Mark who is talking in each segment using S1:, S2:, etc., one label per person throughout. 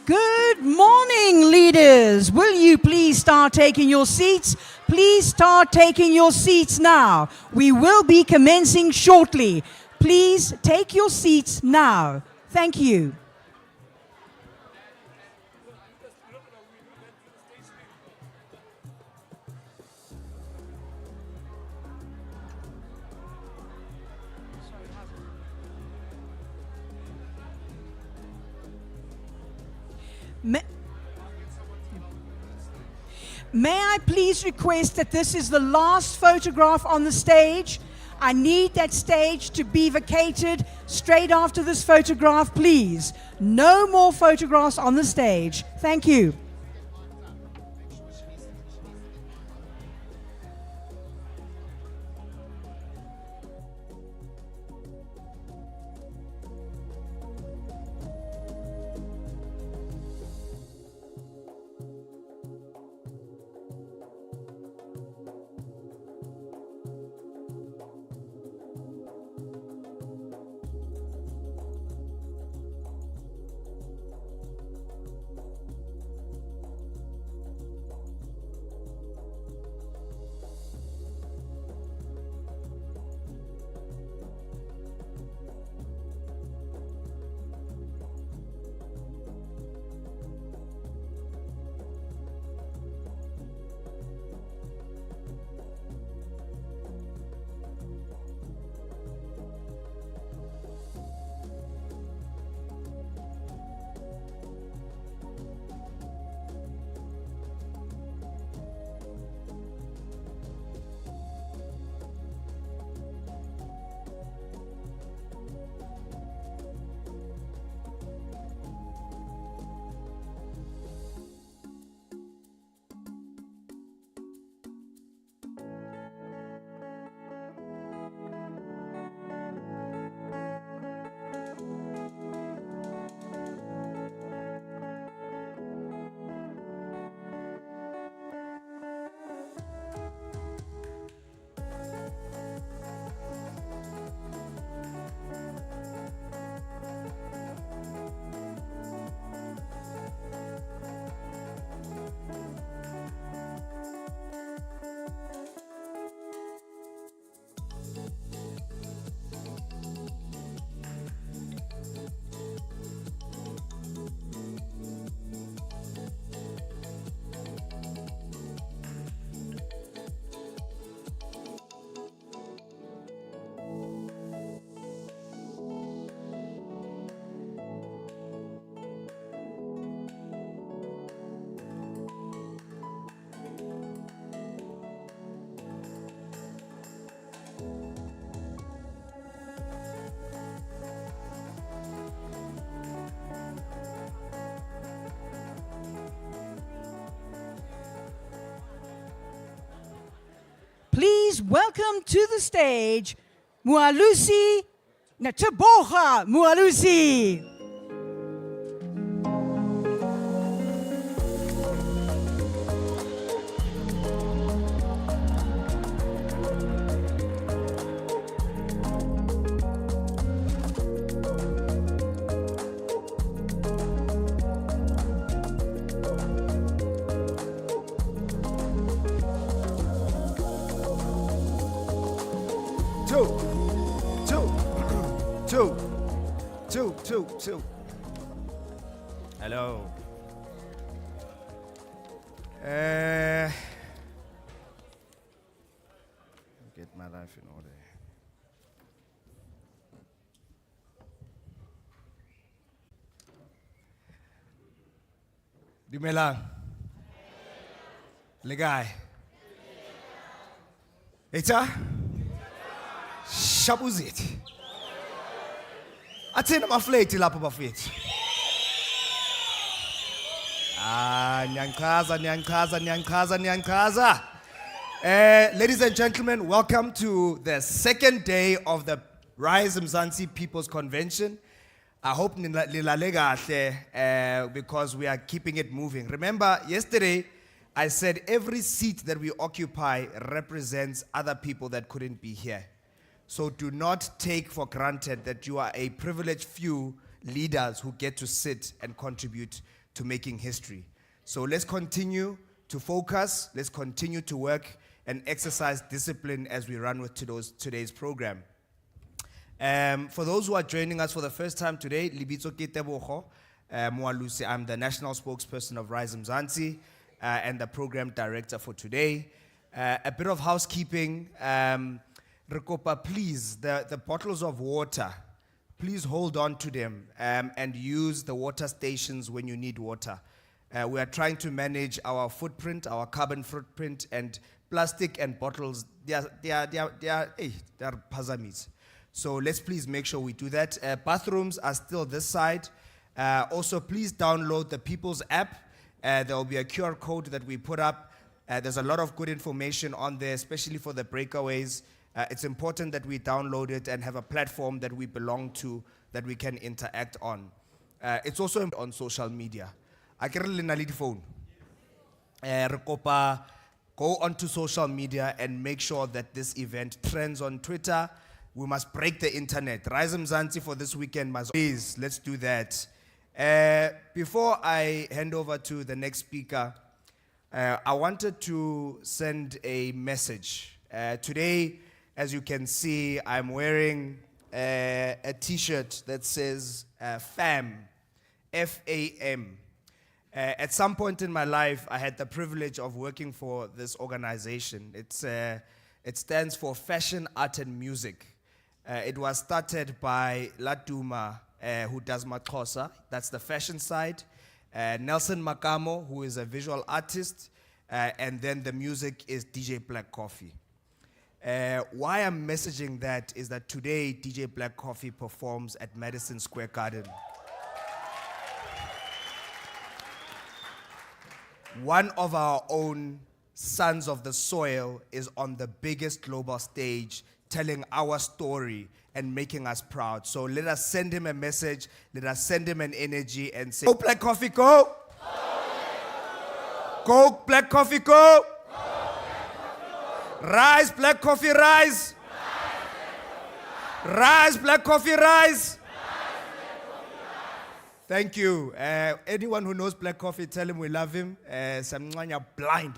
S1: Good morning, leaders. Will you please start taking your seats? Please start taking your seats now. We will be commencing shortly. Please take your seats now. Thank you. May I please request that this is the last photograph on the stage? I need that stage to be vacated straight after this photograph, please. No more photographs on the stage. Thank you. please welcome to the stage Mualusi Teboga Mualusi.
S2: Two. Hello. Get my life in order. Dumelang. Legai. Eta? Shabuzit. Athina mafleti lapho bafethu. Nyankaza. Ladies and gentlemen, welcome to the second day of the Rise Mzansi People's Convention. I hope nilale kahle because we are keeping it moving. Remember, yesterday I said every seat that we occupy represents other people that couldn't be here. So do not take for granted that you are a privileged few leaders who get to sit and contribute to making history. So let's continue to focus, let's continue to work and exercise discipline as we run with today's program. For those who are joining us for the first time today, Libitso Ketebogo Mualusi, I'm the national spokesperson of Rise Mzansi and the program director for today. A bit of housekeeping. Rekopa, please, the bottles of water, please hold on to them and use the water stations when you need water. We are trying to manage our footprint, our carbon footprint, and plastic and bottles, they are pazamiz. So let's please make sure we do that. Bathrooms are still this side. Also, please download the People's app. There will be a QR code that we put up. There's a lot of good information on there, especially for the breakaways. It's important that we download it and have a platform that we belong to, that we can interact on. It's also on social media. I can phone. Go onto social media and make sure that this event trends on Twitter. We must break the internet. Rise Mzansi for this weekend must. Please, let's do that. Before I hand over to the next speaker, I wanted to send a message. Today, as you can see, I'm wearing a t-shirt that says FAM, F-A-M. At some point in my life, I had the privilege of working for this organization. It stands for Fashion, Art and Music. It was started by Latuma, who does Maxhosa, that's the fashion side, Nelson Makamo, who is a visual artist, and then the music is DJ Black Coffee. Why I'm messaging that is that today DJ Black Coffee performs at Madison Square Garden. One of our own sons of the soil is on the biggest global stage telling our story and making us proud. So let us send him a message, let us send him an energy and say, go Black Coffee, go! Go Black Coffee, go! Rise, Black Coffee, rise! Rise, Black Coffee, rise! Thank you. Anyone who knows Black Coffee, tell him we love him. Samnganya blind.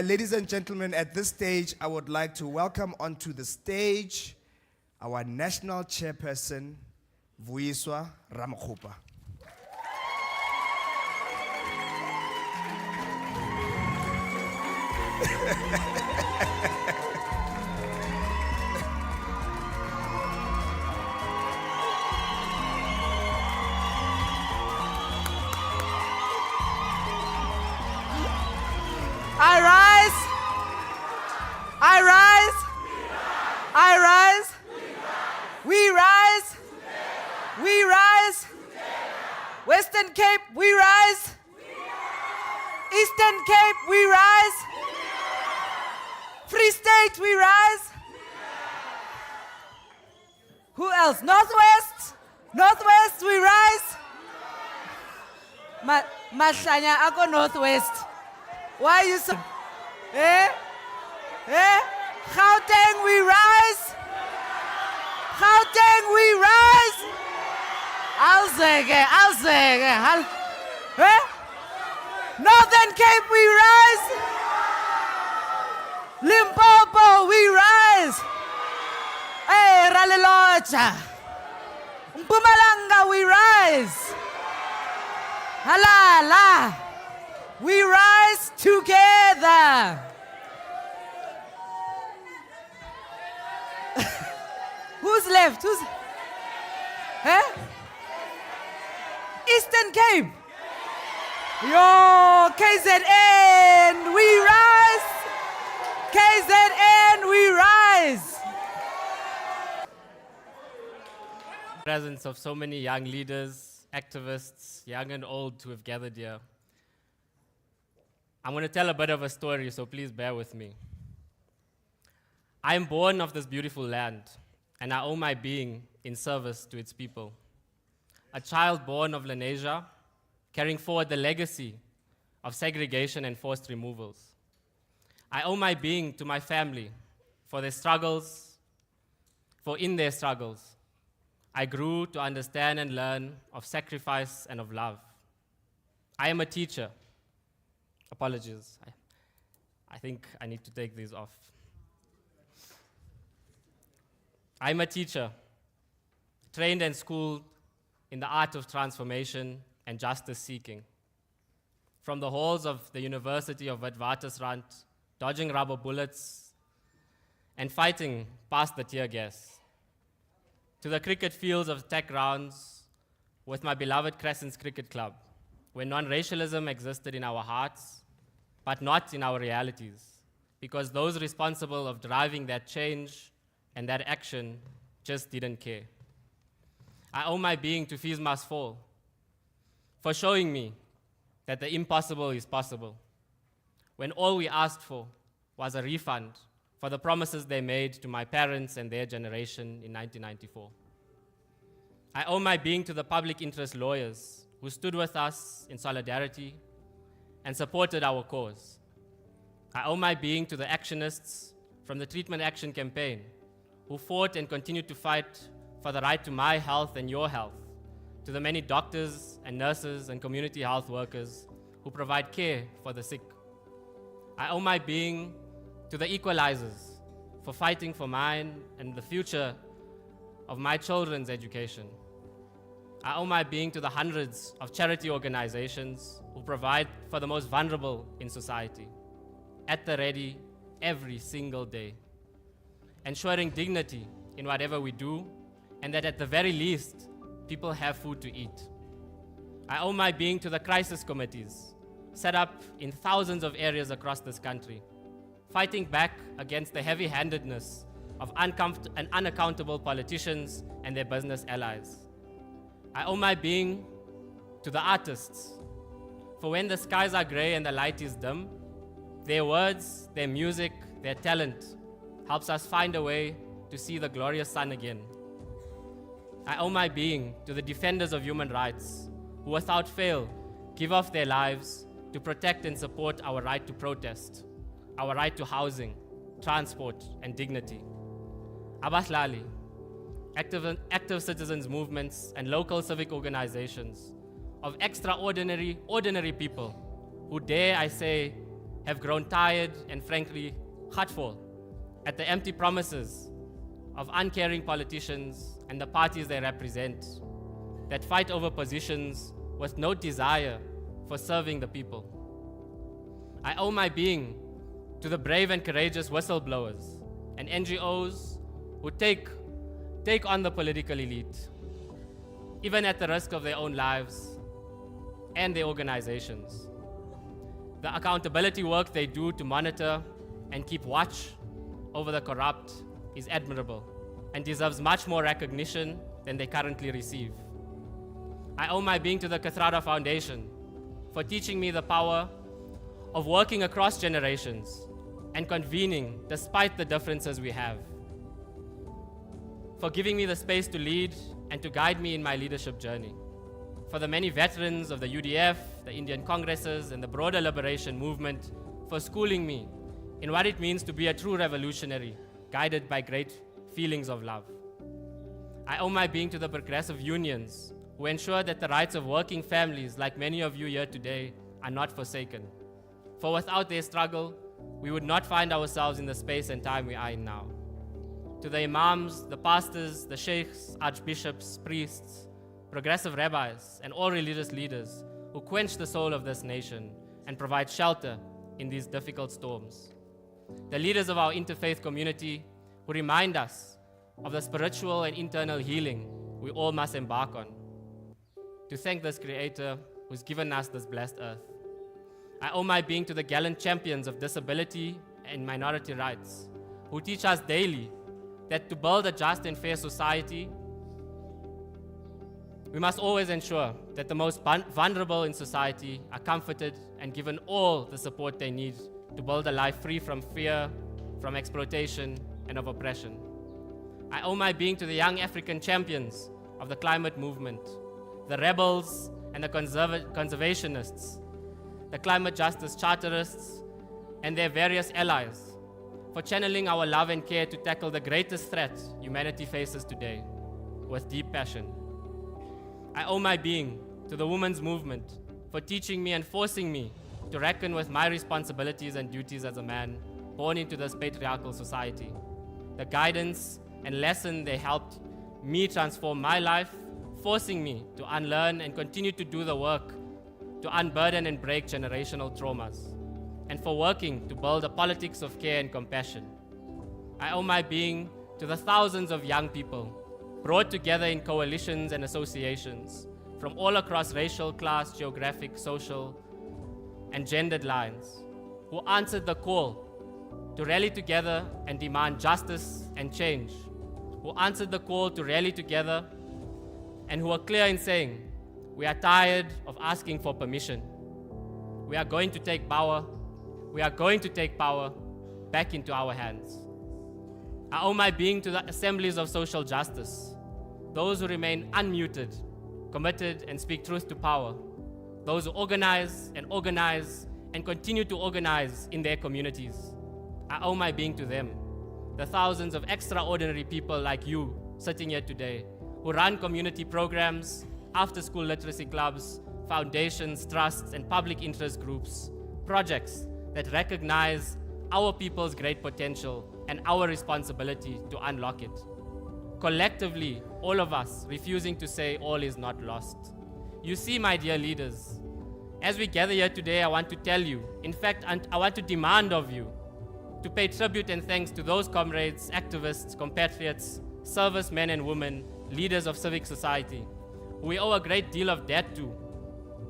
S2: Ladies and gentlemen, at this stage, I would like to welcome onto the stage our national chairperson, Vuyiswa Ramakgopa.
S1: I rise. I rise. I rise. We rise. We rise. Western Cape, we rise. Eastern Cape, we rise.
S3: Free State, we rise. Who else? Northwest. Northwest, we rise. Mahlanya ako Northwest. Why are you so... Eh? Eh? Gauteng, we rise. Gauteng, we rise. Alzege. Eh? Northern Cape, we rise. Limpopo, we rise. Hey, Ralelocha. Mpumalanga, we rise. Halala. We rise together. Who's left? Who's... Eh? Eastern Cape. Yo, KZN, we rise. KZN, we rise.
S4: Presence of so many young leaders, activists, young and old, who have gathered here. I'm going to tell a bit of a story, so please bear with me. I am born of this beautiful land, and I owe my being in service to its people. A child born of Lenasia, carrying forward the legacy of segregation and forced removals. I owe my being to my family for their struggles, for in their struggles, I grew to understand and learn of sacrifice and of love. I am a teacher. Apologies. I think I need to take these off. I'm a teacher, trained and schooled in the art of transformation and justice seeking. From the halls of the University of Witwatersrand, dodging rubber bullets and fighting past the tear gas, to the cricket fields of tech grounds with my beloved Crescents Cricket Club, where non-racialism existed in our hearts, but not in our realities, because those responsible of driving that change and that action just didn't care. I owe my being to Fees Must Fall for showing me that the impossible is possible, when all we asked for was a refund for the promises they made to my parents and their generation in 1994. I owe my being to the public interest lawyers who stood with us in solidarity and supported our cause. I owe my being to the actionists from the Treatment Action Campaign who fought and continued to fight for the right to my health and your health, to the many doctors and nurses and community health workers who provide care for the sick. I owe my being to the equalizers for fighting for mine and the future of my children's education. I owe my being to the hundreds of charity organizations who provide for the most vulnerable in society, at the ready every single day, ensuring dignity in whatever we do, and that at the very least, people have food to eat. I owe my being to the crisis committees set up in thousands of areas across this country, fighting back against the heavy-handedness of unaccountable politicians and their business allies. I owe my being to the artists, for when the skies are gray and the light is dim, their words, their music, their talent helps us find a way to see the glorious sun again. I owe my being to the defenders of human rights, who without fail give off their lives to protect and support our right to protest, our right to housing, transport, and dignity. Abahlali, active citizens movements, and local civic organizations of extraordinary, ordinary people who dare I say have grown tired and frankly hurtful at the empty promises of uncaring politicians and the parties they represent that fight over positions with no desire for serving the people. I owe my being to the brave and courageous whistleblowers and NGOs who take on the political elite, even at the risk of their own lives and their organizations. The accountability work they do to monitor and keep watch over the corrupt is admirable and deserves much more recognition than they currently receive. I owe my being to the Kathrada Foundation for teaching me the power of working across generations and convening despite the differences we have, for giving me the space to lead and to guide me in my leadership journey, for the many veterans of the UDF, the Indian Congresses, and the broader liberation movement, for schooling me in what it means to be a true revolutionary, guided by great feelings of love. I owe my being to the progressive unions who ensure that the rights of working families, like many of you here today, are not forsaken. For without their struggle, we would not find ourselves in the space and time we are in now. To the imams, the pastors, the sheikhs, archbishops, priests, progressive rabbis, and all religious leaders who quench the soul of this nation and provide shelter in these difficult storms. The leaders of our interfaith community who remind us of the spiritual and internal healing we all must embark on. To thank this Creator who's given us this blessed earth. I owe my being to the gallant champions of disability and minority rights who teach us daily that to build a just and fair society, we must always ensure that the most vulnerable in society are comforted and given all the support they need to build a life free from fear, from exploitation, and of oppression. I owe my being to the young African champions of the climate movement, the rebels and the conservationists, the climate justice charterists, and their various allies for channeling our love and care to tackle the greatest threat humanity faces today with deep passion. I owe my being to the women's movement for teaching me and forcing me to reckon with my responsibilities and duties as a man born into this patriarchal society. The guidance and lesson they helped me transform my life, forcing me to unlearn and continue to do the work to unburden and break generational traumas, and for working to build a politics of care and compassion. I owe my being to the thousands of young people brought together in coalitions and associations from all across racial, class, geographic, social, and gendered lines, who answered the call to rally together and demand justice and change, who answered the call to rally together and who are clear in saying, we are tired of asking for permission. We are going to take power. We are going to take power back into our hands. I owe my being to the assemblies of social justice, those who remain unmuted, committed, and speak truth to power, those who organize and continue to organize in their communities. I owe my being to them, the thousands of extraordinary people like you sitting here today, who run community programs, after-school literacy clubs, foundations, trusts, and public interest groups, projects that recognize our people's great potential and our responsibility to unlock it. Collectively, all of us refusing to say all is not lost. You see, my dear leaders, as we gather here today, I want to tell you, in fact, I want to demand of you to pay tribute and thanks to those comrades, activists, compatriots, servicemen and women, leaders of civic society, who we owe a great deal of debt to,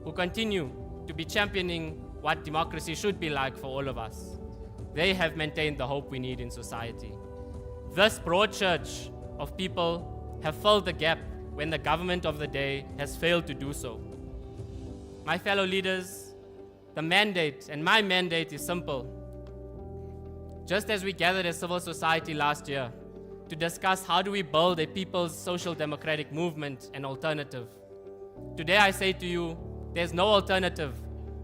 S4: who continue to be championing what democracy should be like for all of us. They have maintained the hope we need in society. This broad church of people have filled the gap when the government of the day has failed to do so. My fellow leaders, the mandate and my mandate is simple. Just as we gathered as civil society last year to discuss how do we build a people's social democratic movement and alternative, today I say to you, there's no alternative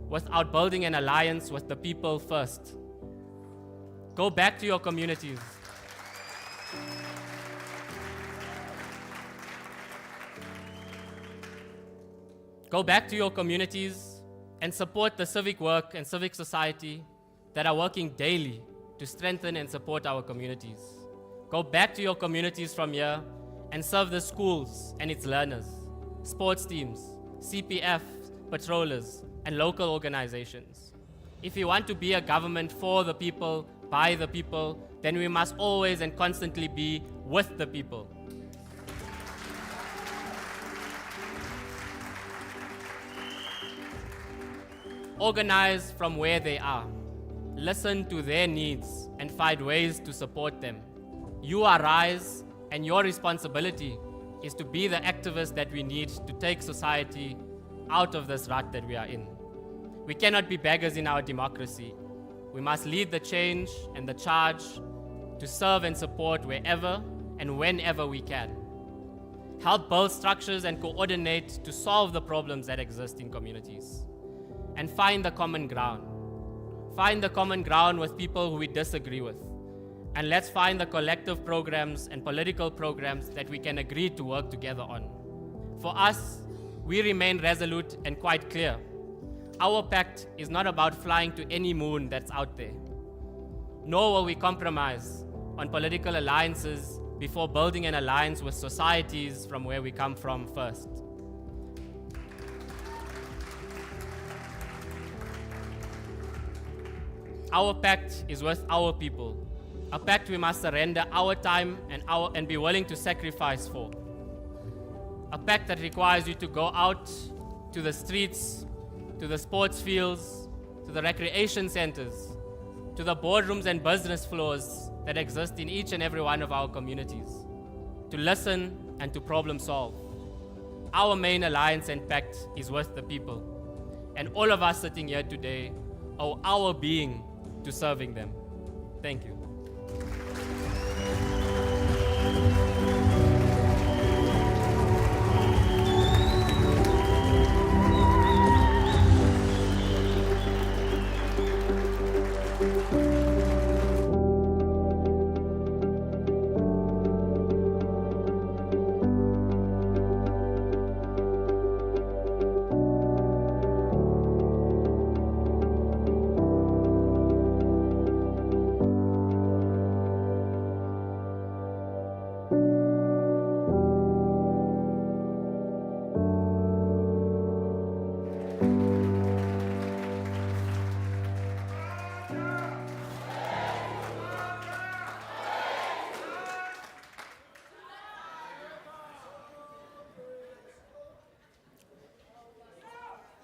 S4: without building an alliance with the people first. Go back to your communities. Go back to your communities and support the civic work and civic society that are working daily to strengthen and support our communities. Go back to your communities from here and serve the schools and its learners, sports teams, CPF, patrollers, and local organizations. If we want to be a government for the people, by the people, then we must always and constantly be with the people. Organize from where they are. Listen to their needs and find ways to support them. You arise, and your responsibility is to be the activist that we need to take society out of this rut that we are in. We cannot be beggars in our democracy. We must lead the change and the charge to serve and support wherever and whenever we can. Help build structures and coordinate to solve the problems that exist in communities. And find the common ground. Find the common ground with people who we disagree with. And let's find the collective programs and political programs that we can agree to work together on. For us, we remain resolute and quite clear. Our pact is not about flying to any moon that's out there. Nor will we compromise on political alliances before building an alliance with societies from where we come from first. Our pact is with our people, a pact we must surrender our time and be willing to sacrifice for. A pact that requires you to go out to the streets, to the sports fields, to the recreation centers, to the boardrooms and business floors that exist in each and every one of our communities, to listen and to problem solve. Our main alliance and pact is with the people, and all of us sitting here today owe our being to serving them. Thank you.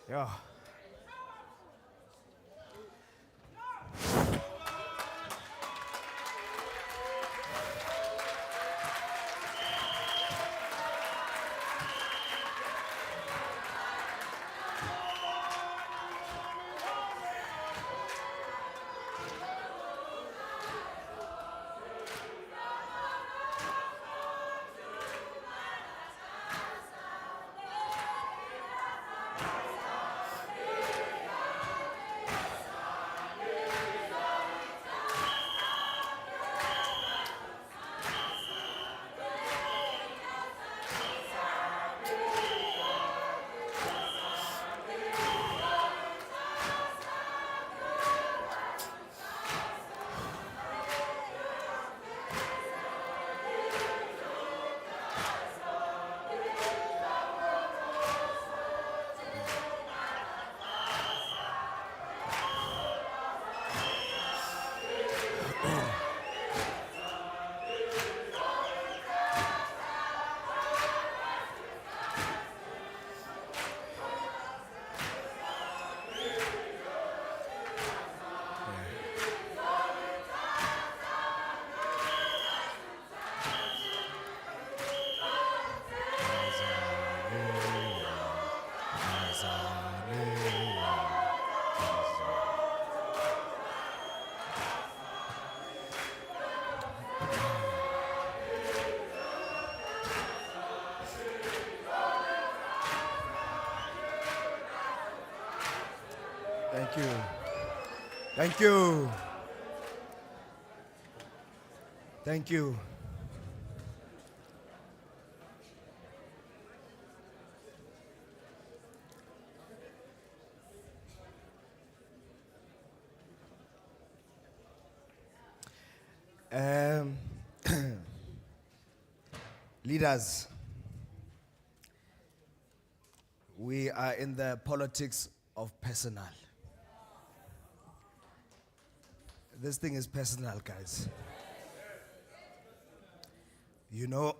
S2: Yeah. Thank you. Thank you. Thank you. Leaders, we are in the politics of personal. This thing is personal, guys. You know,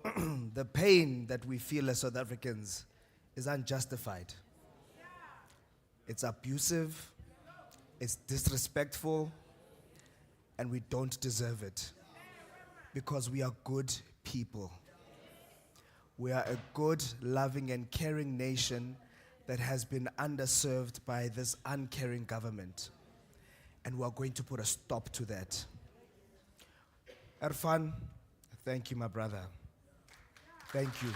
S2: the pain that we feel as South Africans is unjustified. It's abusive, it's disrespectful, and we don't deserve it because we are good people. We are a good, loving, and caring nation that has been underserved by this uncaring government. and we're going to put a stop to that. Erfan, thank you, my brother. Thank you.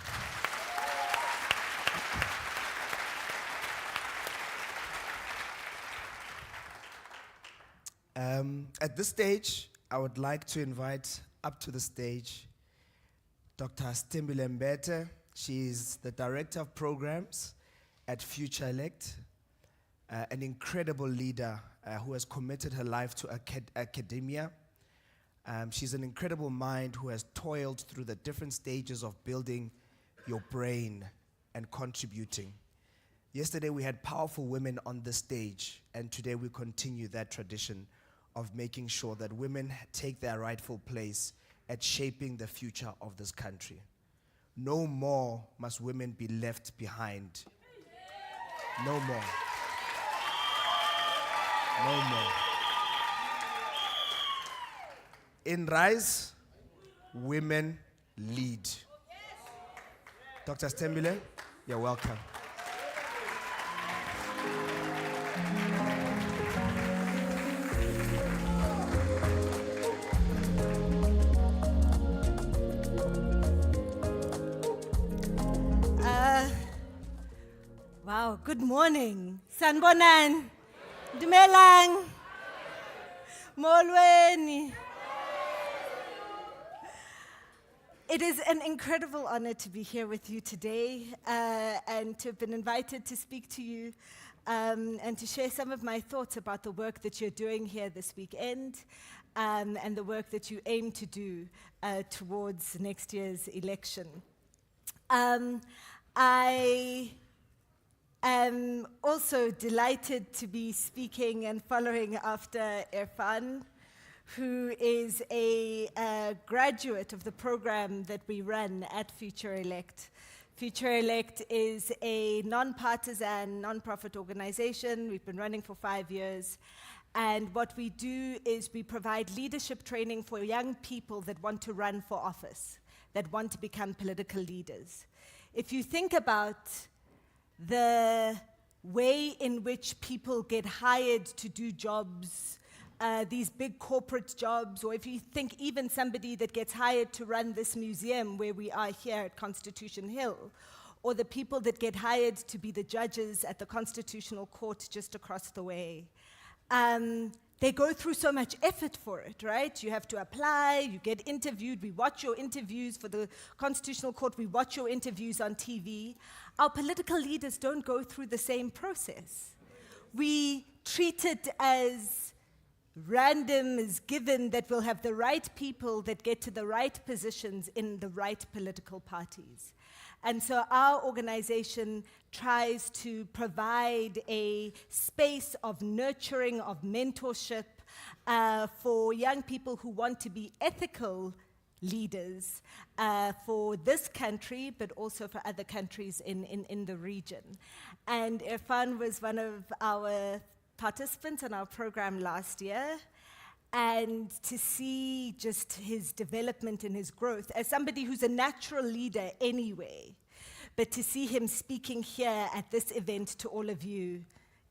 S2: At this stage, I would like to invite up to the stage Dr. Stembile Mbete. She is the Director of Programs at Future Elect, an incredible leader who has committed her life to academia. She's an incredible mind who has toiled through the different stages of building your brain and contributing. Yesterday we had powerful women on the stage, and today we continue that tradition of making sure that women take their rightful place at shaping the future of this country. No more must women be left behind. No more. No more. In Rise, women lead. Dr. Stembile, you're welcome.
S5: Wow, good morning. Sanbonan. Dumelang. Molweni. It is an incredible honor to be here with you today and to have been invited to speak to you and to share some of my thoughts about the work that you're doing here this weekend and the work that you aim to do towards next year's election. I am also delighted to be speaking and following after Erfan, who is a graduate of the program that we run at Future Elect. Future Elect is a non-partisan, non-profit organization. We've been running for 5 years. And what we do is we provide leadership training for young people that want to run for office, that want to become political leaders. If you think about the way in which people get hired to do jobs, these big corporate jobs, or if you think even somebody that gets hired to run this museum where we are here at Constitution Hill, or the people that get hired to be the judges at the Constitutional Court just across the way, they go through so much effort for it, right? You have to apply, you get interviewed, we watch your interviews for the Constitutional Court, we watch your interviews on TV. Our political leaders don't go through the same process. We treat it as random, as given that we'll have the right people that get to the right positions in the right political parties. And so our organization tries to provide a space of nurturing, of mentorship for young people who want to be ethical leaders for this country, but also for other countries in the region. And Erfan was one of our participants in our program last year. And to see just his development and his growth as somebody who's a natural leader anyway, but to see him speaking here at this event to all of you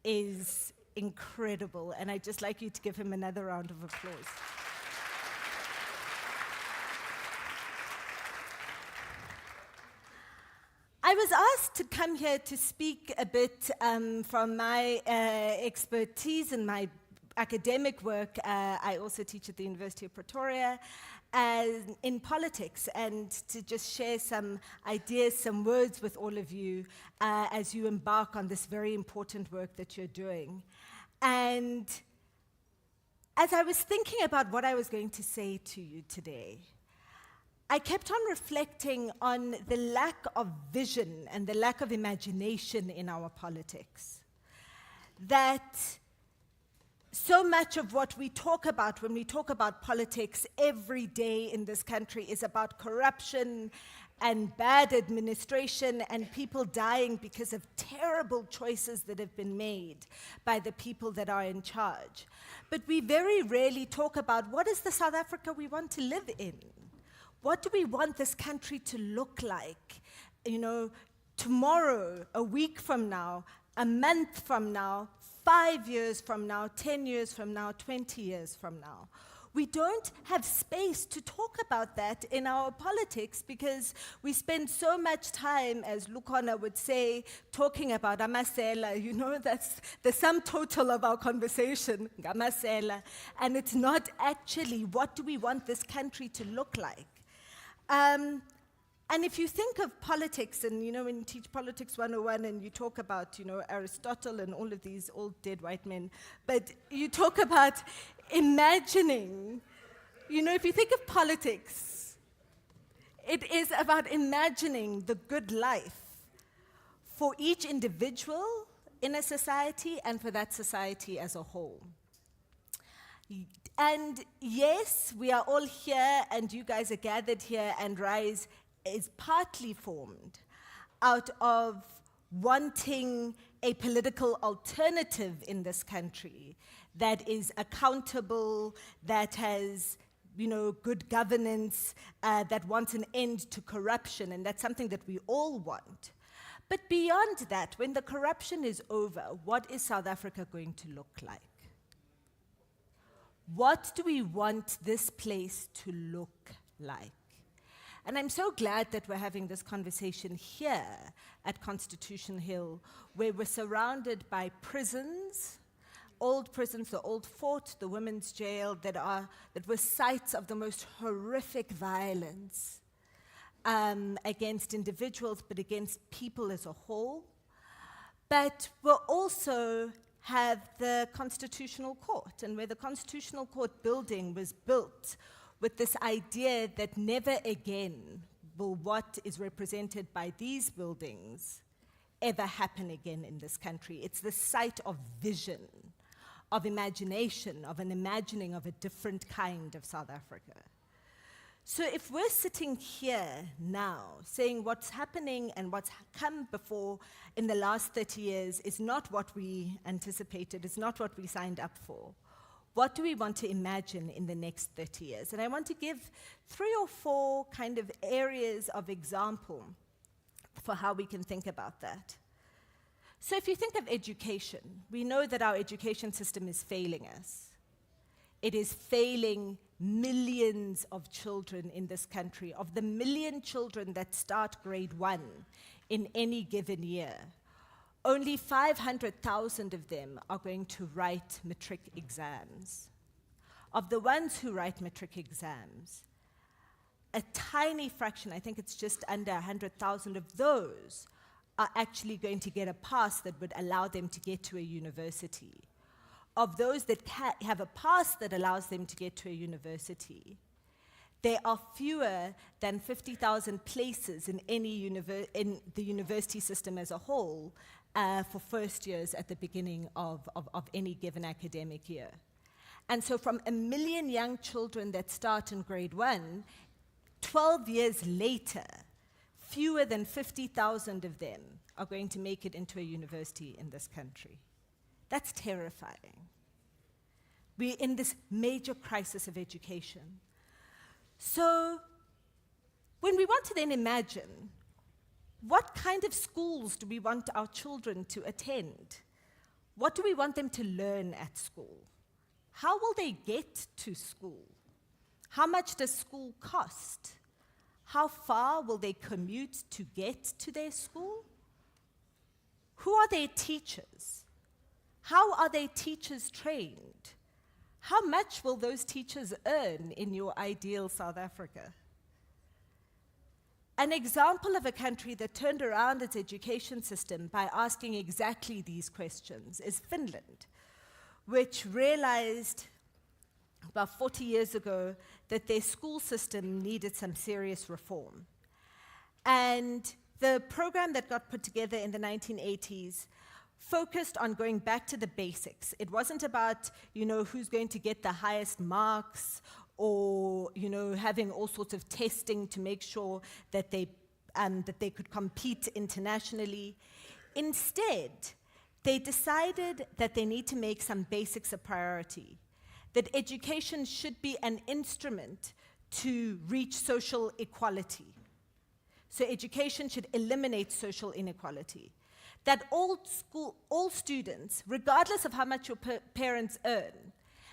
S5: is incredible. And I'd just like you to give him another round of applause. I was asked to come here to speak a bit from my expertise and my academic work. I also teach at the University of Pretoria in politics, and to just share some ideas, some words with all of you as you embark on this very important work that you're doing. And as I was thinking about what I was going to say to you today, I kept on reflecting on the lack of vision and the lack of imagination in our politics. That so much of what we talk about when we talk about politics every day in this country is about corruption and bad administration and people dying because of terrible choices that have been made by the people that are in charge. But we very rarely talk about what is the South Africa we want to live in? What do we want this country to look like? You know, tomorrow, a week from now, a month from now, 5 years from now, 10 years from now, 20 years from now. We don't have space to talk about that in our politics because we spend so much time, as Lukona would say, talking about amasela. You know, that's the sum total of our conversation, amasela. And it's not actually what do we want this country to look like. And if you think of politics, and you know, when you teach Politics 101 and you talk about, you know, Aristotle and all of these old dead white men, but you talk about imagining, you know, if you think of politics, it is about imagining the good life for each individual in a society and for that society as a whole. And yes, we are all here and you guys are gathered here, and Rise is partly formed out of wanting a political alternative in this country that is accountable, that has, you know, good governance, that wants an end to corruption, and that's something that we all want. But beyond that, when the corruption is over, what is South Africa going to look like? What do we want this place to look like? And I'm so glad that we're having this conversation here at Constitution Hill, where we're surrounded by prisons, old prisons, the old fort, the women's jail, that were sites of the most horrific violence against individuals, but against people as a whole. But we'll also have the Constitutional Court, and where the Constitutional Court building was built with this idea that never again will what is represented by these buildings ever happen again in this country. It's the site of vision, of imagination, of an imagining of a different kind of South Africa. So if we're sitting here now saying what's happening and what's come before in the last 30 years is not what we anticipated, it's not what we signed up for, what do we want to imagine in the next 30 years? And I want to give 3 or 4 kind of areas of example for how we can think about that. So if you think of education, we know that our education system is failing us. It is failing millions of children in this country. Of the 1 million children that start grade 1 in any given year, only 500,000 of them are going to write matric exams. Of the ones who write matric exams, a tiny fraction, I think it's just under 100,000 of those, are actually going to get a pass that would allow them to get to a university. Of those that have a pass that allows them to get to a university, there are fewer than 50,000 places in in the university system as a whole for first years at the beginning of any given academic year. And so from 1 million young children that start in grade 1, 12 years later, fewer than 50,000 of them are going to make it into a university in this country. That's terrifying. We're in this major crisis of education. So when we want to then imagine, what kind of schools do we want our children to attend? What do we want them to learn at school? How will they get to school? How much does school cost? How far will they commute to get to their school? Who are their teachers? How are their teachers trained? How much will those teachers earn in your ideal South Africa? An example of a country that turned around its education system by asking exactly these questions is Finland, which realized about 40 years ago that their school system needed some serious reform. And the program that got put together in the 1980s focused on going back to the basics. It wasn't about, you know, who's going to get the highest marks or, you know, having all sorts of testing to make sure that they could compete internationally. Instead, they decided that they need to make some basics a priority, that education should be an instrument to reach social equality. So education should eliminate social inequality. that all students, regardless of how much your parents earn,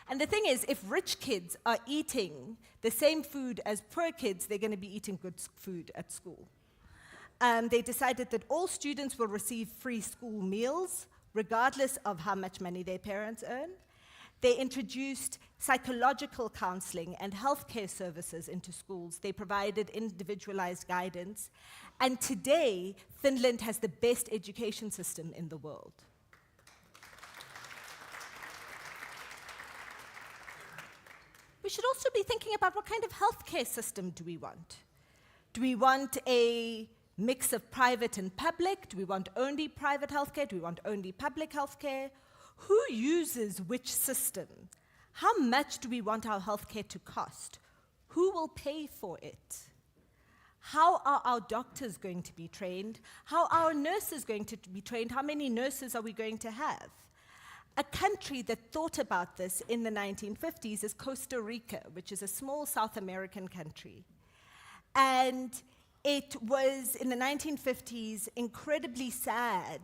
S5: and the thing is, if rich kids are eating the same food as poor kids, they're going to be eating good food at school. They decided that all students will receive free school meals, regardless of how much money their parents earn. They introduced psychological counseling and healthcare services into schools. They provided individualized guidance. And today, Finland has the best education system in the world. We should also be thinking about what kind of healthcare system do we want? Do we want a mix of private and public? Do we want only private healthcare? Do we want only public healthcare? Who uses which system? How much do we want our healthcare to cost? Who will pay for it? How are our doctors going to be trained? How are our nurses going to be trained? How many nurses are we going to have? A country that thought about this in the 1950s is Costa Rica, which is a small South American country. And it was, in the 1950s, incredibly sad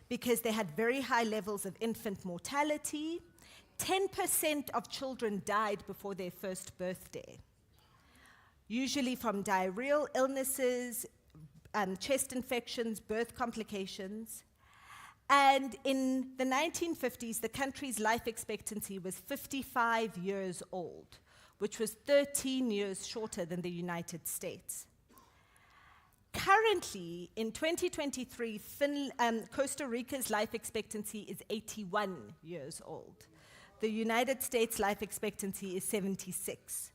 S5: because they had very high levels of infant mortality. 10% of children died before their first birthday, usually from diarrheal illnesses, chest infections, birth complications. And in the 1950s, the country's life expectancy was 55 years old, which was 13 years shorter than the United States. Currently, in 2023, Costa Rica's life expectancy is 81 years old. The United States' life expectancy is 76.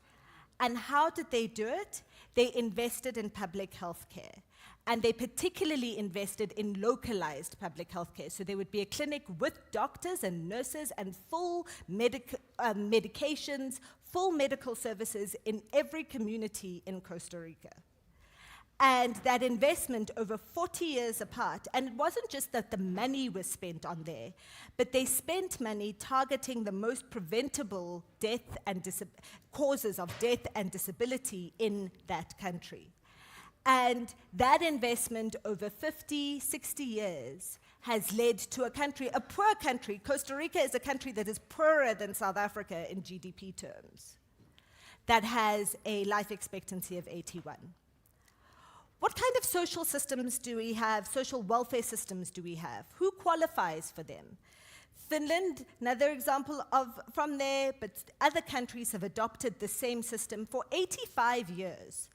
S5: And how did they do it? They invested in public health care. And they particularly invested in localized public health care. So there would be a clinic with doctors and nurses and full medications, full medical services in every community in Costa Rica. And that investment over 40 years apart, and it wasn't just that the money was spent on there, but they spent money targeting the most preventable death and causes of death and disability in that country. And that investment over 50, 60 years has led to a country, a poor country. Costa Rica is a country that is poorer than South Africa in GDP terms, that has a life expectancy of 81. What kind of social systems do we have, social welfare systems do we have? Who qualifies for them? Finland, another example from there, but other countries have adopted the same system for 85 years.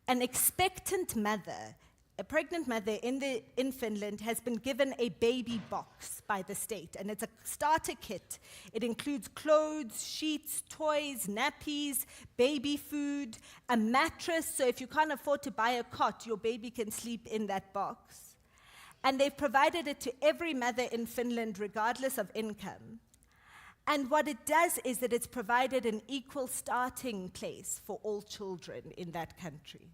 S5: An expectant mother, a pregnant mother in Finland has been given a baby box by the state, and it's a starter kit. It includes clothes, sheets, toys, nappies, baby food, a mattress, so if you can't afford to buy a cot, your baby can sleep in that box. And they've provided it to every mother in Finland, regardless of income. And what it does is that it's provided an equal starting place for all children in that country.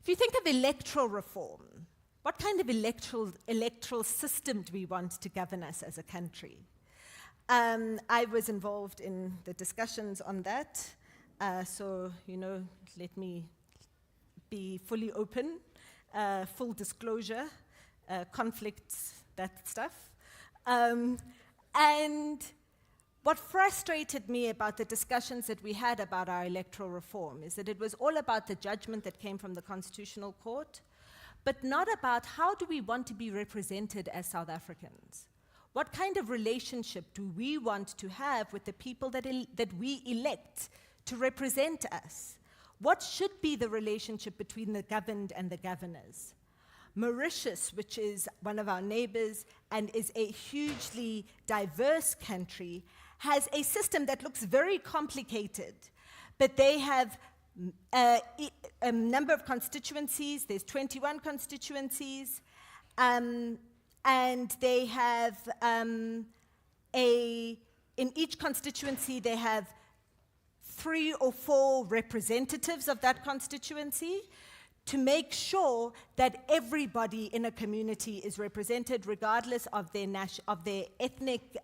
S5: If you think of electoral reform, what kind of electoral system do we want to govern us as a country? I was involved in the discussions on that, so, let me be fully open, full disclosure, conflicts, that stuff. And what frustrated me about the discussions that we had about our electoral reform is that it was all about the judgment that came from the Constitutional Court, but not about how do we want to be represented as South Africans. What kind of relationship do we want to have with the people that we elect to represent us? What should be the relationship between the governed and the governors? Mauritius, which is one of our neighbors and is a hugely diverse country, has a system that looks very complicated, but they have a number of constituencies. There's 21 constituencies, and they have in each constituency they have 3 or 4 representatives of that constituency to make sure that everybody in a community is represented, regardless of their ethnic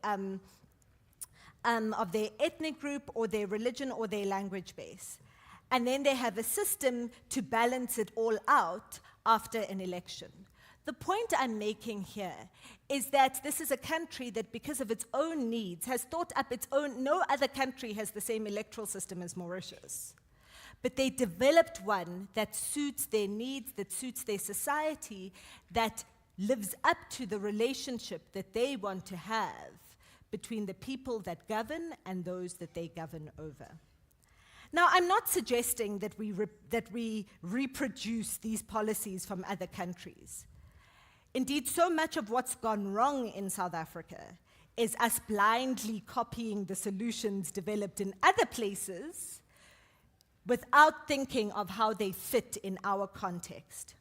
S5: group or their religion or their language base. And then they have a system to balance it all out after an election. The point I'm making here is that this is a country that, because of its own needs, has thought up its own. No other country has the same electoral system as Mauritius. But they developed one that suits their needs, that suits their society, that lives up to the relationship that they want to have between the people that govern and those that they govern over. Now, I'm not suggesting that we reproduce these policies from other countries. Indeed, so much of what's gone wrong in South Africa is us blindly copying the solutions developed in other places without thinking of how they fit in our context.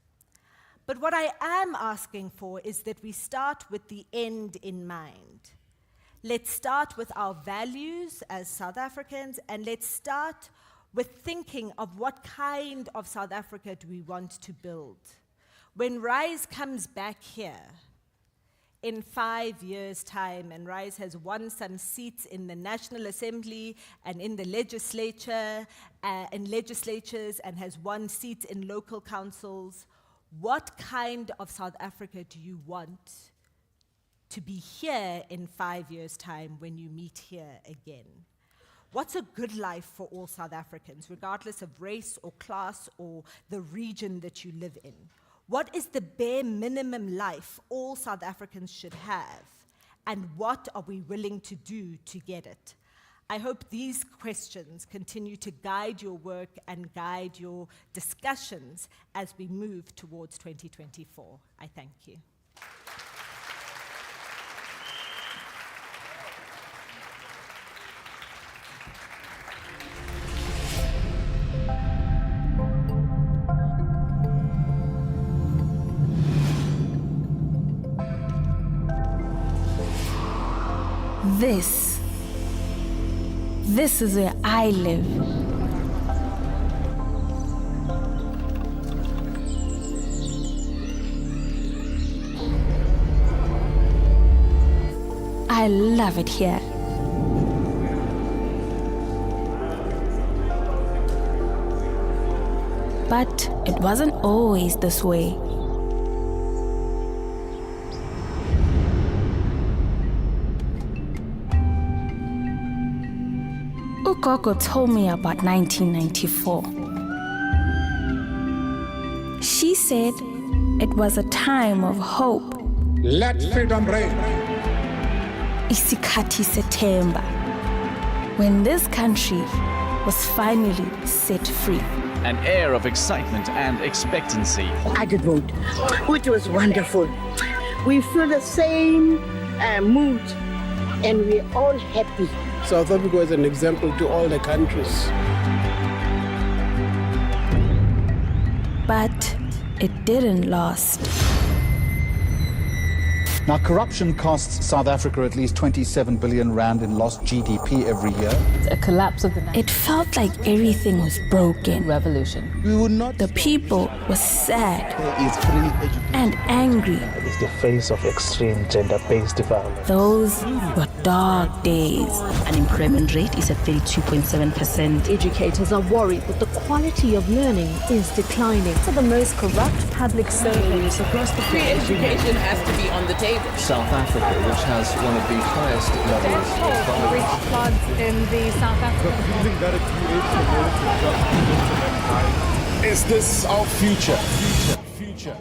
S5: But what I am asking for is that we start with the end in mind. Let's start with our values as South Africans, and let's start with thinking of what kind of South Africa do we want to build. When RISE comes back here in 5 years' time, and RISE has won some seats in the National Assembly and in the legislature, in legislatures, and has won seats in local councils, what kind of South Africa do you want to be here in 5 years' time when you meet here again? What's a good life for all South Africans, regardless of race or class or the region that you live in? What is the bare minimum life all South Africans should have? And what are we willing to do to get it? I hope these questions continue to guide your work and guide your discussions as we move towards 2024. I thank you.
S6: This is where I live. I love it here. But it wasn't always this way. Gogo told me about 1994. She said it was a time of hope.
S7: Let freedom reign.
S6: Isikhathi September, when this country was finally set free.
S8: An air of excitement and expectancy.
S9: I did vote, which was wonderful. We feel the same mood, and we're all happy.
S7: South Africa is an example to all the countries.
S6: But it didn't last.
S10: Now, corruption costs South Africa at least 27 billion rand in lost GDP every year.
S11: A collapse of the
S6: It felt like everything was broken.
S11: revolution.
S7: We would not.
S6: The people were sad
S7: Is free education.
S6: and angry.
S12: It's the face of extreme gender-based violence.
S6: Those were dark days.
S11: Unemployment rate is at 32.7%.
S13: Educators are worried that the quality of learning is declining. So the most corrupt public service across the
S3: Free education has to be on the table.
S8: South Africa, which has one of the highest levels of violence.
S13: floods in the South Africa.
S7: Is this our future?
S10: Future.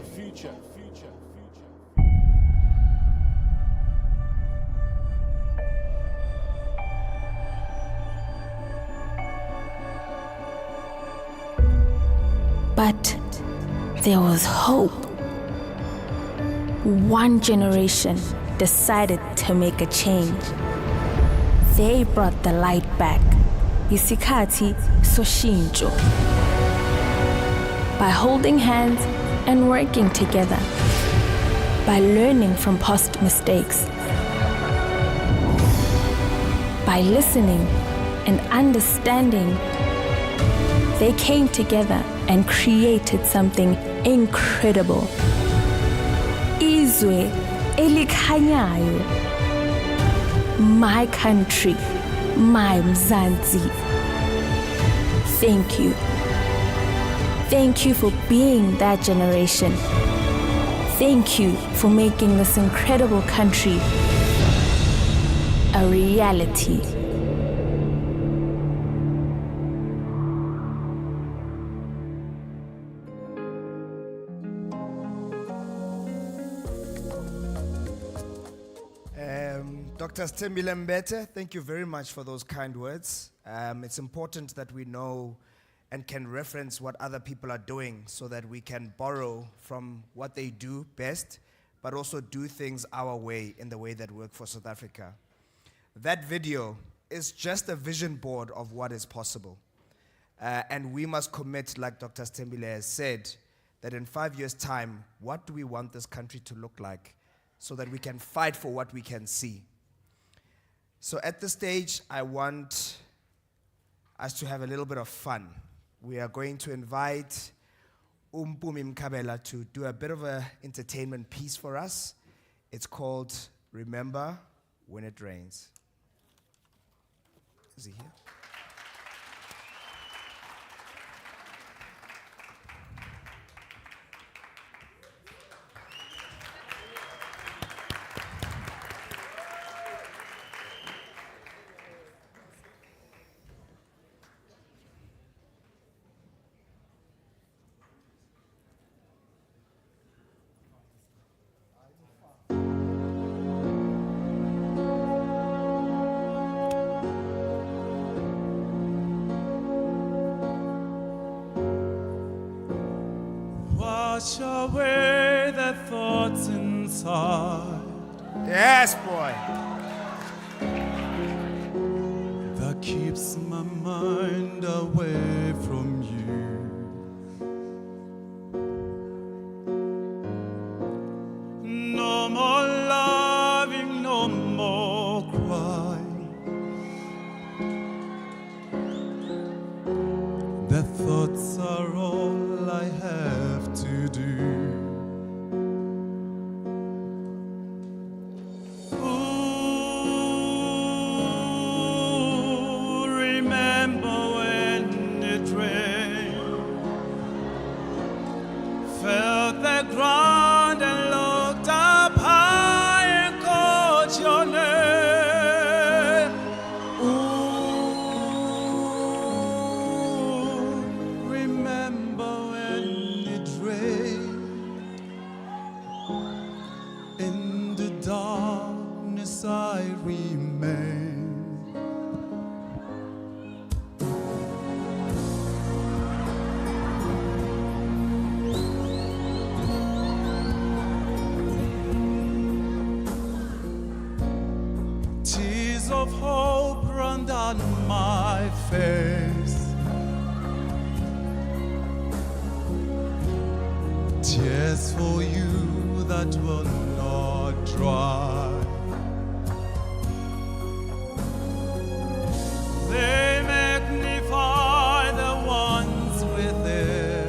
S6: But there was hope. One generation decided to make a change. They brought the light back. Isikhathi soshintsho. By holding hands and working together. By learning from past mistakes. By listening and understanding. They came together and created something incredible. Izwe elikhanyayo. My country, my Mzansi. Thank you. Thank you for being that generation. Thank you for making this incredible country a reality.
S2: Dr. Stembile Mbete, thank you very much for those kind words. It's important that we know and can reference what other people are doing so that we can borrow from what they do best, but also do things our way in the way that work for South Africa. That video is just a vision board of what is possible. And we must commit, like Dr. Stembile has said, that in 5 years' time, what do we want this country to look like so that we can fight for what we can see? So at this stage, I want us to have a little bit of fun. We are going to invite Mpumi Mkabela to do a bit of an entertainment piece for us. It's called Remember When It Rains. Is he here?
S14: Wash away the thoughts inside.
S2: Yes, boy.
S14: That keeps my mind away from you. No more loving, no more crying. The thoughts are all I have to do. Ooh, remember when it rained, felt the ground and looked up high and called your name. Ooh, remember when it rained. In the darkness I remain. Tears of hope run down my face. Tears for you that will not dry. They magnify the ones within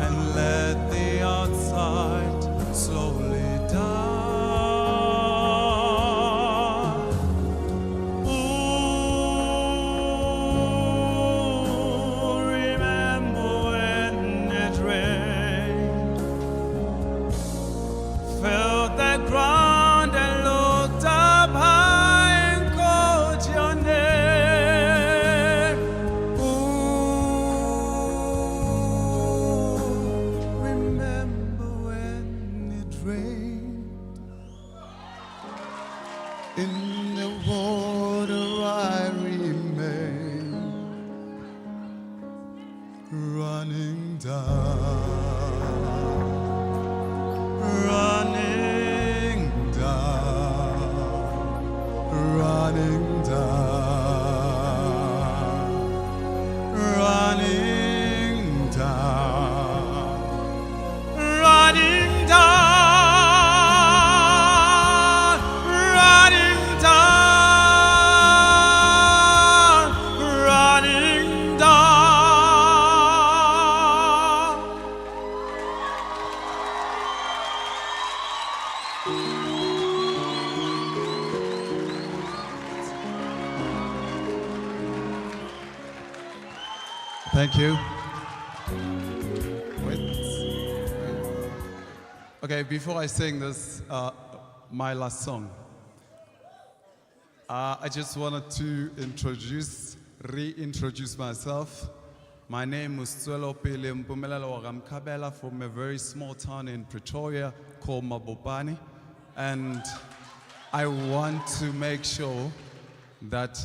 S14: and let the outside slowly die. Ooh, remember when it rained, felt the ground and looked up high and called your name. Ooh, remember when it rained. In the water I remain, running down, running down, running down, running down, running down, running down, running down. Thank you. Okay, before I sing this, my last song, I just wanted to reintroduce myself. My name is Tswelo Pele Mpumelelo Wagamkabela from a very small town in Pretoria called Mabopane. And I want to make sure that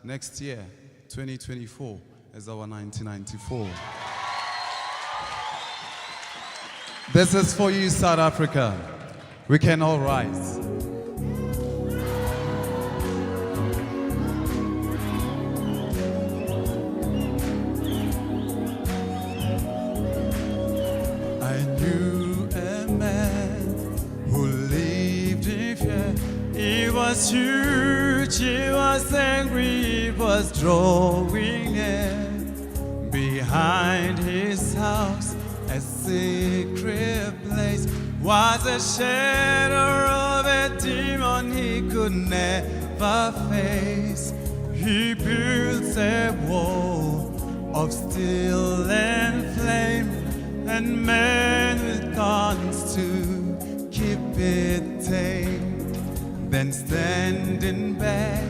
S14: next year, 2024, is our 1994. This is for you, South Africa. We can all rise. I knew a man who lived in fear. He was huge, he was angry, he was drawing near. Behind his house, a secret place, was a shadow of a demon he could never face. He built a wall of steel and flame, and men with guns to keep it tame. Then standing back,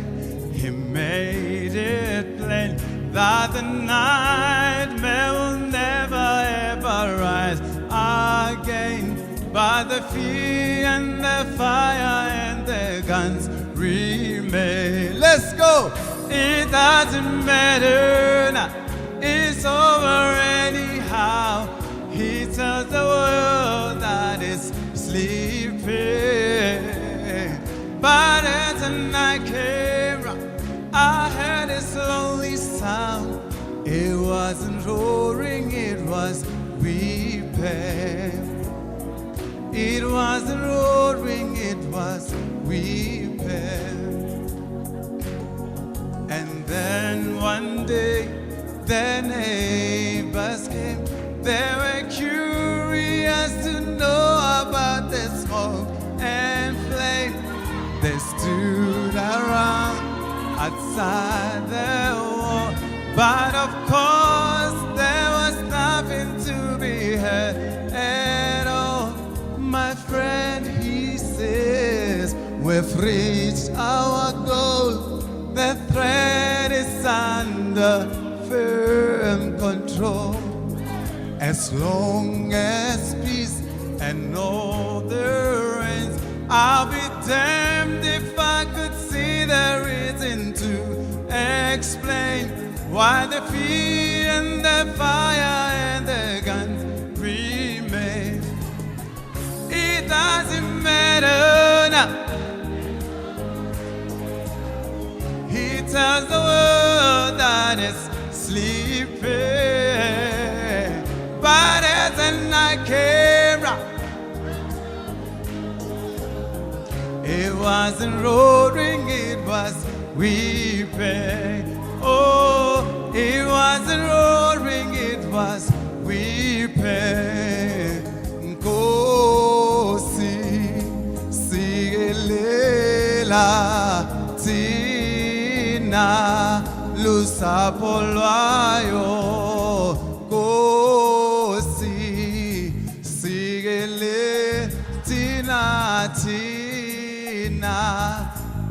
S14: he made it plain that the nightmare will never ever rise again. But the fear and the fire and the guns remain. Let's go! It doesn't matter now, it's over anyhow. He tells the world that it's sleeping. But as the night came round, I heard this lonely sound. It wasn't roaring, it was weeping. It wasn't roaring, it was weeping. And then one day, their neighbors came. They were curious to know about the smoke and flame. They stood around outside the wall, but of course there was nothing to be heard at all. My friend, he says, we've reached our goal. The threat is under firm control. As long as peace and order reigns, I'll be damned if I could see the reason to explain why the fear and the fire and the guns remain. It doesn't matter now. He tells the world that it's sleeping. But as the night came round, it wasn't roaring, it was weeping. Oh, it wasn't roaring, it was weeping. Nkosi sigelela tina lusapho lwayo. Nkosi sigele tina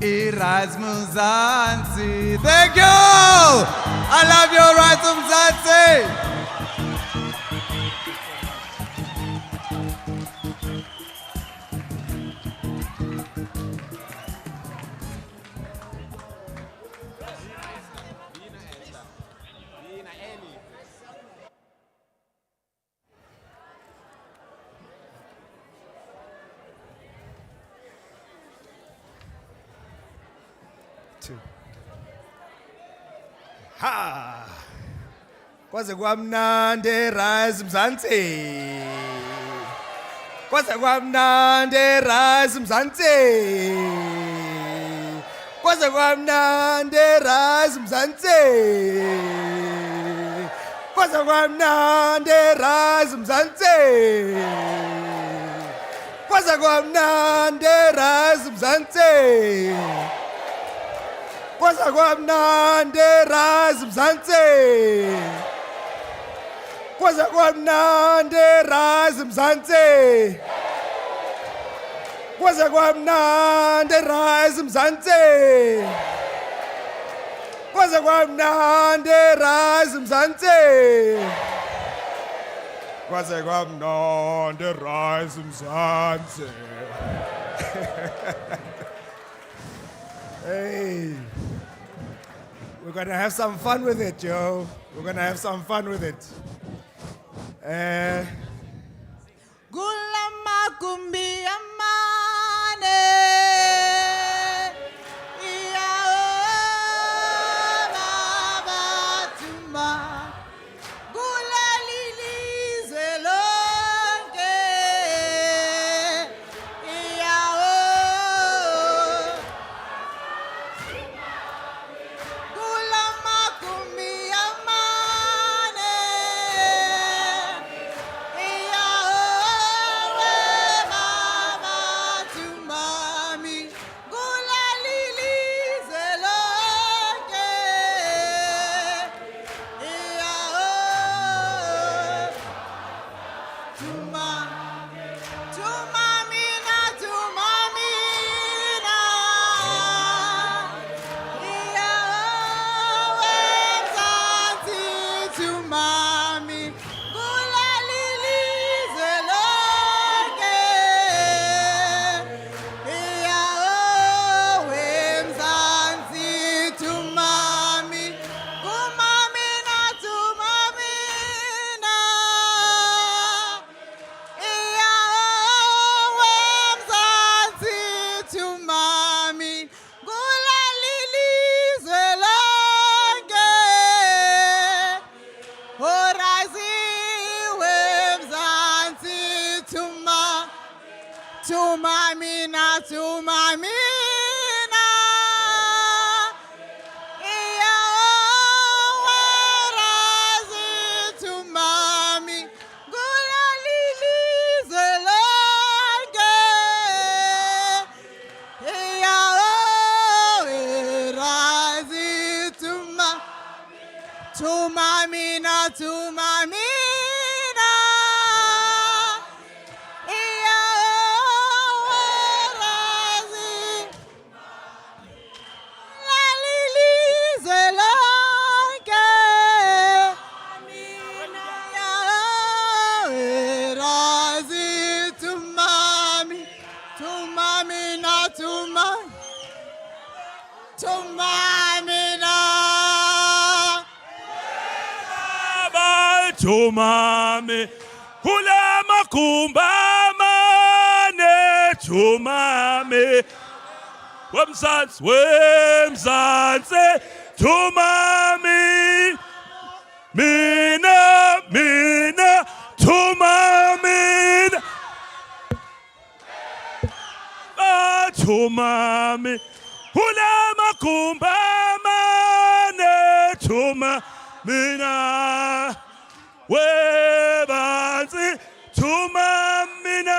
S14: Iraz Mzansi. Thank you! I love you, Iraz Mzansi!
S2: Ha! Kwaze kwamnandi Rise Mzansi. Kwaze kwamnandi Rise Mzansi. Kwaze kwamnandi Rise Mzansi. Kwaze kwamnandi Rise Mzansi. Kwaze kwamnandi Rise Mzansi. Kwaze kwamnandi Rise Mzansi. Kwaze kwamnandi Rise Mzansi. Kwaze kwamnandi rise Mzansi. Kwaze kwamnandi rise Mzansi. Kwaze kwamnandi rise Mzansi. Hey. We're going to have some fun with it, Joe. We're going to have some fun with it.
S3: Gulama kumbi amane. Iya baba tuma. Gulalili zelonke. Iya Gulama kumbi amane. Iya baba tumami. Gulalili zelonke. Iya tumamina tumamina. Iya wemzansi tumami. Gulalili zelonke. Iya wemzansi tumami. Kumamina tumamina. Iya wemzansi tumami. Gulalili zelonke. Horazi wemzansi tumamina tumamina. Iya werazi tumami. Gulalili zelonke. Iya werazi tumamina tumamina. Iya werazi gulalili zelonke. Iya werazi tumamina tumamina.
S15: Tumame, hula makumba mane, tumame, wemzansi, tumame, mina, tumame, tumame, hula makumba mane, tumamina. Webanzi tumamina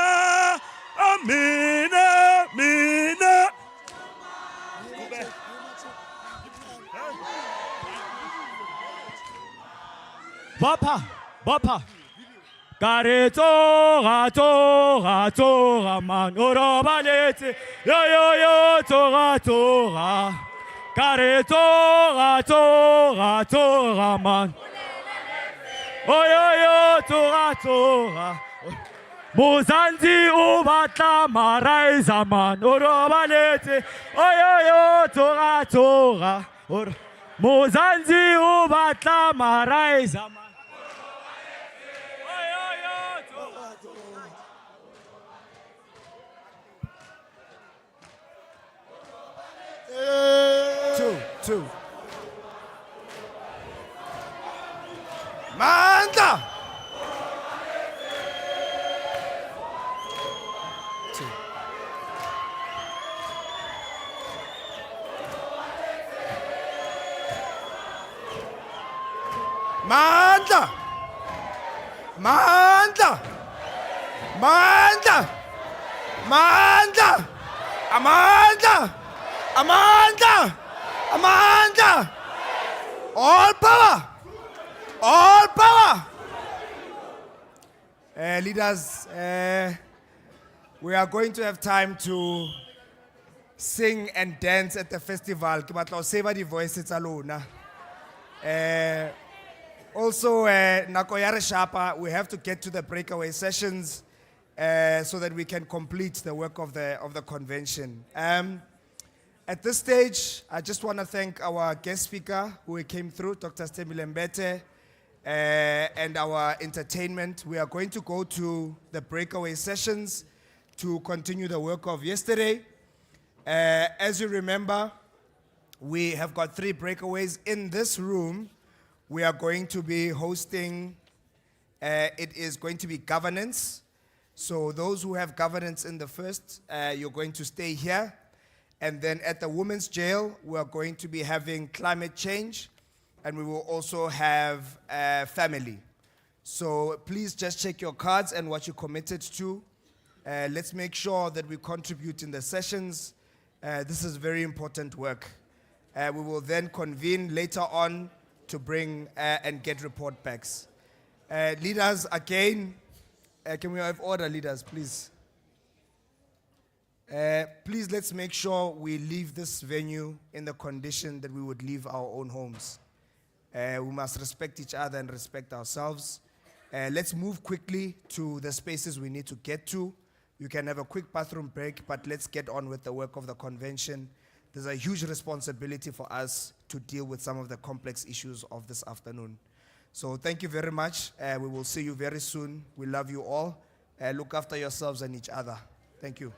S15: amina mina.
S16: Bapa Kare toga man orobalete yo toga Kare toga man. Yo, toga. Mozanzi ubatla maraiza man. Orobalete. Yo, toga. Mozanzi ubatla maraiza man.
S2: Two. Mandla. Amanda! All power! Leaders, We are going to have time to sing and dance at the festival. Ke batla ho save di voice tsa lona. Also, nako ya re shapa, we have to get to the breakaway sessions so that we can complete the work of the convention. At this stage, I just want to thank our guest speaker who came through, Dr. Stembile Mbete, and our entertainment. We are going to go to the breakaway sessions to continue the work of yesterday. As you remember, we have got 3 breakaways in this room. We are going to be hosting, it is going to be governance. So those who have governance in the first, you're going to stay here. And then at the women's jail, we are going to be having climate change, and we will also have family. So please just check your cards and what you committed to. Let's make sure that we contribute in the sessions. This is very important work. We will then convene later on to bring and get report backs. Leaders, again, can we have order, leaders, please? Please, let's make sure we leave this venue in the condition that we would leave our own homes. We must respect each other and respect ourselves. Let's move quickly to the spaces we need to get to. You can have a quick bathroom break, but let's get on with the work of the convention. There's a huge responsibility for us to deal with some of the complex issues of this afternoon. So thank you very much. We will see you very soon. We love you all. Look after yourselves and each other. Thank you.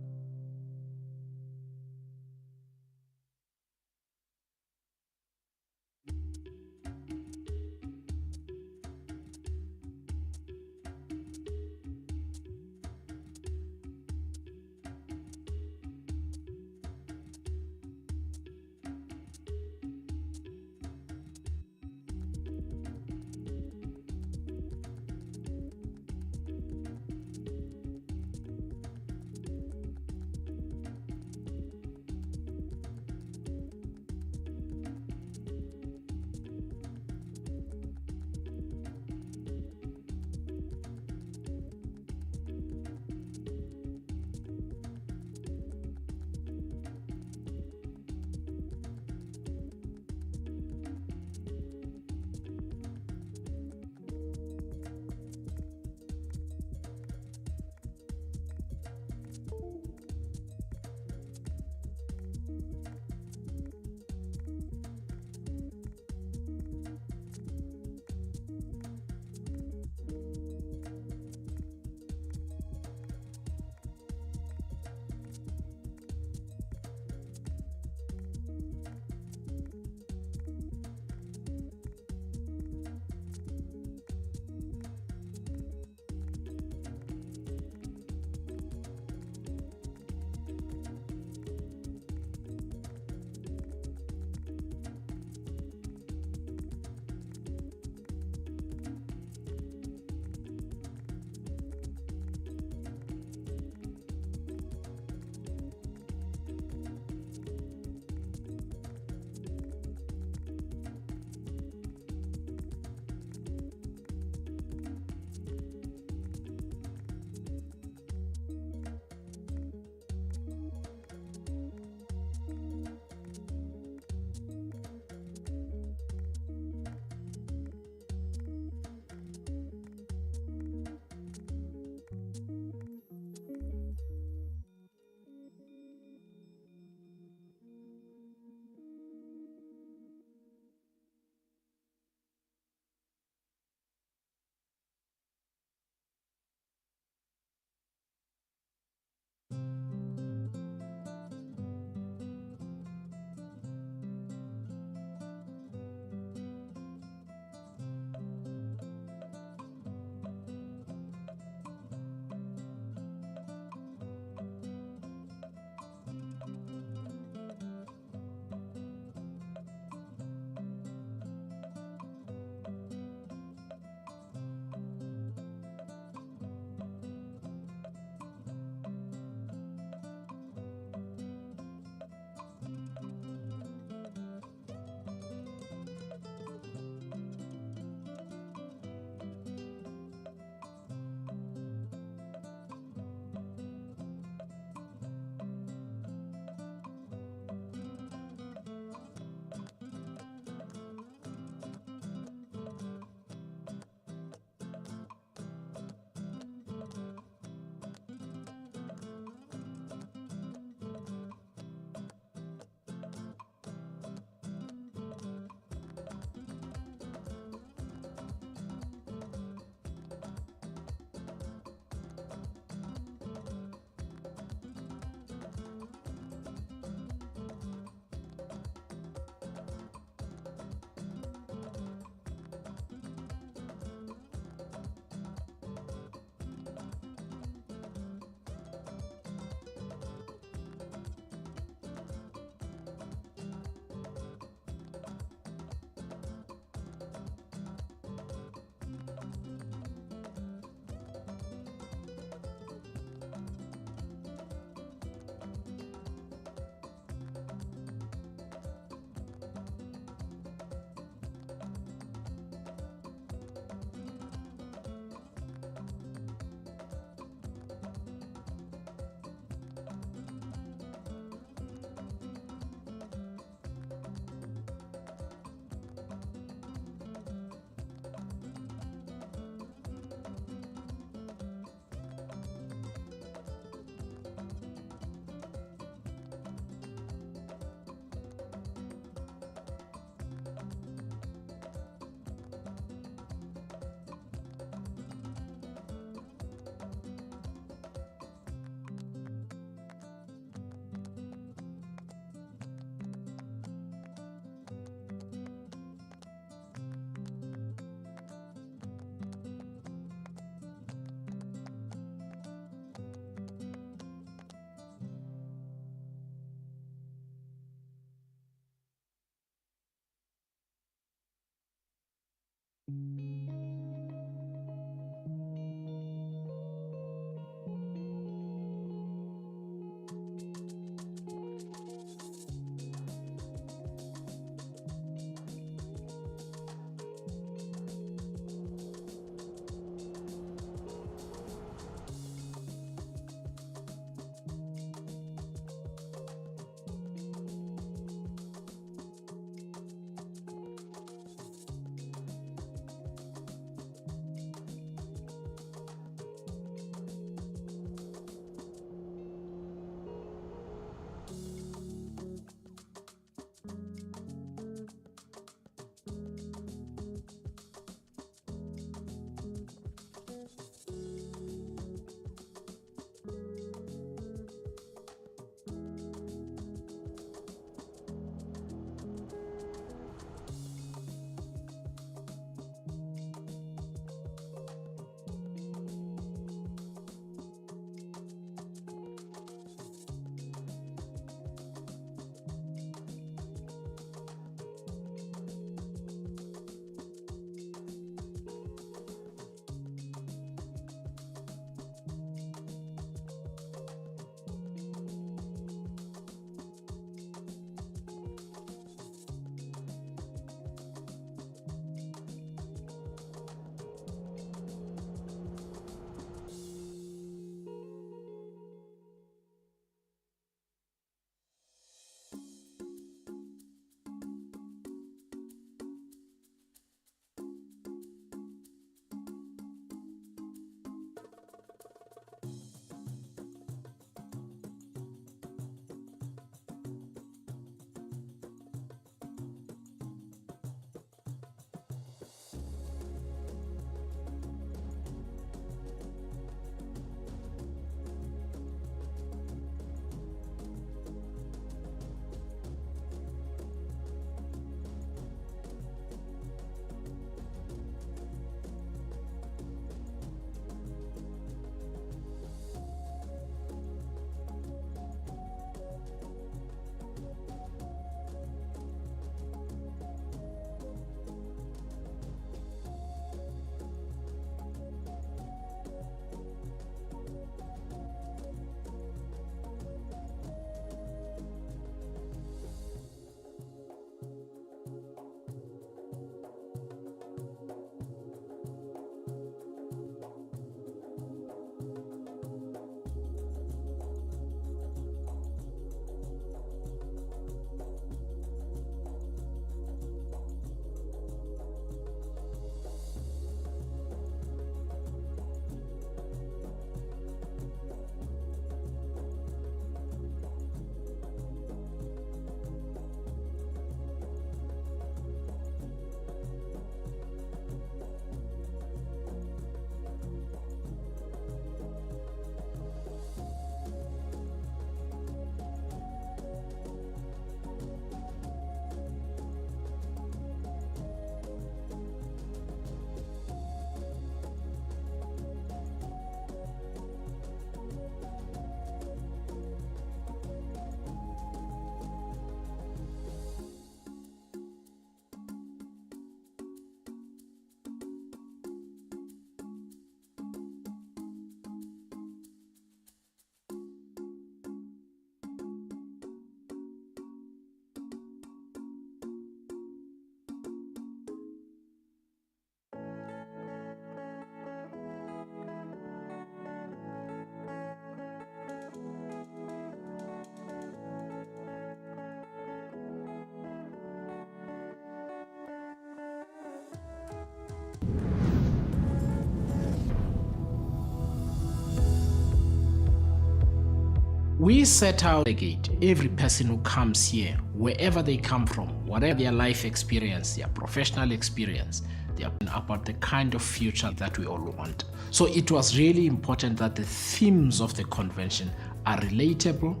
S17: We set out the gate. Every person who comes here, wherever they come from, whatever their life experience, their professional experience, they are about the kind of future that we all want. So it was really important that the themes of the convention are relatable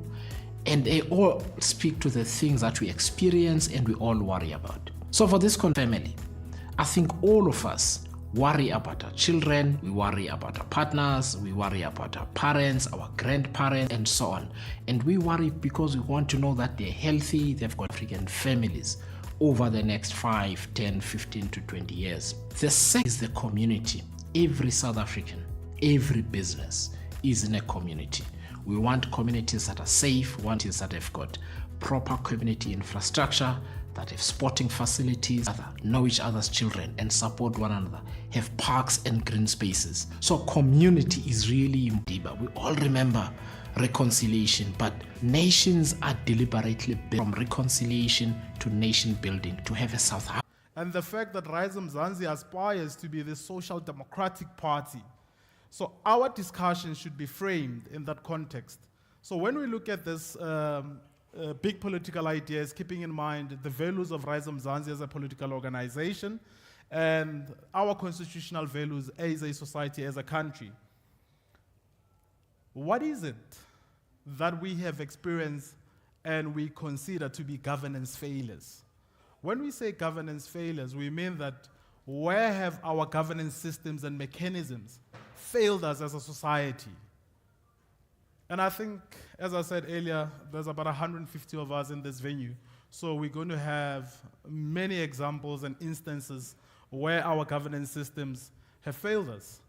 S17: and they all speak to the things that we experience and we all worry about. So for this family, I think all of us worry about our children, we worry about our partners, we worry about our parents, our grandparents, and so on. And we worry because we want to know that they're healthy, they've got freaking families. over the next 5, 10, 15 to 20 years. The second is the community. Every South African, every business is in a community. We want communities that are safe, communities that have got proper community infrastructure, that have sporting facilities, that know each other's children and support one another, have parks and green spaces. So community is really important. We all remember reconciliation, but nations are deliberately built from reconciliation to nation building to have a South Africa.
S18: And the fact that Rise Mzansi aspires to be the social democratic party. So our discussion should be framed in that context. So when we look at this big political ideas, keeping in mind the values of Rise Mzansi as a political organization and our constitutional values as a society, as a country, what is it that we have experienced and we consider to be governance failures? When we say governance failures, we mean that where have our governance systems and mechanisms failed us as a society? And I think, as I said earlier, there's about 150 of us in this venue. So we're going to have many examples and instances where our governance systems have failed us.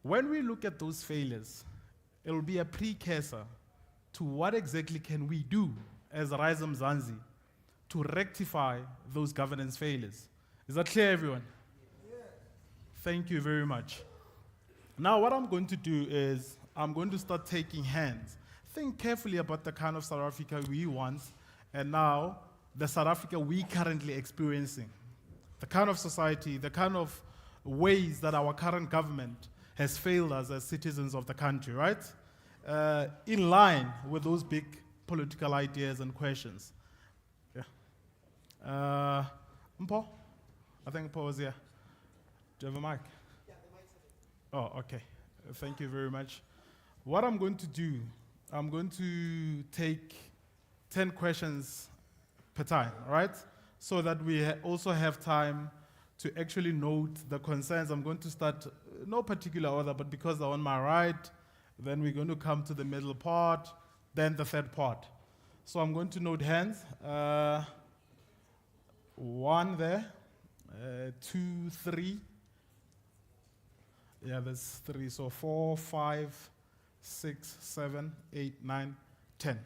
S18: When we look at those failures, it will be a precursor to what exactly can we do as Rise Mzansi to rectify those governance failures. Is that clear, everyone? Yeah. Thank you very much. Now, what I'm going to do is I'm going to start taking hands. Think carefully about the kind of South Africa we want, and now the South Africa we currently experiencing. The kind of society, the kind of ways that our current government has failed us as citizens of the country, right? In line with those big political ideas and questions. Yeah. Mpo? I think Mpo was here. Do you have a mic? Yeah, the mic's available. Oh, okay. Thank you very much. What I'm going to do, I'm going to take 10 questions per time, right? So that we also have time to actually note the concerns. I'm going to start, no particular order, but because they're on my right, then we're going to come to the middle part, then the third part. So I'm going to note hands. 1 there, 2, 3. Yeah, there's 3. So 4, 5, 6, 7, 8, 9, 10.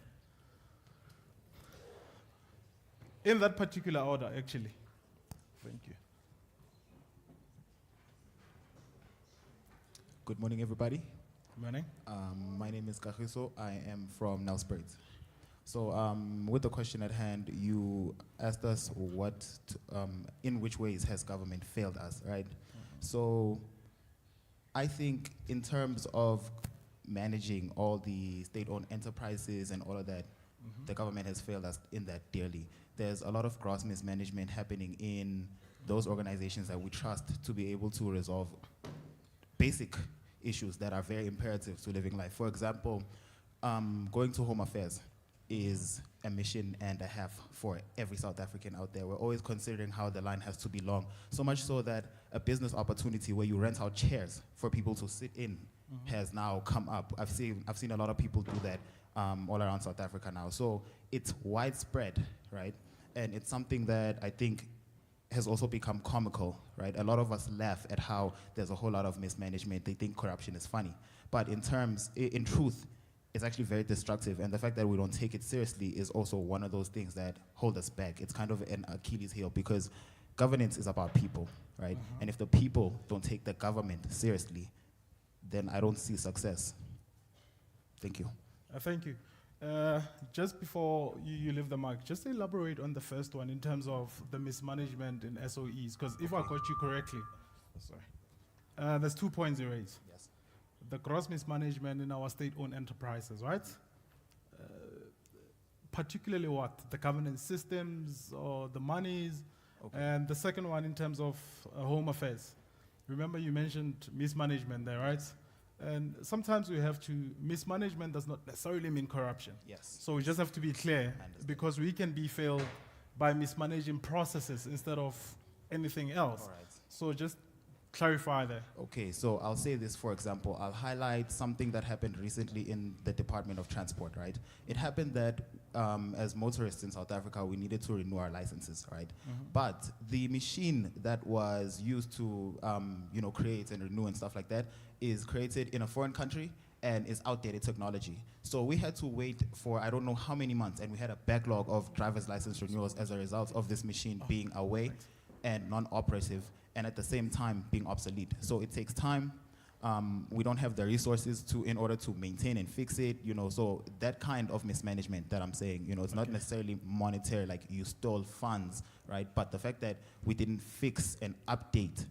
S18: In that particular order, actually. Thank you.
S19: Good morning, everybody.
S18: Good morning.
S19: My name is Kagiso. I am from Nelspruit. So with the question at hand, you asked us in which ways has government failed us, right? So I think in terms of managing all the state-owned enterprises and all of that, the government has failed us in that dearly. There's a lot of gross mismanagement happening in those organizations that we trust to be able to resolve basic issues that are very imperative to living life. For example, going to Home Affairs is a mission and a half for every South African out there. We're always considering how the line has to be long, so much so that a business opportunity where you rent out chairs for people to sit in has now come up. I've seen a lot of people do that all around South Africa now. So it's widespread, right? And it's something that I think has also become comical, right? A lot of us laugh at how there's a whole lot of mismanagement. They think corruption is funny. But in truth, it's actually very destructive. And the fact that we don't take it seriously is also one of those things that hold us back. It's kind of an Achilles heel because governance is about people, right? And if the people don't take the government seriously, then I don't see success. Thank you.
S18: Thank you. Just before you leave the mic, just elaborate on the first one in terms of the mismanagement in SOEs, because if I got you correctly, sorry, there's 2 points you raised.
S19: Yes.
S18: The gross mismanagement in our state-owned enterprises, right? Particularly what? The governance systems or the monies? Okay. And the second one in terms of Home Affairs. Remember you mentioned mismanagement there, right? And sometimes we have to, mismanagement does not necessarily mean corruption.
S19: Yes.
S18: So we just have to be clear, because we can be failed by mismanaging processes instead of anything else.
S19: All right.
S18: So just clarify there.
S19: Okay, so I'll say this, for example, I'll highlight something that happened recently in the Department of Transport, right? It happened that as motorists in South Africa, we needed to renew our licenses, right? But the machine that was used to, create and renew and stuff like that is created in a foreign country and is outdated technology. So we had to wait for I don't know how many months, and we had a backlog of driver's license renewals as a result of this machine being away and non-operative, and at the same time being obsolete. So it takes time. We don't have the resources in order to maintain and fix it, so that kind of mismanagement that I'm saying, it's not necessarily monetary, like you stole funds, right? But the fact that we didn't fix and update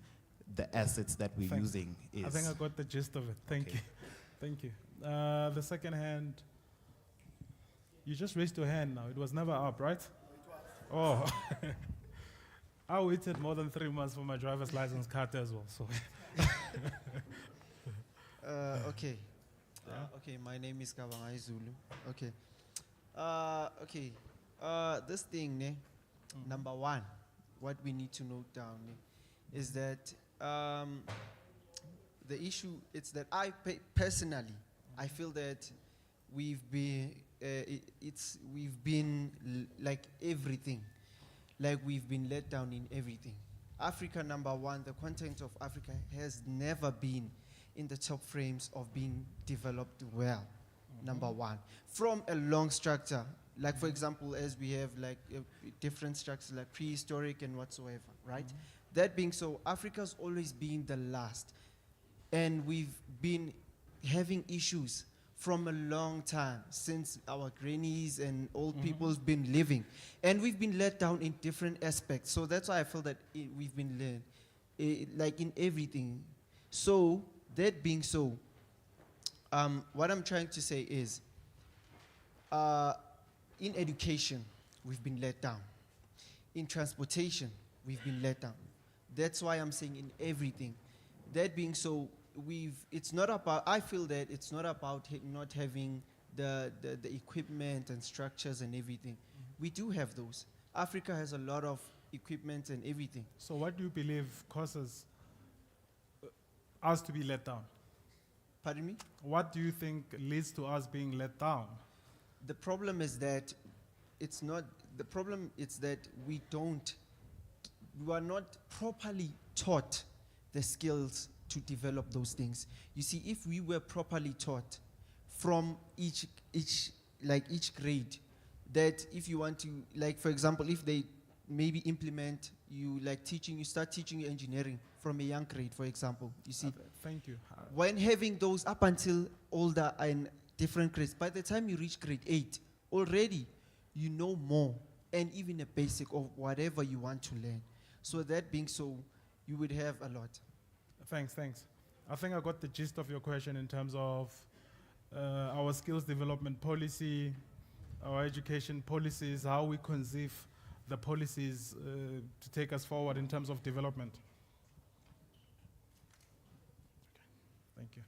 S19: the assets that we're using is...
S18: I think I got the gist of it. Thank you. Thank you. The second hand, you just raised your hand now. It was never up, right? Oh. I waited more than 3 months for my driver's license card as well. So.
S20: Okay. Okay, my name is Kabangai Zulu. Okay. This thing, number one, what we need to note down is that the issue is that personally, I feel that we've been like everything. Like we've been let down in everything. Africa, number one, the content of Africa has never been in the top frames of being developed well, number one. From a long structure, like for example, as we have like different structures like prehistoric and whatsoever, right? That being so, Africa's always been the last. And we've been having issues from a long time, since our grannies and old people's been living. And we've been let down in different aspects. So that's why I feel that we've been led, like in everything. So, that being so, what I'm trying to say is, in education, we've been let down. In transportation, we've been let down. That's why I'm saying in everything. That being so, it's not about, I feel that it's not about not having the equipment and structures and everything. We do have those. Africa has a lot of equipment and everything.
S18: So what do you believe causes us to be let down?
S20: Pardon me?
S18: What do you think leads to us being let down?
S20: The problem is that we are not properly taught the skills to develop those things. You see, if we were properly taught from each grade, that if you want to, like for example, if they maybe implement you start teaching engineering from a young grade, for example, you see.
S18: Thank you.
S20: When having those up until older and different grades, by the time you reach grade 8, already you know more, and even a basic of whatever you want to learn. So that being so, you would have a lot.
S18: Thanks. I think I got the gist of your question in terms of our skills development policy, our education policies, how we conceive the policies to take us forward in terms of development. Okay. Thank you.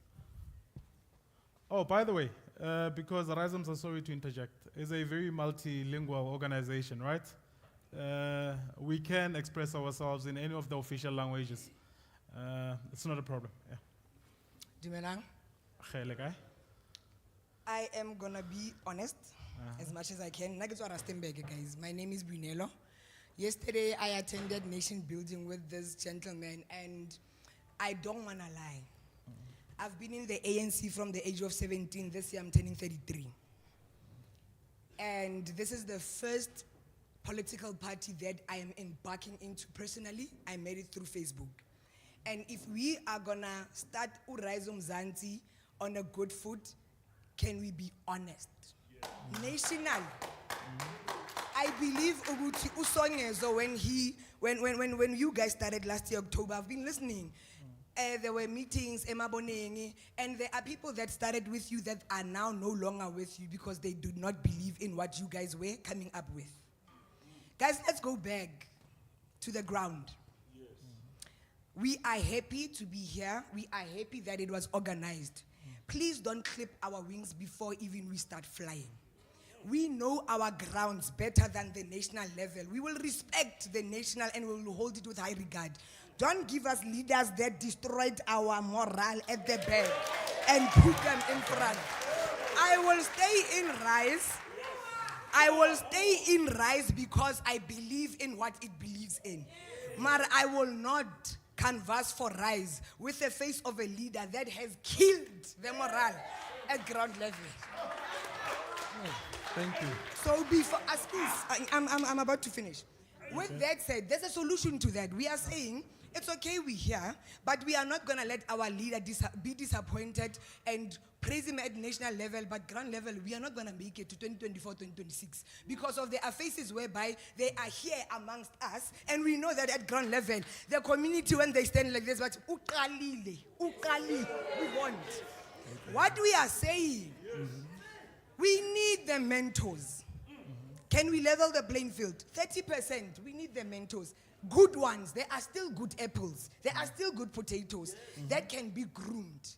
S18: Oh, by the way, because Rhythms are sorry to interject, is a very multilingual organization, right? We can express ourselves in any of the official languages. It's not a problem. Yeah.
S21: Dumelang. I am gonna be honest as much as I can. Guys, my name is Brunello. Yesterday I attended nation building with this gentleman, and I don't wanna lie. I've been in the ANC from the age of 17. This year I'm turning 33. And this is the first political party that I am embarking into personally. I made it through Facebook. And if we are gonna start Rise Mzansi on a good foot, can we be honest? Yeah. National. I believe Uguti Usonyezo when you guys started last year, October, I've been listening. There were meetings, Emabonenge, and there are people that started with you that are now no longer with you because they do not believe in what you guys were coming up with. Guys, let's go back to the ground. Yes. We are happy to be here. We are happy that it was organized. Please don't clip our wings before even we start flying. We know our grounds better than the national level. We will respect the national and we will hold it with high regard. Don't give us leaders that destroyed our morale at the back and put them in front. I will stay in Rise. I will stay in Rise because I believe in what it believes in. But I will not canvas for Rise with the face of a leader that has killed the morale at ground level.
S18: Thank you.
S21: So before, I'm about to finish. With that said, there's a solution to that. We are saying, it's okay we're here, but we are not going to let our leader be disappointed and praise him at national level, but ground level, we are not going to make it to 2024, 2026 because of the faces whereby they are here amongst us, and we know that at ground level, the community, when they stand like this, but uqalile, we want. What we are saying, we need the mentors. Can we level the playing field? 30%, we need the mentors. Good ones, there are still good apples. There are still good potatoes that can be groomed.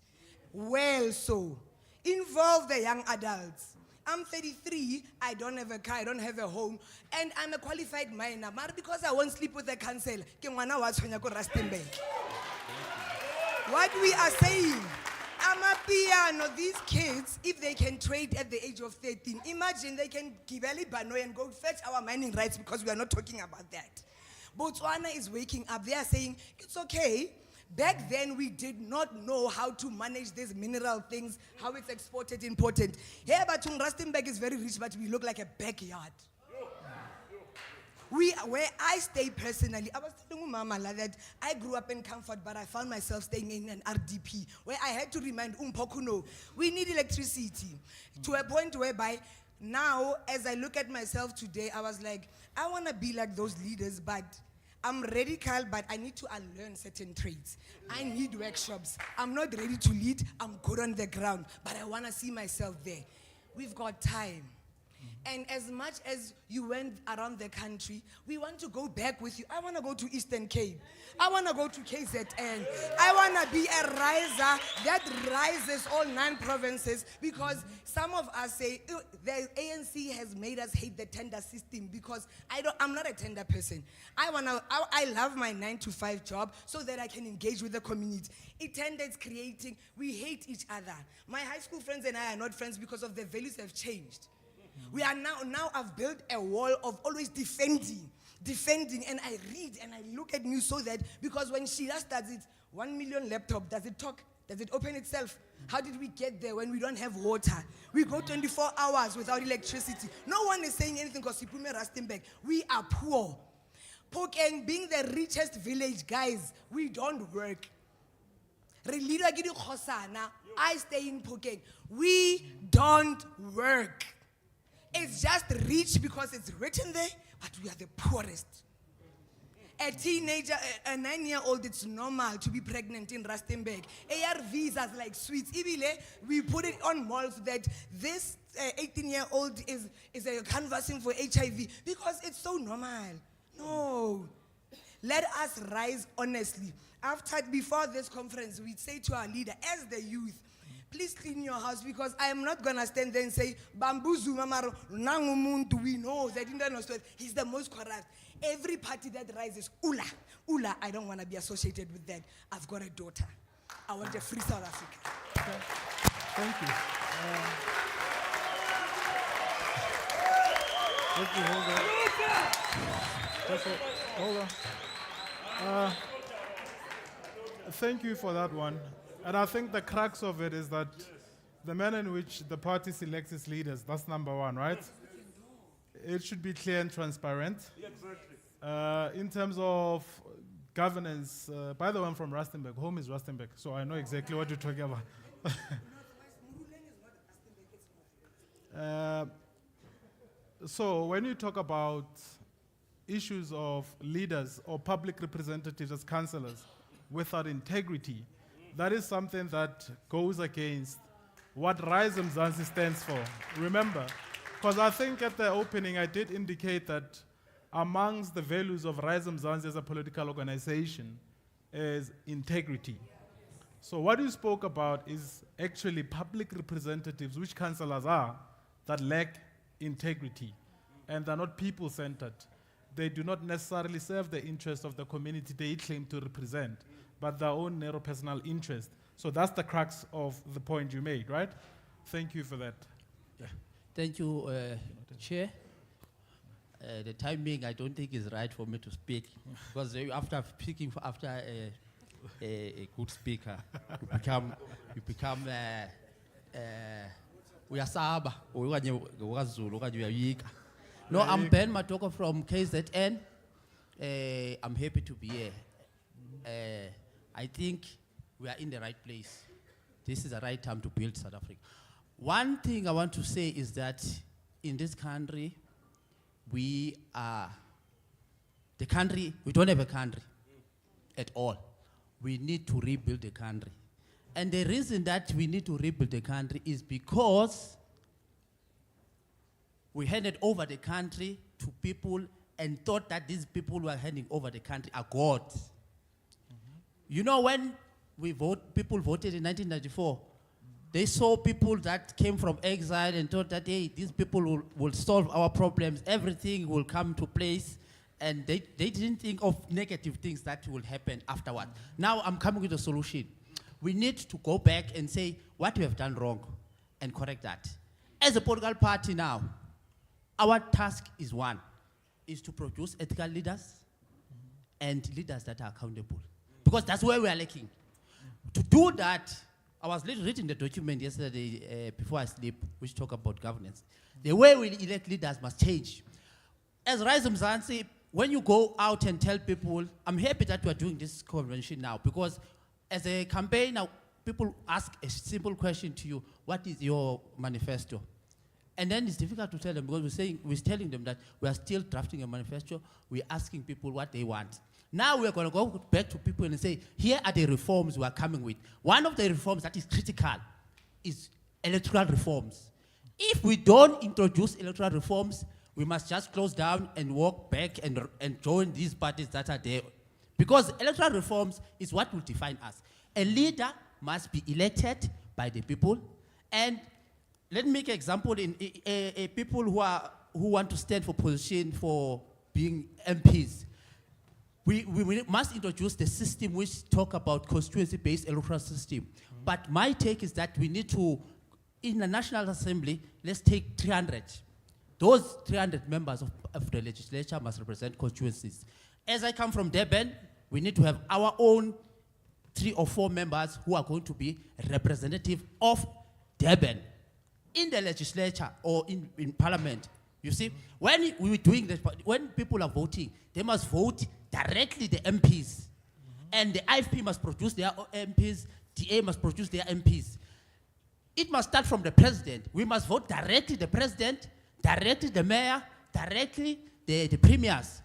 S21: Well, so, involve the young adults. I'm 33, I don't have a car, I don't have a home, and I'm a qualified miner. But because I won't sleep with the council, what we are saying, Amapiano, these kids, if they can trade at the age of 13, imagine they can give Bano and go fetch our mining rights because we are not talking about that. Botswana is waking up. They are saying, it's okay. Back then, we did not know how to manage these mineral things, how it's exported, imported. Here, Batung Rustenburg is very rich, but we look like a backyard. Where I stay personally, I was telling Mama that I grew up in Comfort, but I found myself staying in an RDP, where I had to remind Umpokuno, we need electricity. To a point whereby, now, as I look at myself today, I was like, I want to be like those leaders, but I'm radical, but I need to unlearn certain traits. I need workshops. I'm not ready to lead. I'm good on the ground, but I want to see myself there. We've got time. And as much as you went around the country, we want to go back with you. I want to go to Eastern Cape. I want to go to KZN. I want to be a riser that rises all 9 provinces, because some of us say the ANC has made us hate the tender system because I'm not a tender person. I love my 9-to-5 job so that I can engage with the community. It's creating, we hate each other. My high school friends and I are not friends because of the values have changed. We are now I've built a wall of always defending, and I read and I look at news so that, because when she does it, 1 million laptop, does it talk? Does it open itself? How did we get there when we don't have water? We go 24 hours without electricity. No one is saying anything because Sipume Rustenburg, we are poor. Phokeng being the richest village, guys, we don't work. I stay in Phokeng. We don't work. It's just rich because it's written there, but we are the poorest. A teenager, a 9-year-old, it's normal to be pregnant in Rustenburg. ARVs are like sweets. We put it on malls that this 18-year-old is canvassing for HIV because it's so normal. No. Let us rise honestly. Before this conference, we say to our leader, as the youth, please clean your house, because I am not going to stand there and say, Bambuzu Mamaro, Nangumuntu, we know that in the North, he's the most corrupt. Every party that rises, Ula, I don't want to be associated with that. I've got a daughter. I want a free South Africa.
S18: Okay. Thank you. Let me hold on. Thank you for that one. And I think the crux of it is that the manner in which the party selects its leaders, that's number one, right? It should be clear and transparent. In terms of governance, by the way, I'm from Rustenburg. Home is Rustenburg, so I know exactly what you're talking about. So when you talk about issues of leaders or public representatives as councillors without integrity, that is something that goes against what Rise Mzansi stands for. Remember, because I think at the opening I did indicate that amongst the values of Rise Mzansi as a political organization is integrity. So what you spoke about is actually public representatives, which councillors are, that lack integrity and they're not people-centered. they do not necessarily serve the interest of the community they claim to represent, but their own narrow personal interest. So that's the crux of the point you made, right? Thank you for that.
S1: Thank you, Chair. The timing I don't think is right for me to speak because after speaking after a good speaker, you become uyasaba okanye ngokwazulu okanye uyayika. No, I'm Ben Matoko from KZN. I'm happy to be here. I think we are in the right place. This is the right time to build South Africa. One thing I want to say is that in this country, we don't have a country at all. We need to rebuild the country. And the reason that we need to rebuild the country is because we handed over the country to people and thought that these people who are handing over the country are God. You know, when people voted in 1994, they saw people that came from exile and thought that, hey, these people will solve our problems, everything will come to place, and they didn't think of negative things that will happen afterward. Now I'm coming with a solution. We need to go back and say what we have done wrong and correct that. As a political party now, our task is one, is to produce ethical leaders and leaders that are accountable. Because that's where we are lacking. To do that, I was reading the document yesterday before I sleep, which talk about governance. The way we elect leaders must change. As Rise Mzansi, when you go out and tell people, I'm happy that we are doing this convention now, because as a campaigner, people ask a simple question to you, what is your manifesto? And then it's difficult to tell them because we're telling them that we are still drafting a manifesto, we're asking people what they want. Now we're going to go back to people and say, here are the reforms we are coming with. One of the reforms that is critical is electoral reforms. If we don't introduce electoral reforms, we must just close down and walk back and join these parties that are there. Because electoral reforms is what will define us. A leader must be elected by the people. And let me make an example in people who want to stand for position for being MPs. We must introduce the system which talk about constituency-based electoral system. But my take is that we need to, in the National Assembly, let's take 300. Those 300 members of the legislature must represent constituencies. As I come from Durban, we need to have our own 3 or 4 members who are going to be representative of Durban in the legislature or in parliament. You see, when we're doing this, when people are voting, they must vote directly the MPs. And the IFP must produce their MPs, DA must produce their MPs. It must start from the president. We must vote directly the president, directly the mayor, directly the premiers,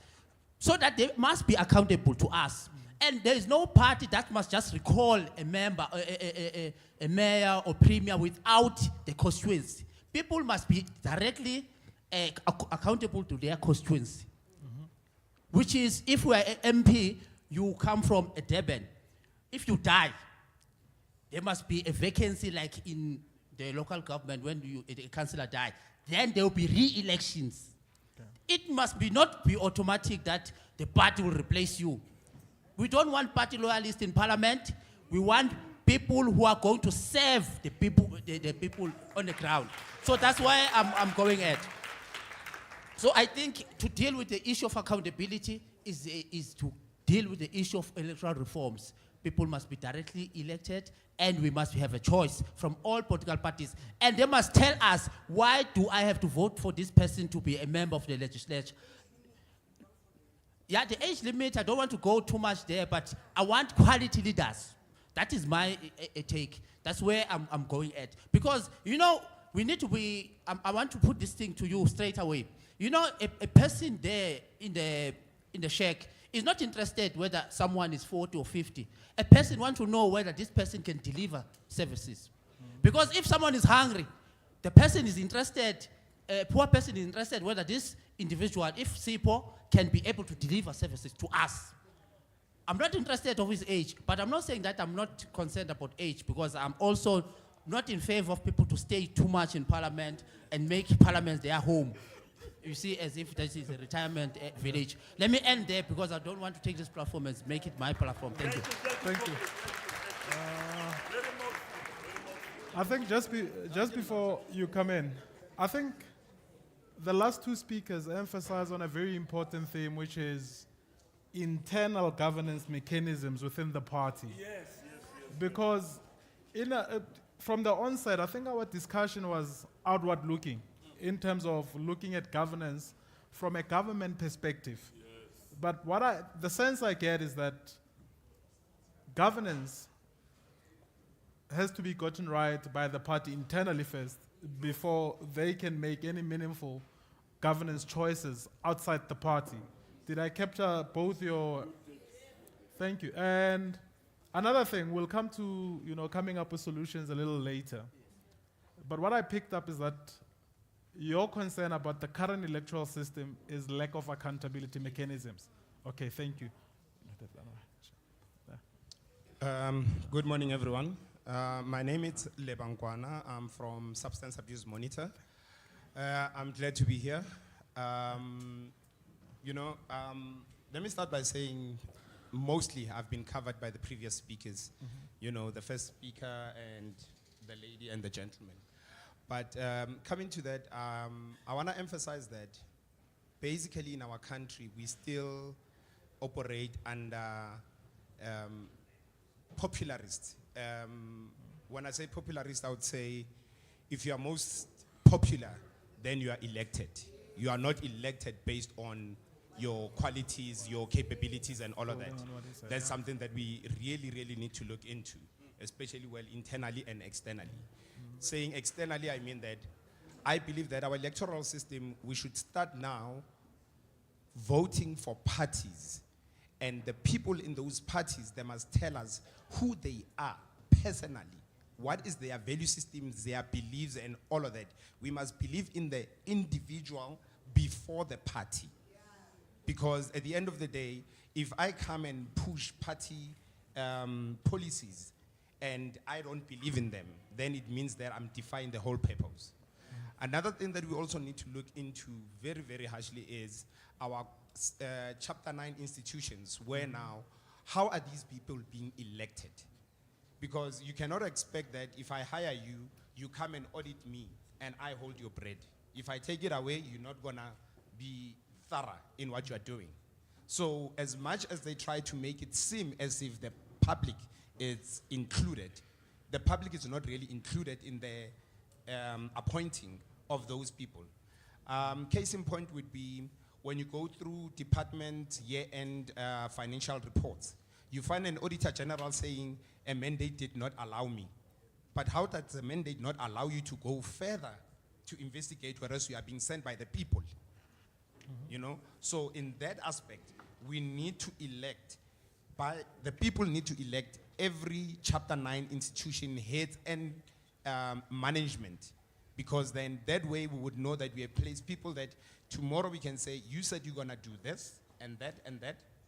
S1: so that they must be accountable to us. And there is no party that must just recall a member, a mayor or premier without the constituency. People must be directly accountable to their constituency. Which is, if we are an MP, you come from a Durban. If you die, there must be a vacancy like in the local government when a councillor dies. Then there will be re-elections. It must not be automatic that the party will replace you. We don't want party loyalists in parliament. We want people who are going to serve the people on the ground. So that's why I'm going at. So I think to deal with the issue of accountability is to deal with the issue of electoral reforms. People must be directly elected, and we must have a choice from all political parties. And they must tell us, why do I have to vote for this person to be a member of the legislature? Yeah, the age limit, I don't want to go too much there, but I want quality leaders. That is my take. That's where I'm going at. Because, you know, we need to be, I want to put this thing to you straight away. You know, a person there in the shack is not interested whether someone is 40 or 50. A person wants to know whether this person can deliver services. Because if someone is hungry, the person is interested, a poor person is interested whether this individual, if SIPO, can be able to deliver services to us. I'm not interested of his age, but I'm not saying that I'm not concerned about age, because I'm also not in favor of people to stay too much in parliament and make parliament their home. you see, as if this is a retirement village. Let me end there because I don't want to take this platform and make it my platform. Thank you.
S18: Thank you. I think just before you come in, I think the last two speakers emphasize on a very important theme, which is internal governance mechanisms within the party. Because from the onset, I think our discussion was outward looking in terms of looking at governance from a government perspective. But the sense I get is that governance has to be gotten right by the party internally first before they can make any meaningful governance choices outside the party. Did I capture both your... Thank you. And another thing, we'll come to coming up with solutions a little later. But what I picked up is that your concern about the current electoral system is lack of accountability mechanisms. Okay, thank you.
S4: Good morning, everyone. My name is Lebangwana. I'm from Substance Abuse Monitor. I'm glad to be here. Let me start by saying mostly I've been covered by the previous speakers. The first speaker and the lady and the gentleman. But coming to that, I want to emphasize that basically in our country, we still operate under popularists. When I say popularist, I would say if you are most popular, then you are elected. You are not elected based on your qualities, your capabilities, and all of that. That's something that we really, really need to look into, especially internally and externally. Saying externally, I mean that I believe that our electoral system, we should start now voting for parties. And the people in those parties, they must tell us who they are personally. What is their value systems, their beliefs, and all of that. We must believe in the individual before the party. Because at the end of the day, if I come and push party policies and I don't believe in them, then it means that I'm defying the whole purpose. Another thing that we also need to look into very, very harshly is our Chapter 9 institutions, where now, how are these people being elected? Because you cannot expect that if I hire you, you come and audit me, and I hold your bread. If I take it away, you're not gonna be thorough in what you are doing. So as much as they try to make it seem as if the public is included, the public is not really included in the appointing of those people. Case in point would be when you go through department year-end financial reports, you find an auditor general saying a mandate did not allow me. But how does the mandate not allow you to go further to investigate, whereas you are being sent by the people? So in that aspect, we need to elect, the people need to elect every Chapter 9 institution head and management. Because then that way we would know that we have placed people that tomorrow we can say, you said you're gonna do this and that,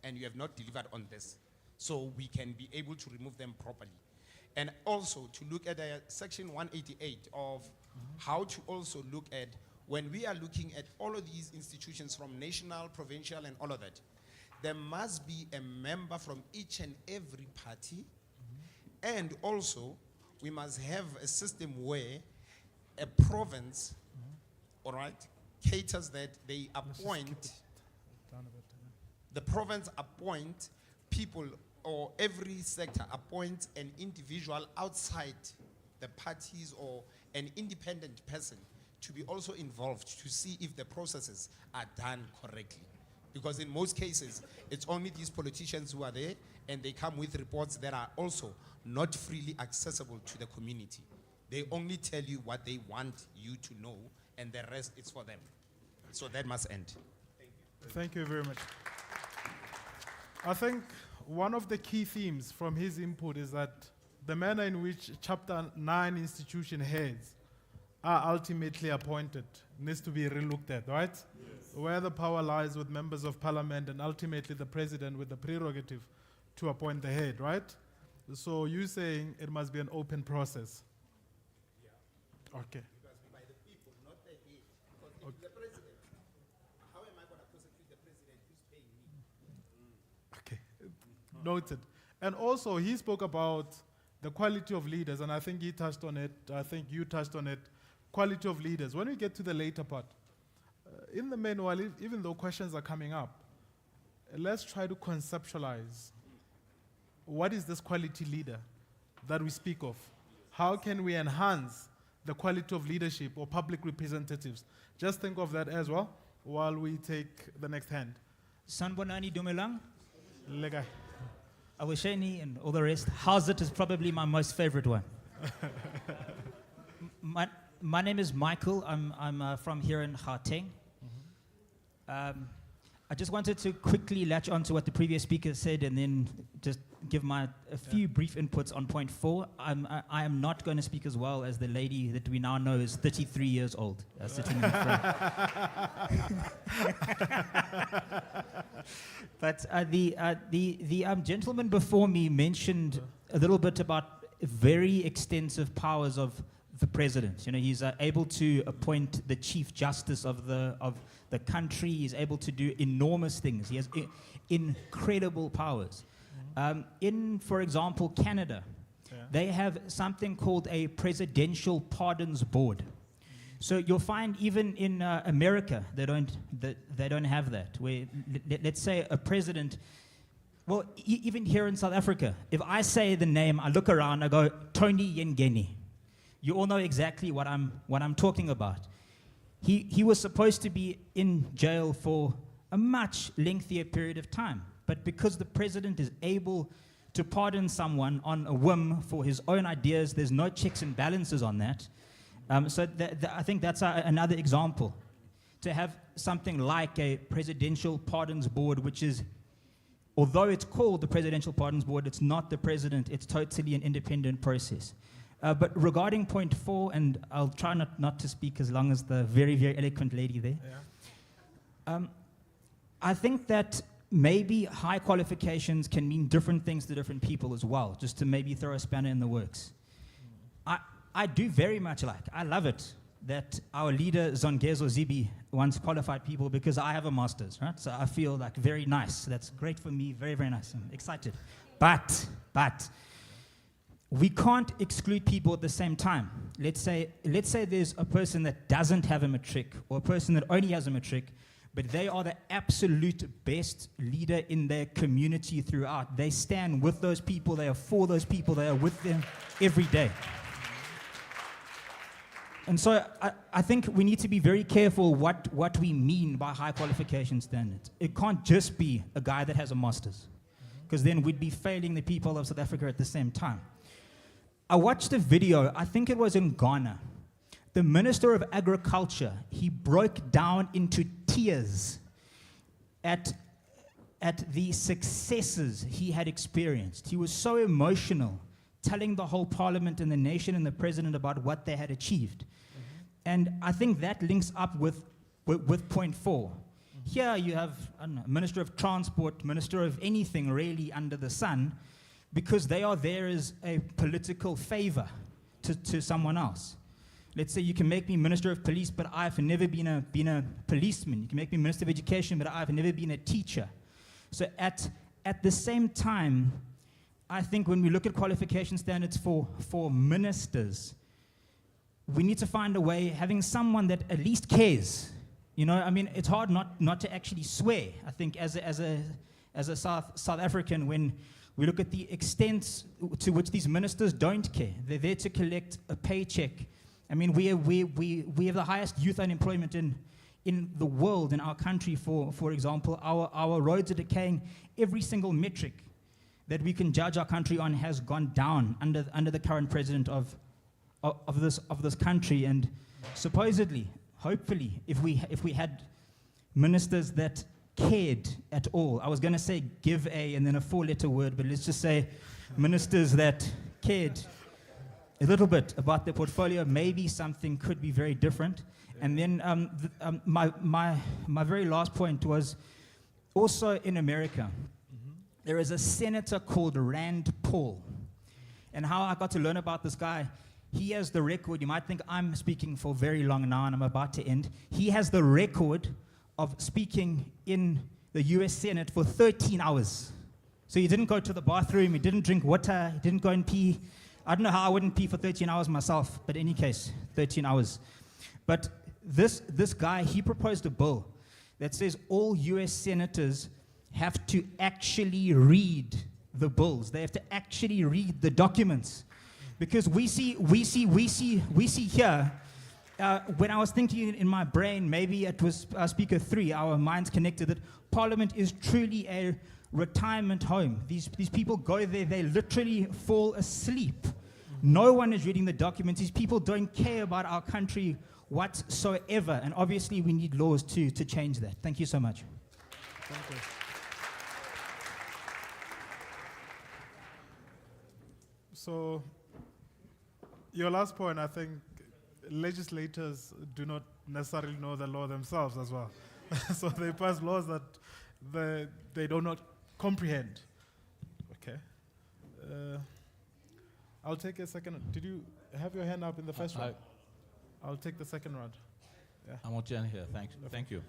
S4: and you have not delivered on this. So we can be able to remove them properly. And also to look at section 188 of how to also look at, when we are looking at all of these institutions from national, provincial, and all of that, there must be a member from each and every party. And also, we must have a system where a province, all right, caters that they appoint, the province appoint people, or every sector appoints an individual outside the parties or an independent person to be also involved to see if the processes are done correctly. Because in most cases, it's only these politicians who are there and they come with reports that are also not freely accessible to the community. They only tell you what they want you to know, and the rest is for them. So that must end.
S18: Thank you very much. I think one of the key themes from his input is that the manner in which Chapter 9 institution heads are ultimately appointed needs to be relooked at, right? Yes. Where the power lies with members of parliament and ultimately the president with the prerogative to appoint the head, right? So you're saying it must be an open process. Okay.
S4: Because by the people, not the head. Because if the president
S18: Noted. And also, he spoke about the quality of leaders, and I think he touched on it. I think you touched on it. Quality of leaders. When we get to the later part, in the manual, even though questions are coming up, let's try to conceptualize what is this quality leader that we speak of? How can we enhance the quality of leadership or public representatives? Just think of that as well while we take the next hand.
S5: Sanbonani Dumelang,
S18: Lega.
S5: Awasheni, and all the rest. How's it is probably my most favorite one. My name is Michael. I'm from here in Gauteng. I just wanted to quickly latch on to what the previous speaker said and then just give a few brief inputs on point 4. I am not going to speak as well as the lady that we now know is 33 years old, sitting in the front. But the gentleman before me mentioned a little bit about very extensive powers of the president. You know, he's able to appoint the chief justice of the country. He's able to do enormous things. He has incredible powers. In, for example, Canada, they have something called a presidential pardons board. So you'll find even in America they don't have that. Where let's say a president. Well, even here in South Africa, if I say the name, I look around, I go Tony Yengeni. You all know exactly what I'm talking about. He was supposed to be in jail for a much lengthier period of time. But because the president is able to pardon someone on a whim for his own ideas, there's no checks and balances on that. So I think that's another example. To have something like a presidential pardons board, which is, although it's called the Presidential Pardons Board, it's not the president. It's totally an independent process. But regarding point 4, and I'll try not to speak as long as the very, very eloquent lady there. Yeah. I think that maybe high qualifications can mean different things to different people as well, just to maybe throw a spanner in the works. I do very much I love it that our leader, Zongezo Zibi, once qualified people because I have a master's, right? So I feel like very nice. That's great for me, very, very nice. I'm excited. But we can't exclude people at the same time. Let's say there's a person that doesn't have a matric or a person that only has a matric, but they are the absolute best leader in their community throughout. They stand with those people, they are for those people, they are with them every day. And so I think we need to be very careful what we mean by high qualification standards. It can't just be a guy that has a master's, because then we'd be failing the people of South Africa at the same time. I watched a video, I think it was in Ghana. The Minister of Agriculture, he broke down into tears at the successes he had experienced. He was so emotional, telling the whole parliament and the nation and the president about what they had achieved. And I think that links up with point 4. Here you have, I don't know, Minister of Transport, Minister of anything really under the sun, because they are there as a political favor to someone else. Let's say you can make me Minister of Police, but I've never been a policeman. You can make me Minister of Education, but I've never been a teacher. So at the same time, I think when we look at qualification standards for ministers, we need to find a way, having someone that at least cares. You know, I mean, it's hard not to actually swear. I think as a South African, when we look at the extent to which these ministers don't care, they're there to collect a paycheck. I mean, we have the highest youth unemployment in the world, in our country. For example, our roads are decaying. Every single metric that we can judge our country on has gone down under the current president of this country. And supposedly, hopefully, if we had ministers that cared at all, I was going to say give a and then a 4-letter word, but let's just say ministers that cared a little bit about their portfolio, maybe something could be very different. And then my very last point was also in America. There is a senator called Rand Paul. And how I got to learn about this guy, he has the record. You might think I'm speaking for very long now and I'm about to end. He has the record of speaking in the US Senate for 13 hours. So he didn't go to the bathroom, he didn't drink water, he didn't go and pee. I don't know how I wouldn't pee for 13 hours myself, but in any case, 13 hours. But this guy, he proposed a bill that says all US senators have to actually read the bills. They have to actually read the documents. Because we see here, when I was thinking in my brain, maybe it was Speaker 3, our minds connected, that Parliament is truly a retirement home. These people go there, they literally fall asleep. No one is reading the documents. These people don't care about our country whatsoever. And obviously we need laws to change that. Thank you so much.
S18: Thank you. So, your last point, I think legislators do not necessarily know the law themselves as well. So they pass laws that they do not comprehend. Okay. I'll take a second. Did you have your hand up in the first round? I'll take the second round. Yeah.
S9: I'm Ochen here. Thank you.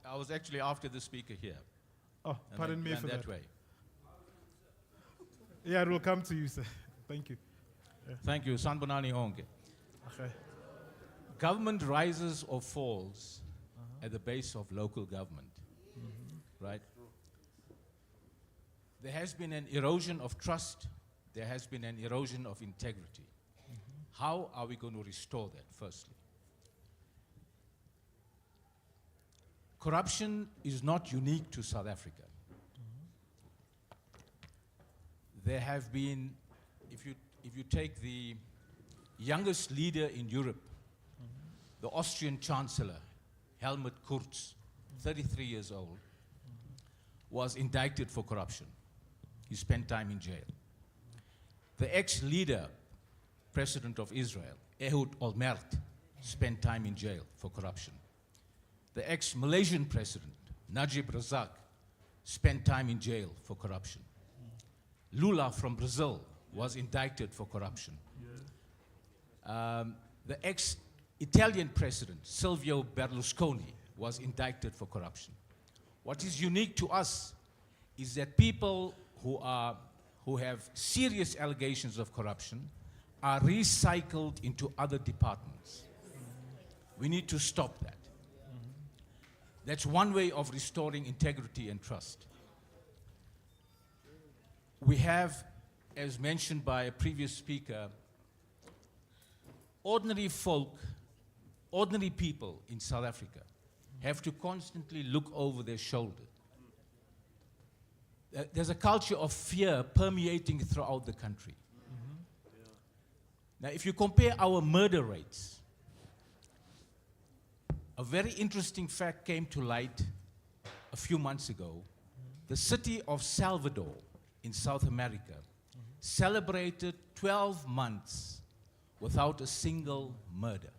S9: I was actually after the speaker here.
S18: Oh, pardon me for that.
S9: Way.
S18: Yeah, it will come to you, sir. Thank you. Yeah.
S9: Thank you. Sanbonani Onke.
S18: Okay.
S9: Government rises or falls at the base of local government, right? There has been an erosion of trust. There has been an erosion of integrity. How are we going to restore that, firstly? Corruption is not unique to South Africa. There have been, if you take the youngest leader in Europe, the Austrian Chancellor, Helmut Kurz, 33 years old, was indicted for corruption. He spent time in jail. The ex-leader, President of Israel, Ehud Olmert, spent time in jail for corruption. The ex-Malaysian President, Najib Razak, spent time in jail for corruption. Lula from Brazil was indicted for corruption. The ex-Italian president, Silvio Berlusconi, was indicted for corruption. What is unique to us is that people who have serious allegations of corruption are recycled into other departments. We need to stop that. That's one way of restoring integrity and trust. We have, as mentioned by a previous speaker, ordinary folk, ordinary people in South Africa have to constantly look over their shoulder. There's a culture of fear permeating throughout the country. Now, if you compare our murder rates, a very interesting fact came to light a few months ago. The city of Salvador in South America celebrated 12 months without a single murder.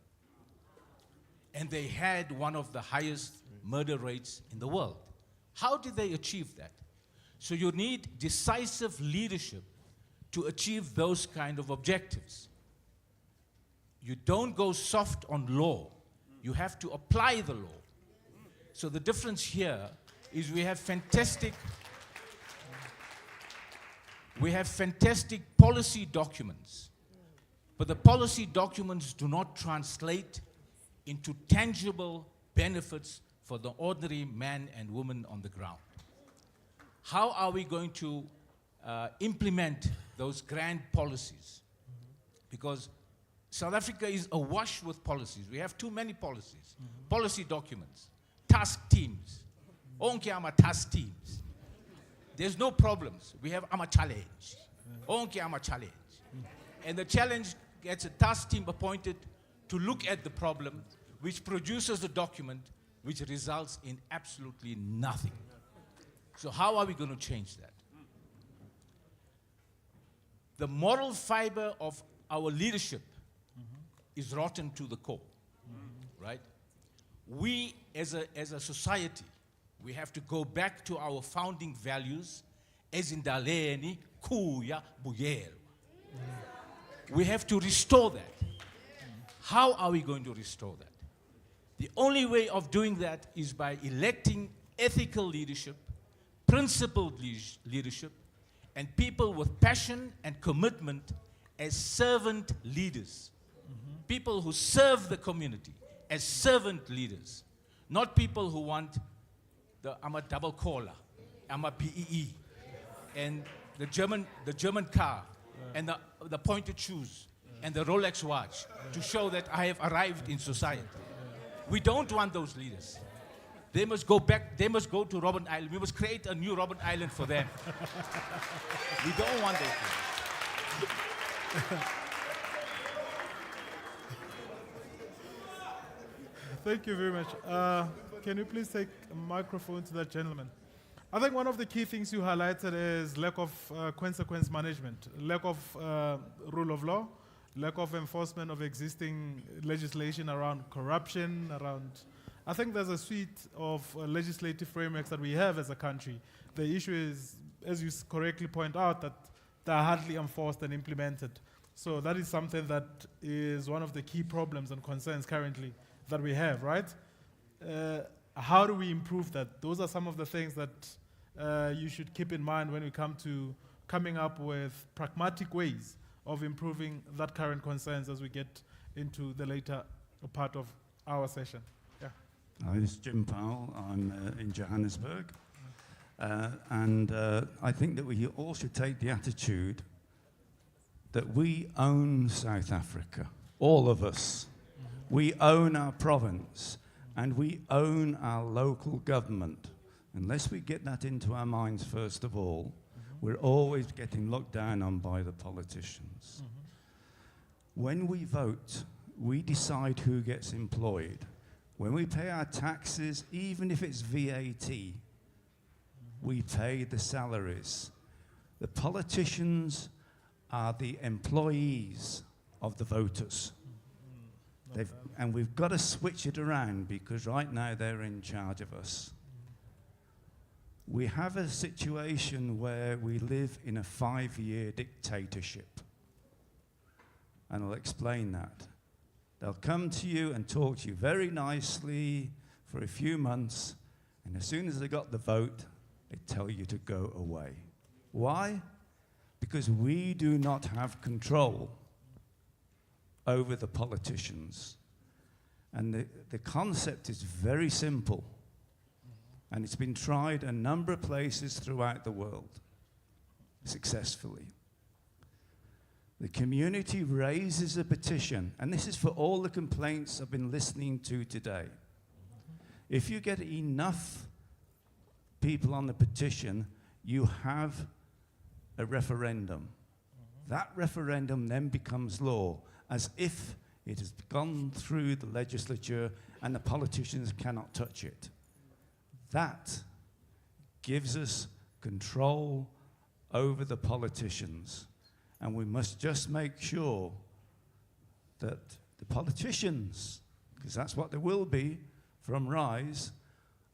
S9: And they had one of the highest murder rates in the world. How did they achieve that? So you need decisive leadership to achieve those kind of objectives. You don't go soft on law. You have to apply the law. So the difference here is we have fantastic policy documents, but the policy documents do not translate into tangible benefits for the ordinary man and woman on the ground. How are we going to implement those grand policies? Because South Africa is awash with policies. We have too many policies. Policy documents, task teams. Onke ama task teams. There's no problems. We have ama challenge. Onke ama challenge. And the challenge gets a task team appointed to look at the problem, which produces a document which results in absolutely nothing. So how are we going to change that? The moral fiber of our leadership is rotten to the core, right? We, as a society, we have to go back to our founding values, ezindaleni kuya buyelo. We have to restore that. How are we going to restore that? The only way of doing that is by electing ethical leadership, principled leadership, and people with passion and commitment as servant leaders. People who serve the community as servant leaders, not people who want I'm a double caller, I'm a BEE, and the German car, and the pointed shoes, and the Rolex watch to show that I have arrived in society. We don't want those leaders. They must go back, they must go to Robben Island. We must create a new Robben Island for them. We don't want those leaders.
S18: Thank you very much. Can you please take a microphone to that gentleman? I think one of the key things you highlighted is lack of consequence management, lack of rule of law, lack of enforcement of existing legislation around corruption, I think there's a suite of legislative frameworks that we have as a country. The issue is, as you correctly point out, that they are hardly enforced and implemented. So that is something that is one of the key problems and concerns currently that we have, right? How do we improve that? Those are some of the things that you should keep in mind when we come to coming up with pragmatic ways of improving that current concerns as we get into the later part of our session. Yeah.
S12: Hi, this is Jim Powell. I'm in Johannesburg. And I think that we all should take the attitude that we own South Africa, all of us. We own our province, and we own our local government. Unless we get that into our minds first of all, we're always getting looked down on by the politicians. When we vote, we decide who gets employed. When we pay our taxes, even if it's VAT, we pay the salaries. The politicians are the employees of the voters. And we've got to switch it around because right now they're in charge of us. We have a situation where we live in a 5-year dictatorship. And I'll explain that. They'll come to you and talk to you very nicely for a few months, and as soon as they got the vote, they tell you to go away. Why? Because we do not have control over the politicians. And the concept is very simple. And it's been tried a number of places throughout the world successfully. The community raises a petition, and this is for all the complaints I've been listening to today. If you get enough people on the petition, you have a referendum. That referendum then becomes law, as if it has gone through the legislature and the politicians cannot touch it. That gives us control over the politicians. And we must just make sure that the politicians, because that's what there will be from RISE,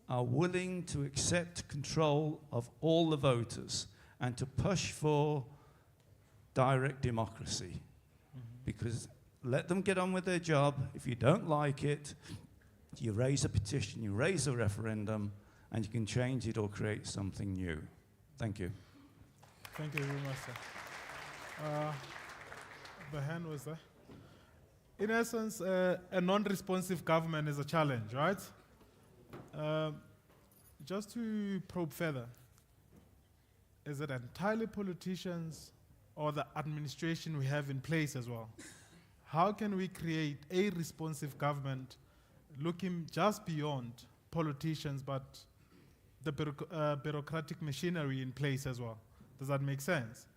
S12: are willing to accept control of all the voters and to push for direct democracy. Because let them get on with their job. If you don't like it, you raise a petition, you raise a referendum, and you can change it or create something new. Thank you.
S18: Thank you very much, sir. The hand was there. In essence, a non-responsive government is a challenge, right? Just to probe further, is it entirely politicians or the administration we have in place as well? How can we create a responsive government looking just beyond politicians but the bureaucratic machinery in place as well? Does that make sense?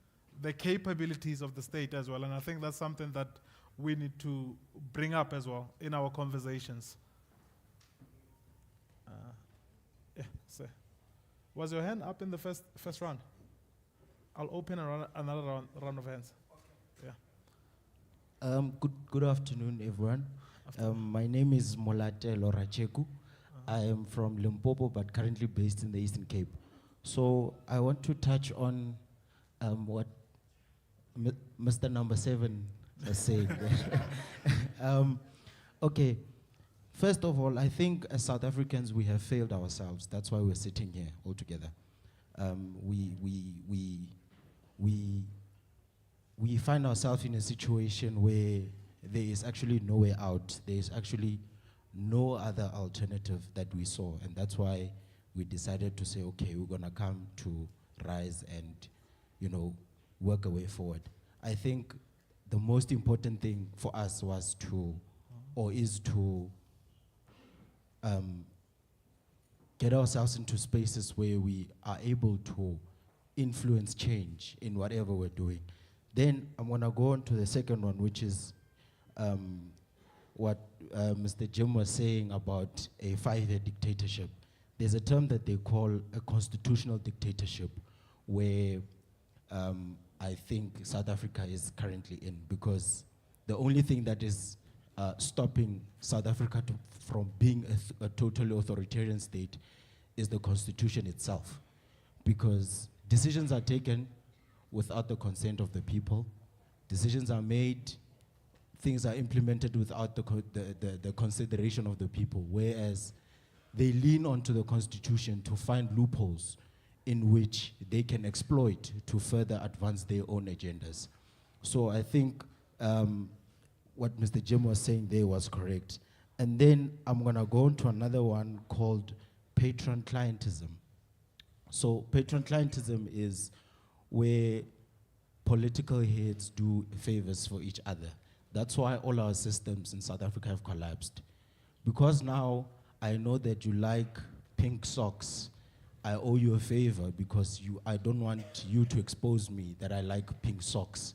S18: The capabilities of the state as well, and I think that's something that we need to bring up as well in our conversations. Yeah, sir. Was your hand up in the first round? I'll open another round of hands. Yeah.
S22: Good afternoon, everyone. My name is Molate Loracheku. I am from Limpopo, but currently based in the Eastern Cape. So I want to touch on what Mr. Number 7 was saying. Okay, First of all, I think as South Africans, we have failed ourselves. That's why we're sitting here all together. We find ourselves in a situation where there is actually no way out. There is actually no other alternative that we saw. And that's why we decided to say, okay, we're gonna come to Rise and, work a way forward. I think the most important thing for us was is to get ourselves into spaces where we are able to influence change in whatever we're doing. Then I'm gonna go on to the second one, which is what Mr. Jim was saying about a 5-year dictatorship. There's a term that they call a constitutional dictatorship, where I think South Africa is currently in, because the only thing that is stopping South Africa from being a totally authoritarian state is the constitution itself. Because decisions are taken without the consent of the people. Decisions are made, things are implemented without the consideration of the people, whereas they lean onto the constitution to find loopholes in which they can exploit to further advance their own agendas. So I think what Mr. Jim was saying there was correct. And then I'm gonna go on to another one called patron clientism. So patron clientism is where political heads do favors for each other. That's why all our systems in South Africa have collapsed. Because now I know that you like pink socks, I owe you a favor because I don't want you to expose me that I like pink socks.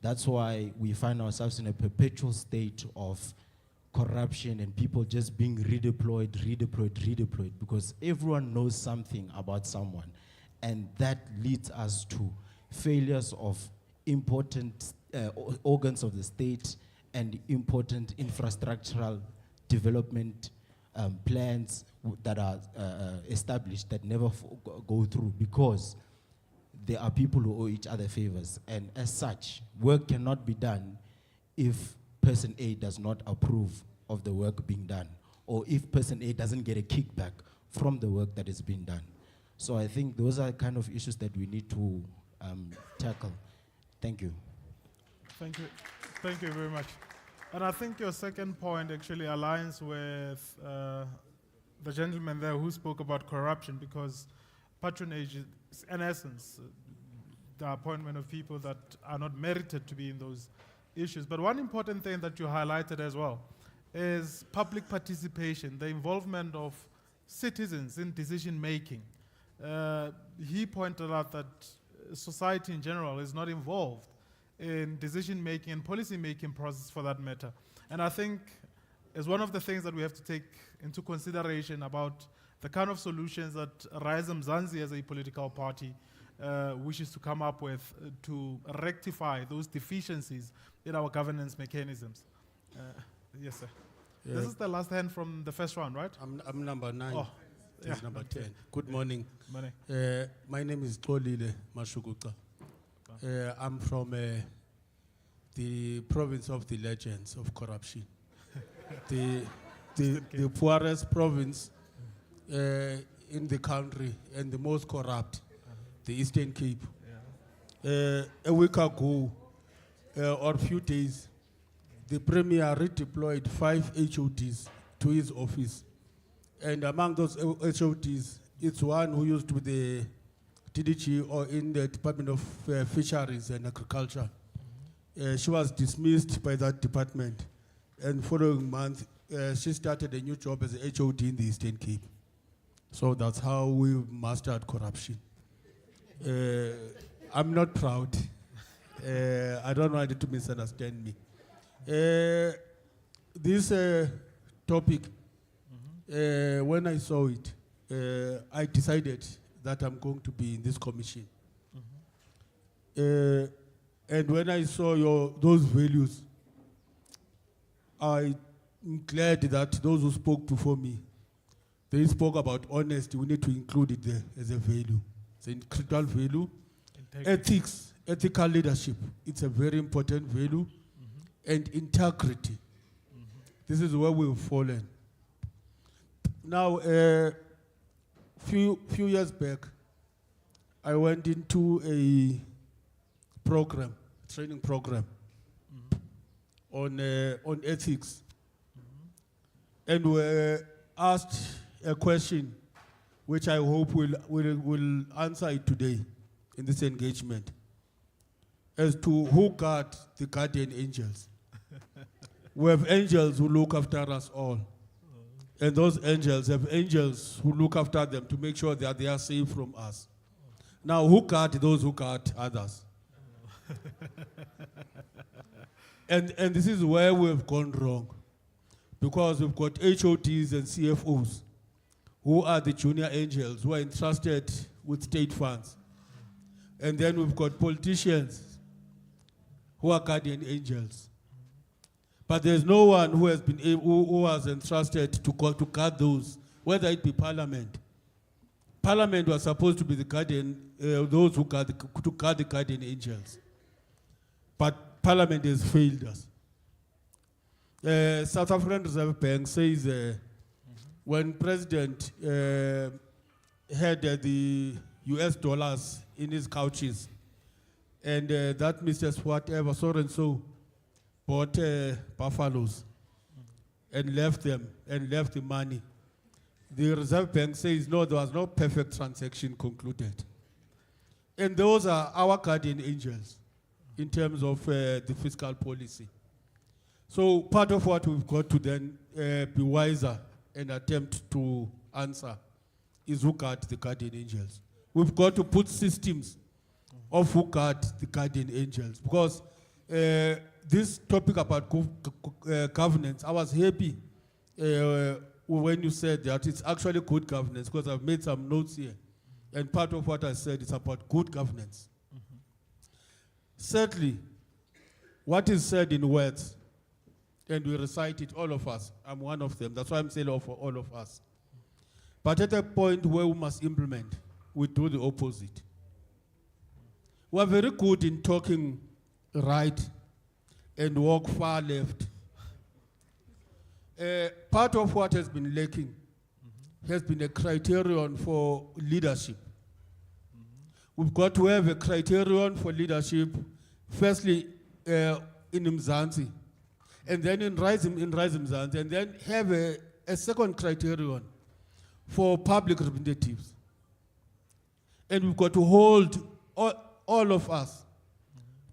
S22: That's why we find ourselves in a perpetual state of corruption and people just being redeployed, because everyone knows something about someone. And that leads us to failures of important organs of the state and important infrastructural development plans that are established that never go through, because there are people who owe each other favors. And as such, work cannot be done if person A does not approve of the work being done, or if person A doesn't get a kickback from the work that is being done. So I think those are kind of issues that we need to tackle. Thank you.
S18: Thank you. Thank you very much. And I think your second point actually aligns with the gentleman there who spoke about corruption, because patronage is, in essence, the appointment of people that are not merited to be in those issues. But one important thing that you highlighted as well is public participation, the involvement of citizens in decision making. He pointed out that society in general is not involved in decision making and policy making process for that matter. And I think is one of the things that we have to take into consideration about the kind of solutions that Rise Mzansi as a political party wishes to come up with to rectify those deficiencies in our governance mechanisms. Yes, sir.
S8: Yeah.
S18: This is the last hand from the first round, right?
S8: I'm number 9.
S18: Oh,
S8: This is number 10. Good morning.
S18: Morning.
S8: My name is Xolile Mashuguqa. I'm from the province of the legends of corruption. the poorest province in the country and the most corrupt, the Eastern Cape. A week ago, or a few days, the Premier redeployed 5 HODs to his office. And among those HODs, it's one who used to be the DDG or in the Department of Fisheries and Agriculture. She was dismissed by that department. And following month, she started a new job as a HOD in the Eastern Cape. So that's how we mastered corruption. I'm not proud. I don't want you to misunderstand me. This topic, when I saw it, I decided that I'm going to be in this commission. And when I saw those values, I'm glad that those who spoke before me, they spoke about honesty. We need to include it there as a value. It's a critical value. Ethics, ethical leadership, it's a very important value. And integrity. This is where we've fallen. Now, few years back, I went into a training program on ethics, and were asked a question, which I hope will answer it today in this engagement, as to who guard the guardian angels. We have angels who look after us all. And those angels have angels who look after them to make sure that they are safe from us. Now, who guard those who guard others? and this is where we've gone wrong. Because we've got HODs and CFOs who are the junior angels who are entrusted with state funds. And then we've got politicians who are guardian angels. But there's no one who has been who was entrusted to guard those, whether it be Parliament. Parliament was supposed to be the guardian, those who guard the guardian angels. But Parliament has failed us. South African Reserve Bank says when President had the US dollars in his couches, and that Mr. Whatever, so and so, bought buffaloes and left them and left the money. The Reserve Bank says, no, there was no perfect transaction concluded. And those are our guardian angels in terms of the fiscal policy. So part of what we've got to then be wiser and attempt to answer is who guard the guardian angels. We've got to put systems of who guard the guardian angels, because this topic about governance, I was happy when you said that it's actually good governance, because I've made some notes here. And part of what I said is about good governance. Certainly, what is said in words, and we recite it, all of us, I'm one of them, that's why I'm saying for all of us. But at a point where we must implement, we do the opposite. We are very good in talking right and walk far left. Part of what has been lacking has been a criterion for leadership. We've got to have a criterion for leadership, firstly in Mzansi, and then in Rise Mzansi, and then have a second criterion for public representatives. And we've got to hold all of us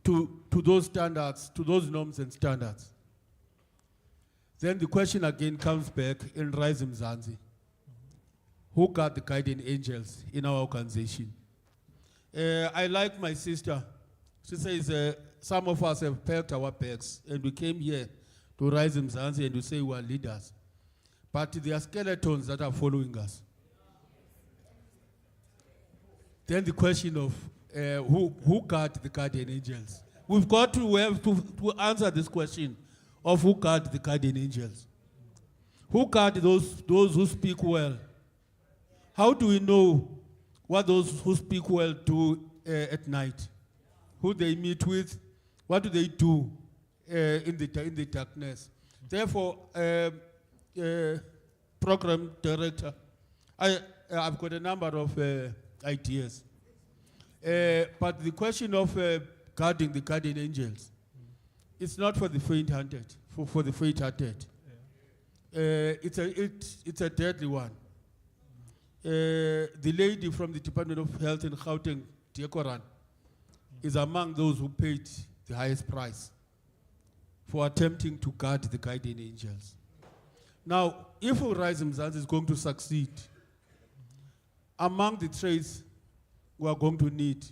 S8: to those standards, to those norms and standards. Then the question again comes back in Rise Mzansi. Who got the guardian angels in our organization? I like my sister. She says some of us have packed our bags and we came here to Rise Mzansi and we say we are leaders. But there are skeletons that are following us. Then the question of who guard the guardian angels? We've got to have to answer this question of who guard the guardian angels. Who guard those who speak well? How do we know what those who speak well do at night? Who they meet with? What do they do in the darkness? Therefore, program director, I've got a number of ideas. But the question of guarding the guardian angels, it's not for the faint-hearted, for the faint-hearted. It's a deadly one. The lady from the Department of Health in Gauteng, Dekoran, is among those who paid the highest price for attempting to guard the guardian angels. Now, if Rise Mzansi is going to succeed, among the traits we are going to need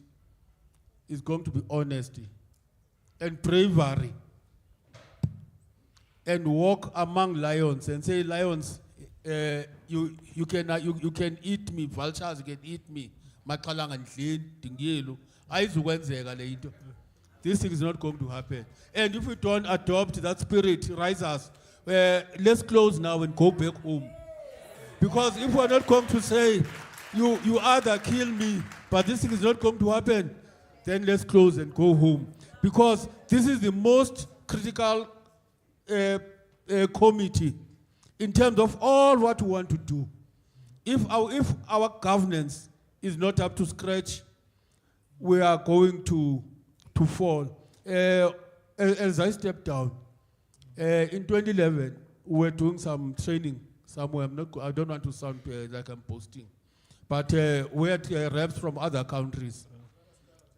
S8: is going to be honesty and bravery, and walk among lions and say, lions, you can eat me, vultures can eat me. This thing is not going to happen. And if we don't adopt that spirit, rise us. Let's close now and go back home. Because if we're not going to say, you either kill me, but this thing is not going to happen, then let's close and go home. Because this is the most critical committee in terms of all what we want to do. If our governance is not up to scratch, we are going to fall. As I step down, in 2011, we were doing some training somewhere. I don't want to sound like I'm boasting, but we had reps from other countries.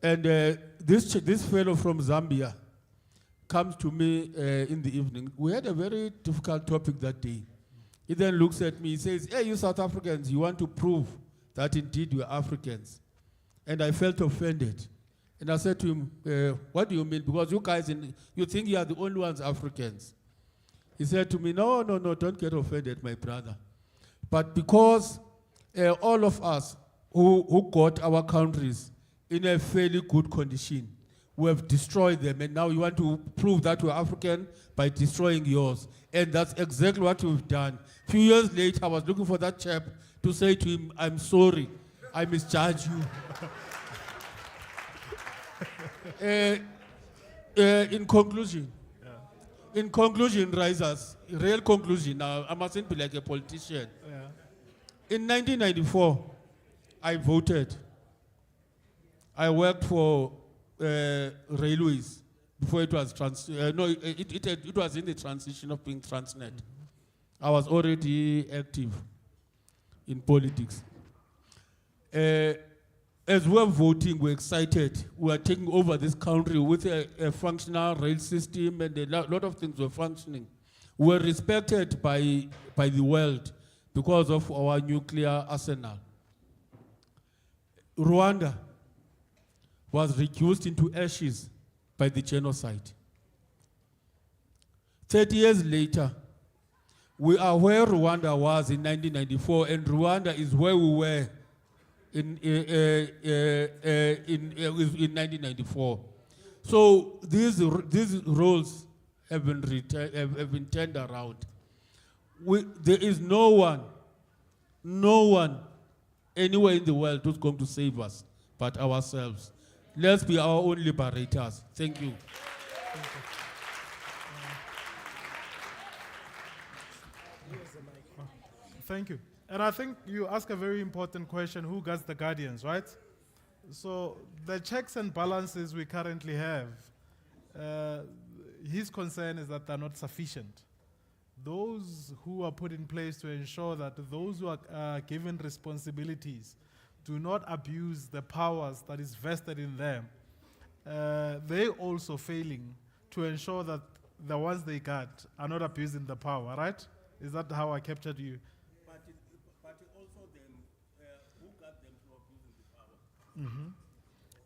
S8: And this fellow from Zambia comes to me in the evening. We had a very difficult topic that day. He then looks at me, he says, "Hey, you South Africans, you want to prove that indeed you're Africans." And I felt offended. And I said to him, "What do you mean? Because you guys, you think you are the only ones Africans." He said to me, no, don't get offended, my brother. But because all of us who got our countries in a fairly good condition, we have destroyed them, and now you want to prove that we're African by destroying yours. And that's exactly what we've done. A few years later, I was looking for that chap to say to him, "I'm sorry, I misjudged you." In conclusion, risers, real conclusion, now I mustn't be like a politician. In 1994, I voted. I worked for railways before it was it was in the transition of being Transnet. I was already active in politics. As we were voting, we're excited. We are taking over this country with a functional rail system, and a lot of things were functioning. We were respected by the world because of our nuclear arsenal. Rwanda was reduced into ashes by the genocide. 30 years later, we are where Rwanda was in 1994, and Rwanda is where we were in 1994. So these roles have been turned around. There is no one anywhere in the world who's going to save us but ourselves. Let's be our own liberators. Thank you.
S18: Thank you. And I think you ask a very important question: who guards the guardians, right? So the checks and balances we currently have, his concern is that they're not sufficient. Those who are put in place to ensure that those who are given responsibilities do not abuse the powers that is vested in them, they also failing to ensure that the ones they got are not abusing the power, right? Is that how I captured you?
S8: But also them, who got them to abusing the power?
S18: Mm-hmm.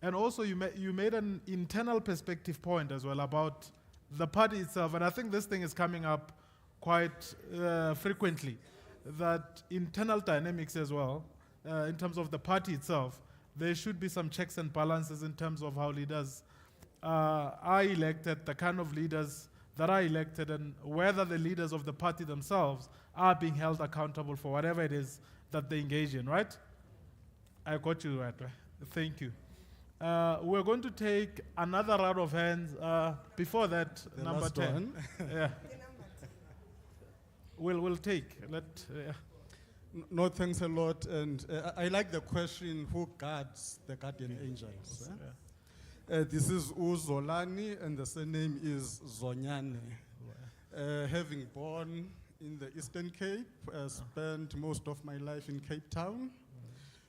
S18: And also you made an internal perspective point as well about the party itself, and I think this thing is coming up quite frequently, that internal dynamics as well, in terms of the party itself, there should be some checks and balances in terms of how leaders are elected, the kind of leaders that are elected, and whether the leaders of the party themselves are being held accountable for whatever it is that they engage in, right? I got you right. Thank you. We're going to take another round of hands. Before that,
S11: The
S18: number
S11: last
S18: 10.
S11: one.
S18: Yeah. We'll take.
S11: No, thanks a lot. And I like the question, who guards the guardian angels? This is Uzolani, and the surname is Zonyane. Having born in the Eastern Cape, spent most of my life in Cape Town.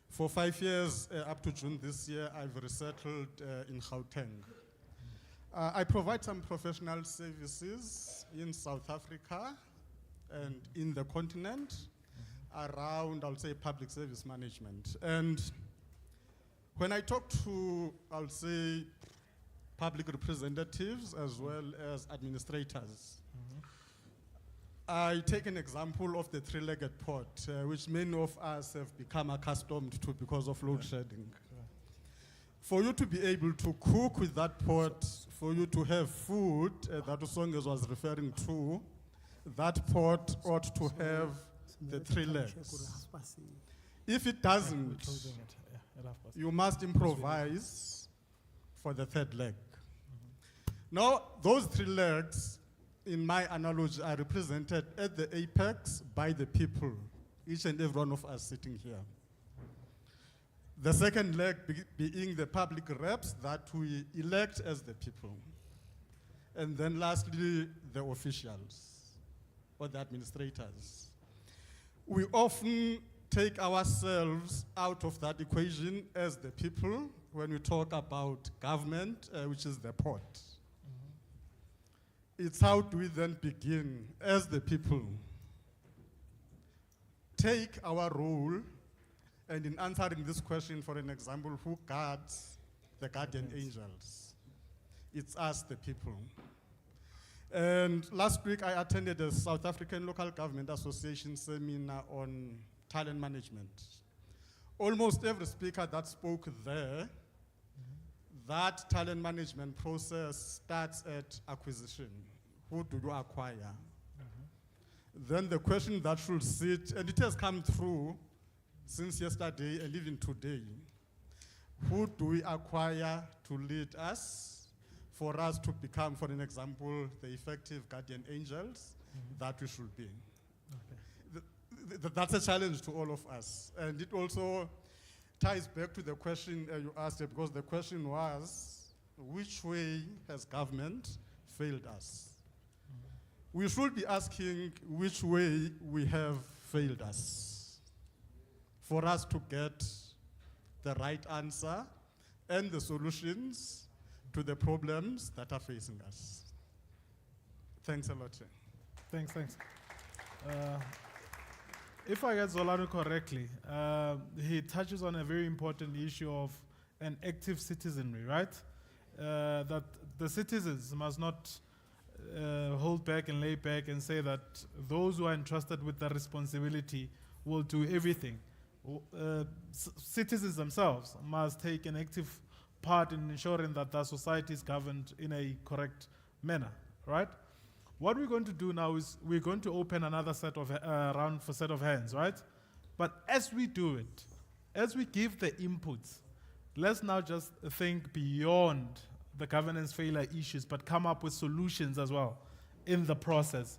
S11: For 5 years, up to June this year, I've resettled in Gauteng. I provide some professional services in South Africa and in the continent around, I'll say, public service management. And when I talk to, I'll say, public representatives as well as administrators, I take an example of the three-legged pot, which many of us have become accustomed to because of load shedding. For you to be able to cook with that pot, for you to have food that Usonges was referring to, that pot ought to have the 3 legs. If it doesn't, you must improvise for the 3rd leg. Now, those 3 legs in my analogy, are represented at the apex by the people, each and every one of us sitting here. The second leg being the public reps that we elect as the people. And then lastly, the officials or the administrators. We often take ourselves out of that equation as the people when we talk about government, which is the pot. It's how do we then begin as the people, take our role, and in answering this question, for an example, who guards the guardian angels? It's us, the people. And last week I attended a South African Local Government Association seminar on talent management. Almost every speaker that spoke there, that talent management process starts at acquisition. Who do you acquire? Then the question that should sit, and it has come through since yesterday and even today, who do we acquire to lead us, for us to become, for an example, the effective guardian angels that we should be? That's a challenge to all of us. And it also ties back to the question you asked, because the question was, which way has government failed us? We should be asking which way we have failed us, for us to get the right answer and the solutions to the problems that are facing us. Thanks a lot.
S18: Thanks. If I get Zolano correctly, he touches on a very important issue of an active citizenry, right? That the citizens must not hold back and lay back and say that those who are entrusted with the responsibility will do everything. Citizens themselves must take an active part in ensuring that the society is governed in a correct manner, right? What we're going to do now is we're going to open another set of round for set of hands, right? But as we do it, as we give the inputs, let's now just think beyond the governance failure issues, but come up with solutions as well in the process.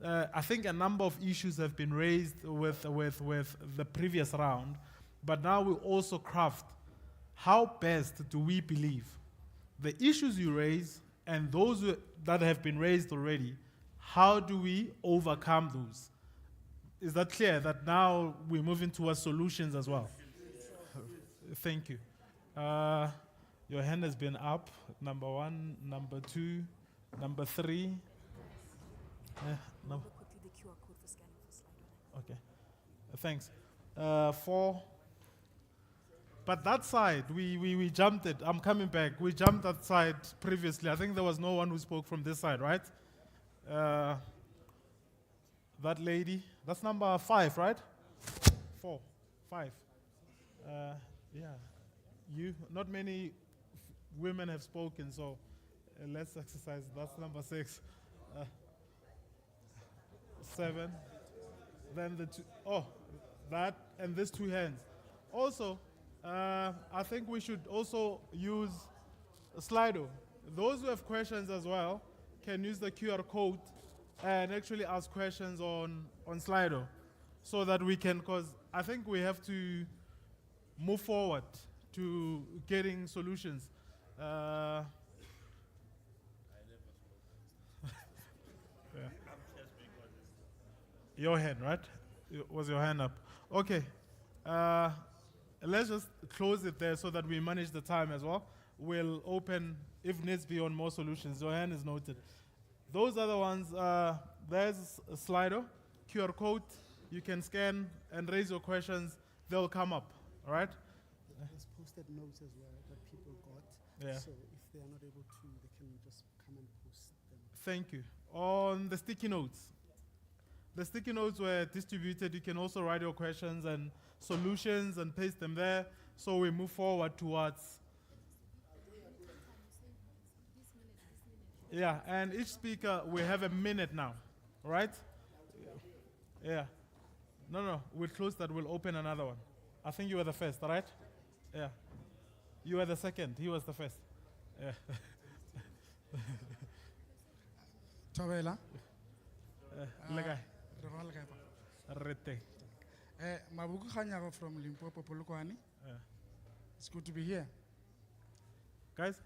S18: I think a number of issues have been raised with the previous round, but now we also craft how best do we believe the issues you raise and those that have been raised already, how do we overcome those? Is that clear that now we're moving towards solutions as well? Thank you. Your hand has been up, number 1, number 2, number 3. No. Okay, thanks. 4. But that side, we jumped it. I'm coming back. We jumped that side previously. I think there was no one who spoke from this side, right? That lady, that's number 5, right? 4, 5. Yeah, you, not many women have spoken, so let's exercise. That's number 6. 7. Then the 2, that, and these 2 hands. Also, I think we should also use Slido. Those who have questions as well can use the QR code and actually ask questions on Slido so that we can, because I think we have to move forward to getting solutions. Yeah. Your hand, right? Was your hand up? Okay. Let's just close it there so that we manage the time as well. We'll open, if needs be, on more solutions. Your hand is noted. Those other ones, there's a Slido, QR code. You can scan and raise your questions. They'll come up, all right?
S7: There's posted notes as well that people got.
S18: Yeah.
S7: So if they are not able to, they can just come and post them.
S18: Thank you. On the sticky notes. The sticky notes were distributed. You can also write your questions and solutions and paste them there. So we move forward towards. Yeah, and each speaker, we have a minute now, right? Yeah. No, we'll close that. We'll open another one. I think you were the first, right? Yeah. You were the second. He was the first. Yeah.
S10: Thobela.
S18: le kae?
S10: Re go le kae pa?
S18: Re teng.
S10: Mabuku Kganyago from Limpopo, Polokwane. It's good to be here.
S18: Guys,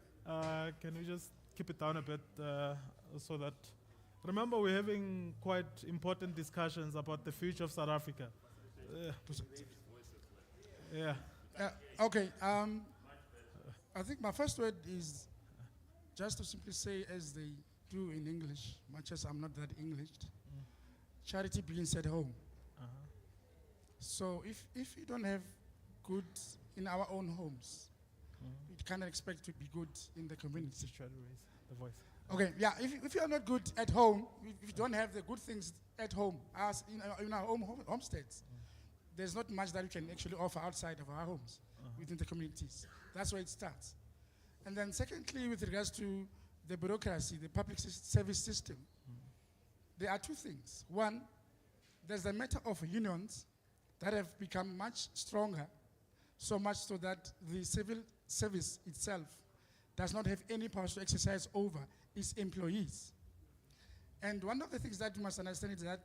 S18: can we just keep it down a bit so that... Remember, we're having quite important discussions about the future of South Africa. Yeah.
S10: Okay. I think my first word is just to simply say, as they do in English, much as I'm not that English, charity begins at home. So if you don't have good in our own homes, we cannot expect to be good in the community.
S18: Try to raise the voice.
S10: Okay, yeah, if you are not good at home, if you don't have the good things at home, as in our homesteads, there's not much that we can actually offer outside of our homes, within the communities. That's where it starts. And then secondly, with regards to the bureaucracy, the public service system, there are two things. One, there's the matter of unions that have become much stronger, so much so that the civil service itself does not have any powers to exercise over its employees. And one of the things that you must understand is that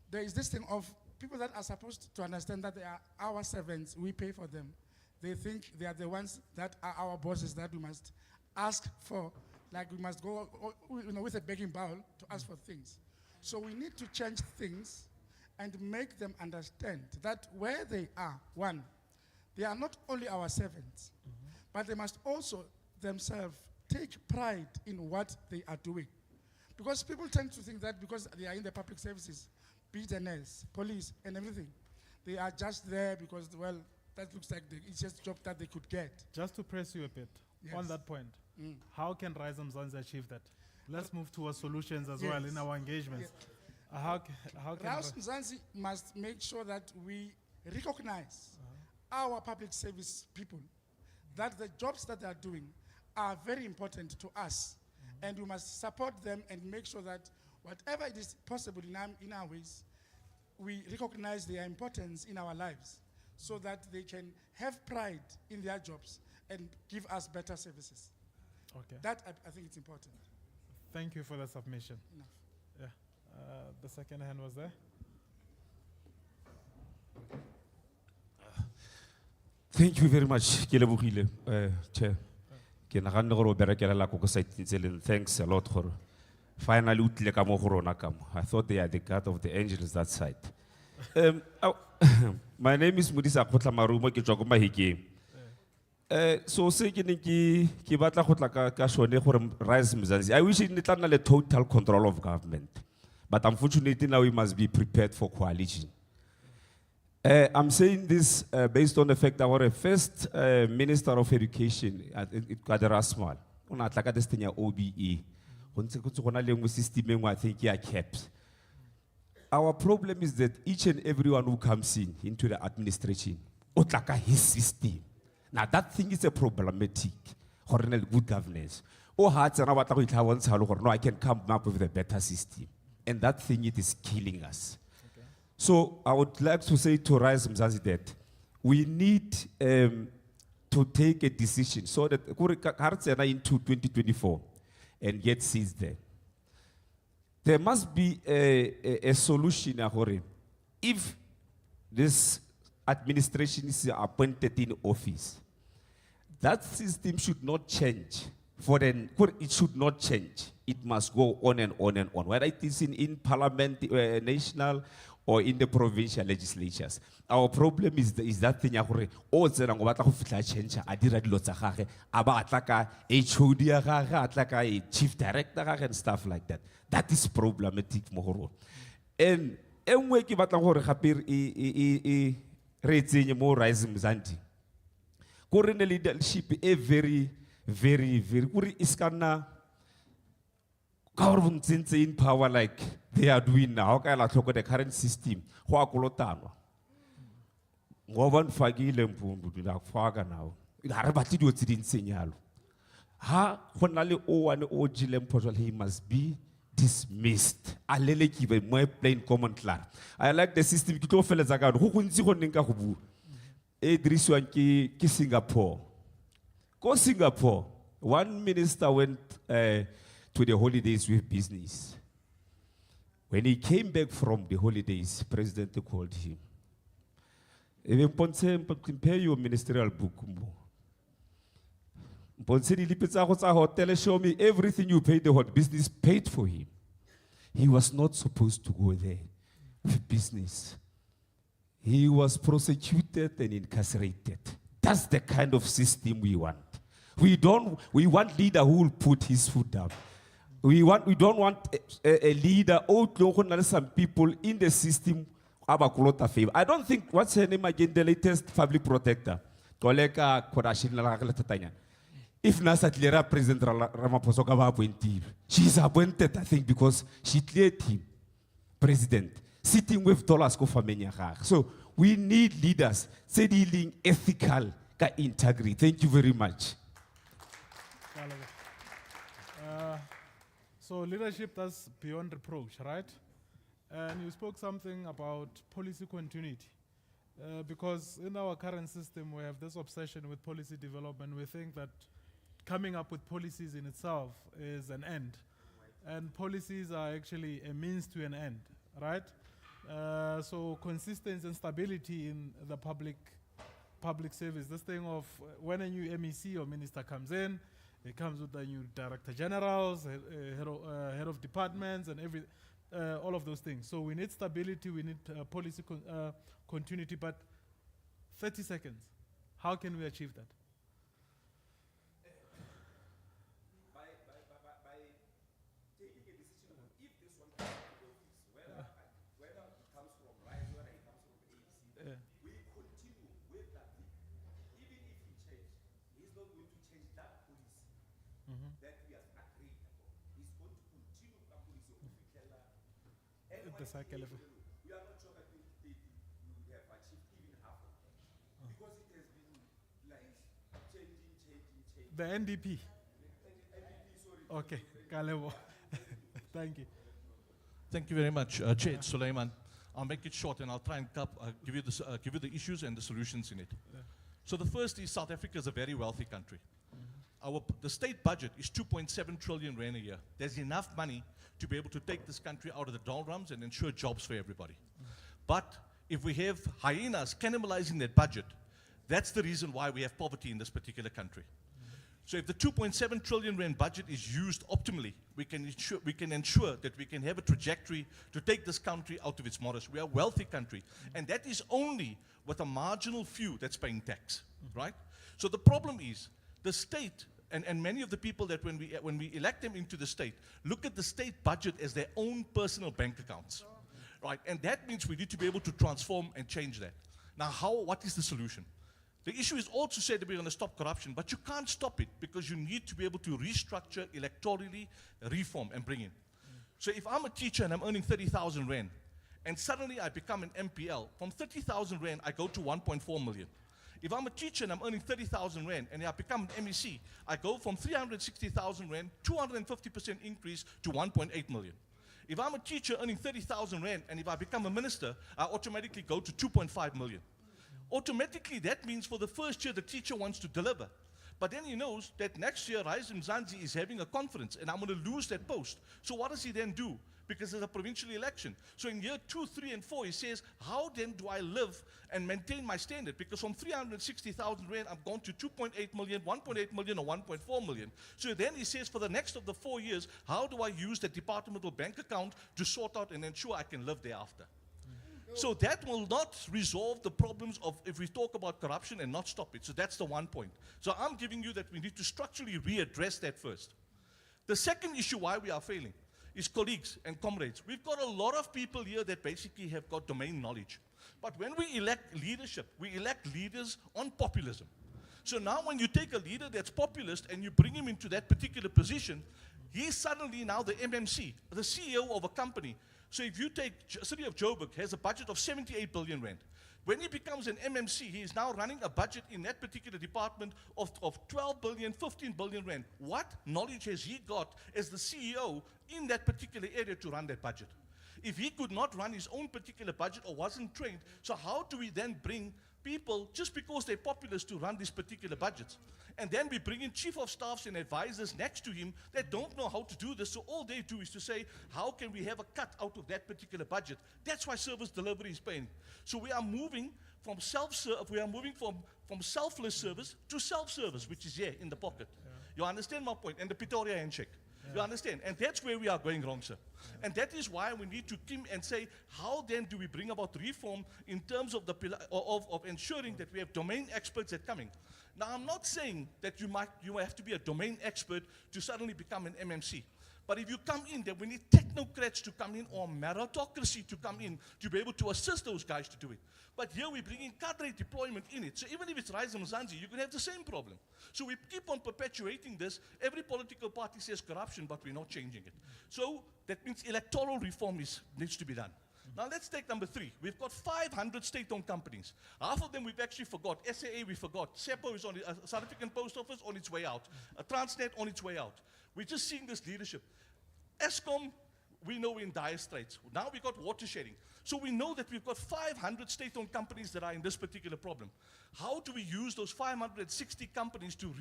S10: there is this thing of people that are supposed to understand that they are our servants, we pay for them. They think they are the ones that are our bosses that we must ask for, like we must go with a begging bowl to ask for things. So we need to change things and make them understand that where they are, one, they are not only our servants, but they must also themselves take pride in what they are doing. Because people tend to think that because they are in the public services, be it a nurse, police, and everything, they are just there because, well, that looks like the easiest job that they could get.
S18: Just to press you a bit on that point, how can Rise Mzansi achieve that? Let's move towards solutions as well in our engagements. How can
S10: Rise Mzansi must make sure that we recognize our public service people, that the jobs that they are doing are very important to us, and we must support them and make sure that whatever it is possible in our ways, we recognize their importance in our lives so that they can have pride in their jobs and give us better services.
S18: Okay.
S10: That, I think it's important.
S18: Thank you for the submission.
S10: Enough.
S18: Yeah. The second hand was there.
S13: Thank you very much, Ke lebogile, Chair. Ke naganne gore o berekela la ko site tseleng. Thanks a lot for finally o tlile ka mo go rona ka mo. I thought they are the god of the angels that side. My name is Modisa Khotla Marumo ke tswa ko Mahikeng. So se ke ne ke batla go tla ka shone gore Rise Mzansi. I wish it ne tla nna le total control of government. But unfortunately now we must be prepared for coalition. I'm saying this based on the fact that our first Minister of Education, it got Rasmal, on a tla this thing OBE. I think he kept. Our problem is that each and everyone who comes into the administration, otlaka his system. Now that thing is a problematic. Good governance. No, I can come up with a better system. And that thing, it is killing us. So I would like to say to Rise Mzansi that we need to take a decision so that into 2024 and get seats there. There must be a solution. If this administration is appointed in office, that system should not change. It should not change. It must go on and on and on. Whether it is in parliament, national, or in the provincial legislatures. Our problem is that thing all the change HOD chief director and stuff like that. That is problematic mohoro. And we ke batla gore gape re tsenye mo Rise Mzansi. Go re leadership a very kuri iskana government in power like they are doing now. The current system. He must be dismissed. I plain common clear. I like the system. Singapore. Go Singapore. One minister went to the holidays with business. When he came back from the holidays, President called him. Even Ponce, prepare your ministerial book. Ponce, hotel, show me everything you paid the whole business paid for him. He was not supposed to go there with business. He was prosecuted and incarcerated. That's the kind of system we want. We want leader who will put his foot down. We don't want a leader or some people in the system have a lot of favor. I don't think, what's her name again, the latest public protector? If Nasa Tlera President Ramaphosa ka appointed, she's appointed, I think, because she cleared him, president, sitting with dollars ko famenya gagwe. So we need leaders, dealing ethical, ka integrity. Thank you very much.
S18: So leadership that's beyond reproach, right? And you spoke something about policy continuity. Because in our current system, we have this obsession with policy development. We think that coming up with policies in itself is an end. And policies are actually a means to an end, right? So consistency and stability in the public service. This thing of when a new MEC or minister comes in, it comes with a new director generals, head of departments, and all of those things. So we need stability, we need policy continuity, but 30 seconds, how can we achieve that?
S13: By taking a decision on if this one comes to office, whether it comes from Rise, whether it comes from ABC, we continue with that thing. Even if he changes, he's not going to change that policy that we have agreed upon. He's going to continue that policy of Ufitela.
S18: The cycle of
S13: We are not sure that we have achieved even half of that. Because it has been like changing.
S18: the NDP. Okay, Kalebo. Thank you.
S6: Thank you very much, Chair Suleiman. I'll make it short and I'll try and give you the issues and the solutions in it. So the first is South Africa is a very wealthy country. The state budget is 2.7 trillion rand a year. There's enough money to be able to take this country out of the doldrums and ensure jobs for everybody. But if we have hyenas cannibalizing that budget, that's the reason why we have poverty in this particular country. So if the 2.7 trillion rand budget is used optimally, we can ensure that we can have a trajectory to take this country out of its morass. We are a wealthy country, and that is only with a marginal few that's paying tax, right? So the problem is the state, and many of the people that when we elect them into the state, look at the state budget as their own personal bank accounts, right? And that means we need to be able to transform and change that. Now, what is the solution? The issue is also said that we're going to stop corruption, but you can't stop it because you need to be able to restructure electorally, reform, and bring in. So if I'm a teacher and I'm earning 30,000 rand, and suddenly I become an MPL, from 30,000 rand, I go to 1.4 million. If I'm a teacher and I'm earning 30,000 rand, and I become an MEC, I go from 360,000 rand, 250% increase to 1.8 million. If I'm a teacher earning 30,000 rand, and if I become a minister, I automatically go to 2.5 million. Automatically, that means for the first year, the teacher wants to deliver. But then he knows that next year, Rise Mzansi is having a conference, and I'm going to lose that post. So what does he then do? Because there's a provincial election. So in year 2, 3, and 4, he says, how then do I live and maintain my standard? Because from 360,000 rand, I've gone to 2.8 million, 1.8 million, or 1.4 million. So then he says, for the next of the 4 years, how do I use the departmental bank account to sort out and ensure I can live thereafter? So that will not resolve the problems of if we talk about corruption and not stop it. So that's the one point. So I'm giving you that we need to structurally readdress that first. The second issue why we are failing is colleagues and comrades. We've got a lot of people here that basically have got domain knowledge. But when we elect leadership, we elect leaders on populism. So now when you take a leader that's populist and you bring him into that particular position, he's suddenly now the MMC, the CEO of a company. So if you take City of Joburg has a budget of 78 billion rand. When he becomes an MMC, he is now running a budget in that particular department of 12 billion, 15 billion rand. What knowledge has he got as the CEO in that particular area to run that budget? If he could not run his own particular budget or wasn't trained, so how do we then bring people, just because they're populous, to run these particular budgets? And then we bring in chief of staffs and advisors next to him that don't know how to do this, so all they do is to say, how can we have a cut out of that particular budget? That's why service delivery is paying. So we are moving from from selfless service to self-service, which is here in the pocket. You understand my point? And the Pretoria handshake. You understand? And that's where we are going wrong, sir. And that is why we need to come and say, how then do we bring about reform in terms of the of ensuring that we have domain experts that coming. Now, I'm not saying that you have to be a domain expert to suddenly become an MMC. But if you come in, then we need technocrats to come in or meritocracy to come in to be able to assist those guys to do it. But here we bring in cadre deployment in it. So even if it's Rise and Mzansi, you can have the same problem. So we keep on perpetuating this. Every political party says corruption, but we're not changing it. So that means electoral reform needs to be done. Now let's take number 3. We've got 500 state-owned companies. Half of them we've actually forgot. SAA we forgot. SEPO is on the South African Post Office on its way out. Transnet on its way out. We're just seeing this leadership. Eskom, we know we're in dire straits. Now we've got water sharing. So we know that we've got 500 state-owned companies that are in this particular problem. How do we use those 560 companies to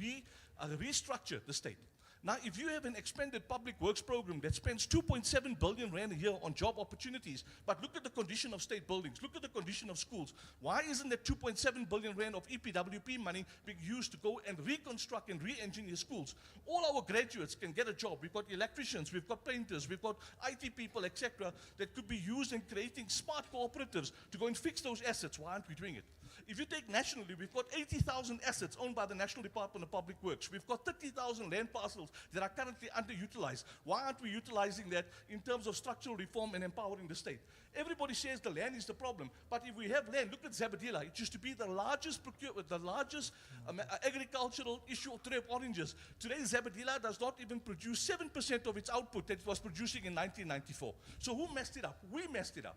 S6: restructure the state? Now, if you have an expanded public works program that spends 2.7 billion rand a year on job opportunities, but look at the condition of state buildings, look at the condition of schools, why isn't that 2.7 billion rand of EPWP money being used to go and reconstruct and re-engineer schools? All our graduates can get a job. We've got electricians, we've got painters, we've got IT people, etc., that could be used in creating smart cooperatives to go and fix those assets. Why aren't we doing it? If you take nationally, we've got 80,000 assets owned by the National Department of Public Works. We've got 30,000 land parcels that are currently underutilized. Why aren't we utilizing that in terms of structural reform and empowering the state? Everybody says the land is the problem, but if we have land, look at Zabadila. It used to be the largest agricultural issue of trade of oranges. Today, Zabadila does not even produce 7% of its output that it was producing in 1994. So who messed it up? We messed it up.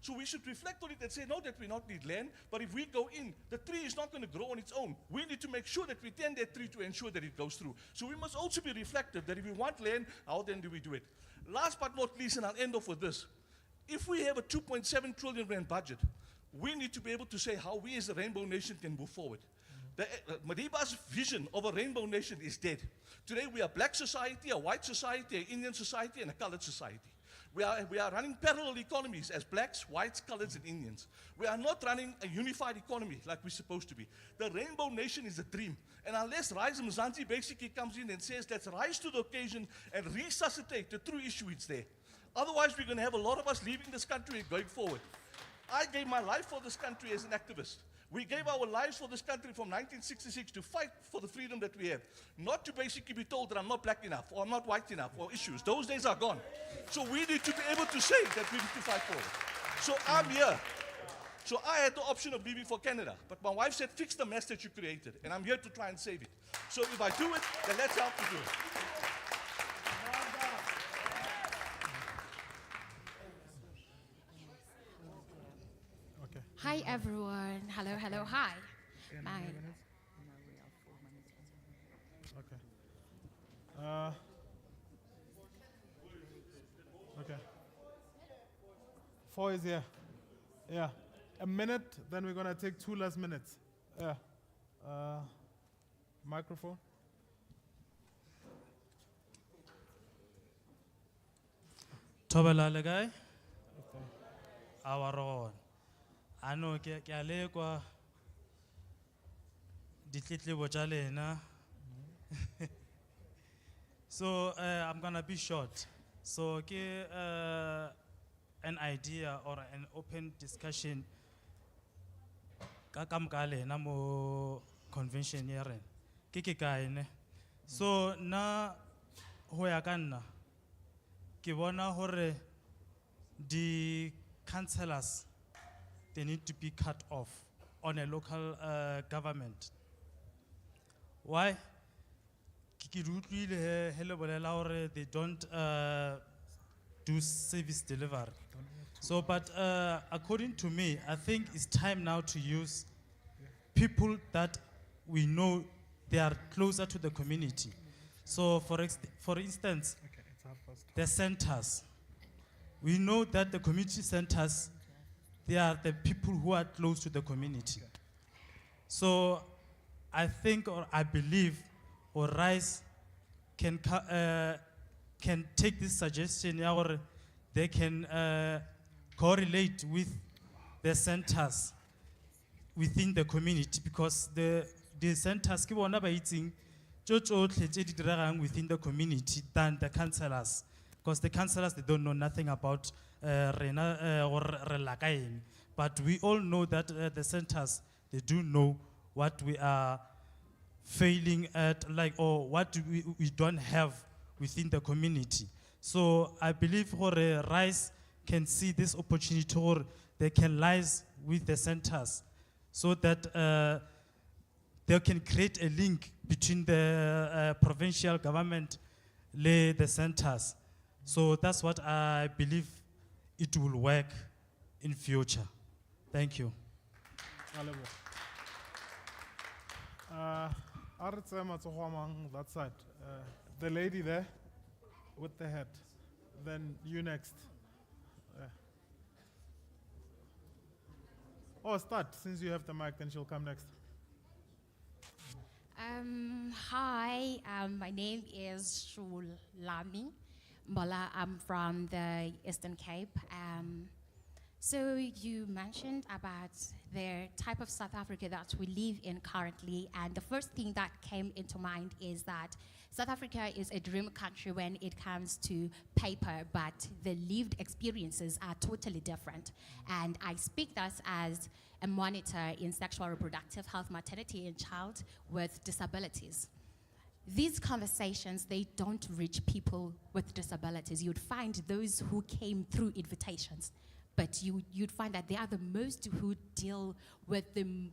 S6: So we should reflect on it and say, no, that we not need land, but if we go in, the tree is not going to grow on its own. We need to make sure that we tend that tree to ensure that it goes through. So we must also be reflective that if we want land, how then do we do it? Last but not least, and I'll end off with this. If we have a 2.7 trillion rand budget, we need to be able to say how we as a Rainbow Nation can move forward. Madiba's vision of a Rainbow Nation is dead. Today we are black society, a white society, an Indian society, and a colored society. We are running parallel economies as blacks, whites, coloreds, and Indians. We are not running a unified economy like we're supposed to be. The Rainbow Nation is a dream. And unless Rise Mzansi basically comes in and says, let's rise to the occasion and resuscitate the true issue, it's there. Otherwise, we're going to have a lot of us leaving this country and going forward. I gave my life for this country as an activist. We gave our lives for this country from 1966 to fight for the freedom that we have. Not to basically be told that I'm not black enough or I'm not white enough or issues. Those days are gone. So we need to be able to say that we need to fight for it. So I'm here. So I had the option of leaving for Canada. But my wife said, fix the mess that you created. And I'm here to try and save it. So if I do it, then let's help to do it.
S3: Hi everyone. Hello, hello, hi.
S18: Okay. 4 is here. Yeah. A minute, then we're going to take 2 last minutes. Yeah. Microphone.
S14: Thobela guy. Our own. I know ke a lekwa ditletlebo tša lena. So I'm gonna be short. So an idea or an open discussion ka moka lena mo convention ya rena ke kae ne. So na ho ya ka nna ke bona hore di councillors, they need to be cut off on a local government. Why? They don't do service delivery. So, but according to me, I think it's time now to use people that we know they are closer to the community. So, for instance, the centers. we know that the community centers, they are the people who are close to the community. So I think or I believe or RISE can take this suggestion or they can correlate with the centers within the community, because the centers ke bona ba itseng tso tsotlhe tse di diregang within the community than the councillors, because the councillors, they don't know nothing about rena or re la ka eng. But we all know that the centers, they do know what we are failing at, like, or what we don't have within the community. So I believe RISE can see this opportunity, or they can liaise with the centers so that they can create a link between the provincial government and the centers. So that's what I believe it will work in future. Thank you.
S18: That side. The lady there with the hat. Then you next. Oh, start. Since you have the mic, then she'll come next.
S3: Hi, my name is Shulami Mola. I'm from the Eastern Cape. So you mentioned about the type of South Africa that we live in currently, and the first thing that came into mind is that South Africa is a dream country when it comes to paper, but the lived experiences are totally different. And I speak thus as a monitor in sexual reproductive health, maternity, and child with disabilities. These conversations, they don't reach people with disabilities. You'd find those who came through invitations, but you'd find that they are the most who deal with the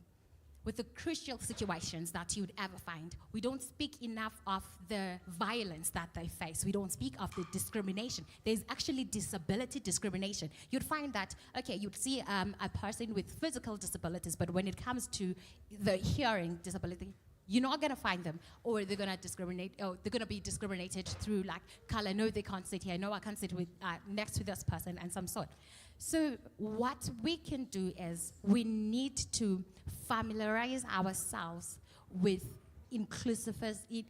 S3: crucial situations that you'd ever find. We don't speak enough of the violence that they face. We don't speak of the discrimination. There's actually disability discrimination. You'd find that, okay, you'd see a person with physical disabilities, but when it comes to the hearing disability, you're not gonna find them, or they're gonna discriminate, or they're gonna be discriminated through like color. No, they can't sit here. No, I can't sit with next to this person, and some sort. So what we can do is we need to familiarize ourselves with inclusivity.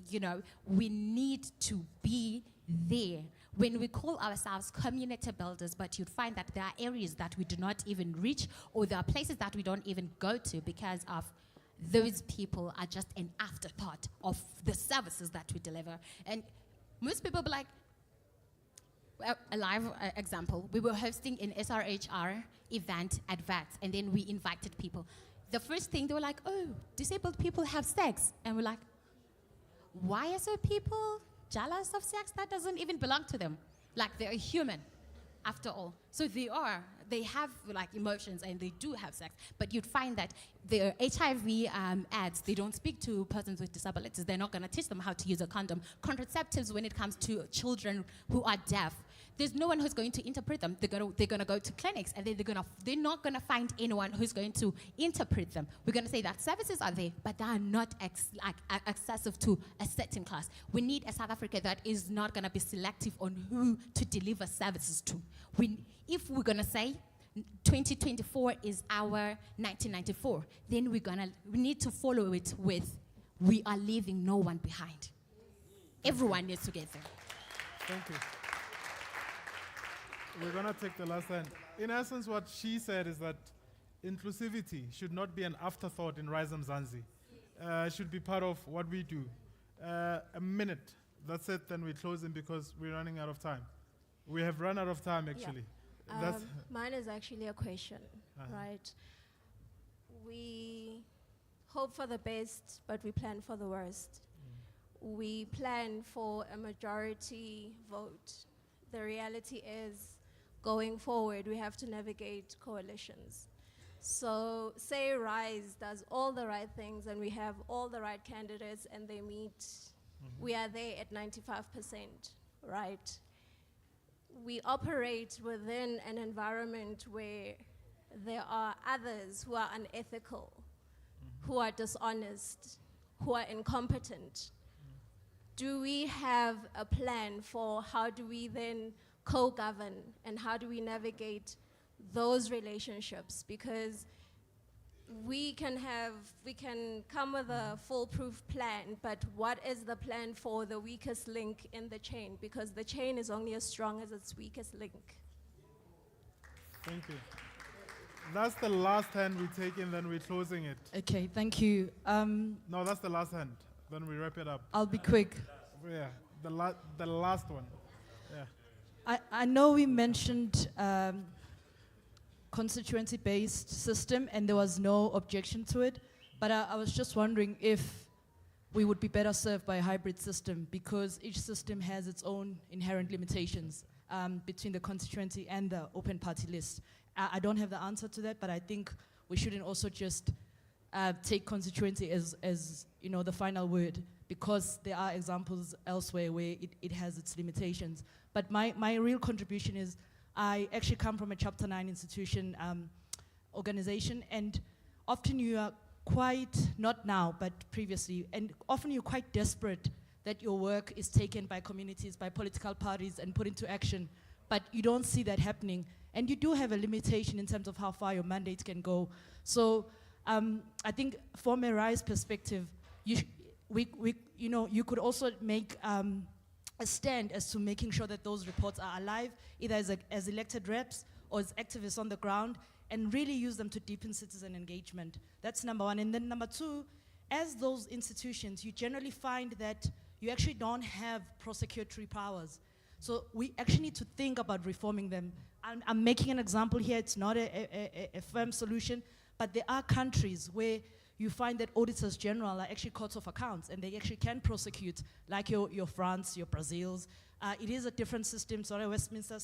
S3: You know, we need to be there. When we call ourselves community builders, but you'd find that there are areas that we do not even reach, or there are places that we don't even go to because of those people are just an afterthought of the services that we deliver. And most people be like, well, a live example, we were hosting an SRHR event at VATS, and then we invited people. The first thing, they were like, oh, disabled people have sex. And we're like, why are so people jealous of sex that doesn't even belong to them? Like, they're human, after all. So they have like emotions, and they do have sex. But you'd find that the HIV ads, they don't speak to persons with disabilities. They're not gonna teach them how to use a condom. Contraceptives, when it comes to children who are deaf, there's no one who's going to interpret them. They're gonna go to clinics, and then they're not gonna find anyone who's going to interpret them. We're gonna say that services are there, but they are not accessible to a certain class. We need a South Africa that is not gonna be selective on who to deliver services to. If we're gonna say 2024 is our 1994, then we need to follow it with, we are leaving no one behind. Everyone needs to get there.
S18: Thank you. We're going to take the last hand. In essence, what she said is that inclusivity should not be an afterthought in RISE Mzansi. It should be part of what we do. A minute. That's it, then we're closing because we're running out of time. We have run out of time, actually.
S15: Yeah. Mine is actually a question, right? We hope for the best, but we plan for the worst. We plan for a majority vote. The reality is, going forward, we have to navigate coalitions. So say RISE does all the right things, and we have all the right candidates, and they meet, we are there at 95%, right? We operate within an environment where there are others who are unethical, who are dishonest, who are incompetent. Do we have a plan for how do we then co-govern, and how do we navigate those relationships? Because we can come with a foolproof plan, but what is the plan for the weakest link in the chain? Because the chain is only as strong as its weakest link.
S18: Thank you. That's the last hand we take in, then we're closing it.
S2: Okay, thank you.
S18: No, that's the last hand. Then we wrap it up.
S2: I'll be quick.
S18: Yeah, the last one. Yeah.
S2: I know we mentioned constituency-based system, and there was no objection to it, but I was just wondering if we would be better served by a hybrid system, because each system has its own inherent limitations between the constituency and the open party list. I don't have the answer to that, but I think we shouldn't also just take constituency as the final word, because there are examples elsewhere where it has its limitations. But my real contribution is, I actually come from a Chapter 9 institution organization, and often you are quite, not now, but previously, and often you're quite desperate that your work is taken by communities, by political parties, and put into action, but you don't see that happening. And you do have a limitation in terms of how far your mandate can go. So I think from a RISE perspective, you could also make a stand as to making sure that those reports are alive, either as elected reps or as activists on the ground, and really use them to deepen citizen engagement. That's number one. And then number two, as those institutions, you generally find that you actually don't have prosecutory powers. So we actually need to think about reforming them. I'm making an example here. It's not a firm solution, but there are countries where you find that auditors general are actually courts of accounts, and they actually can prosecute, like your France, your Brazils. It is a different system, sorry, Westminster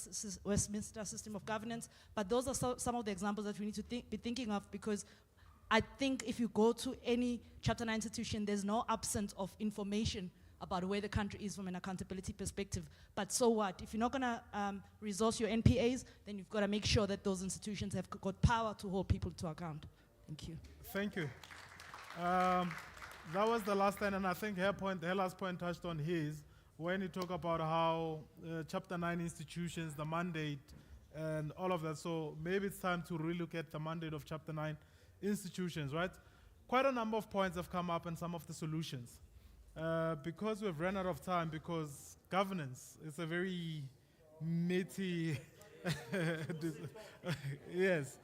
S2: system of governance, but those are some of the examples that we need to be thinking of, because I think if you go to any Chapter 9 institution, there's no absence of information about where the country is from an accountability perspective. But so what? If you're not gonna resource your NPAs, then you've gotta make sure that those institutions have got power to hold people to account. Thank you.
S18: Thank you. That was the last time, and I think her last point touched on his, when you talk about how Chapter 9 institutions, the mandate, and all of that. So maybe it's time to relook at the mandate of Chapter 9 institutions, right? Quite a number of points have come up and some of the solutions. Because we've run out of time, because governance is a very meaty, yes.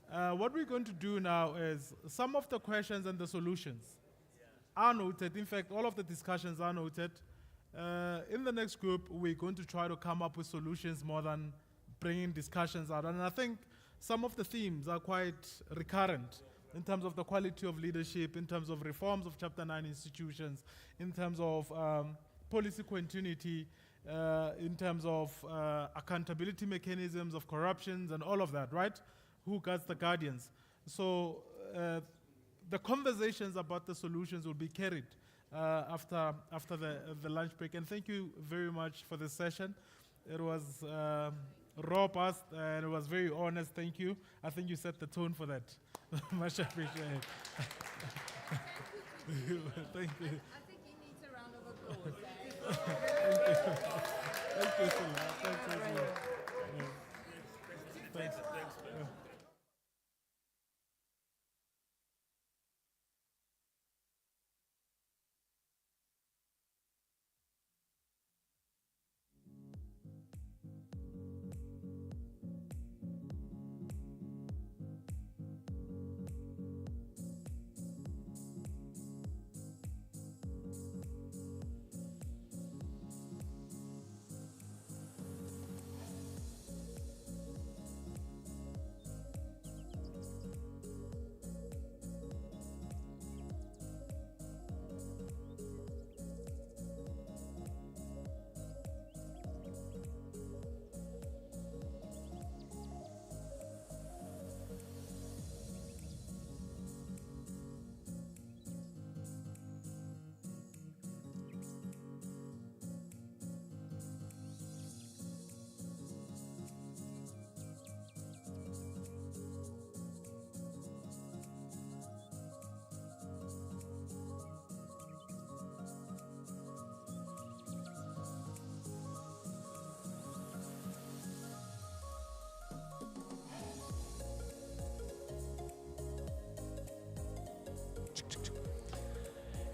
S18: What we're going to do now is some of the questions and the solutions are noted. In fact, all of the discussions are noted. In the next group, we're going to try to come up with solutions more than bringing discussions out. And I think some of the themes are quite recurrent in terms of the quality of leadership, in terms of reforms of Chapter 9 institutions, in terms of policy continuity, in terms of accountability mechanisms of corruptions and all of that, right? Who guards the guardians? So the conversations about the solutions will be carried after the lunch break. And thank you very much for this session. It was robust and it was very honest. Thank you. I think you set the tone for that. Much appreciated. Thank you.
S16: I think he needs a round of applause.
S18: Thank you. Thank you so much. Thank you so much. Thanks.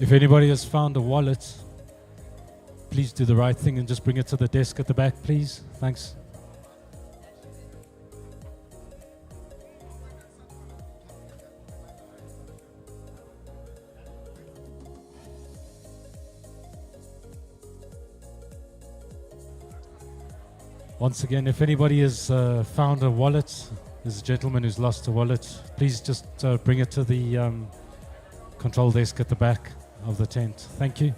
S17: If anybody has found a wallet, please do the right thing and just bring it to the desk at the back, please. Thanks. Once again, if anybody has found a wallet, there's a gentleman who's lost a wallet, please just bring it to the control desk at the back of the tent. Thank you.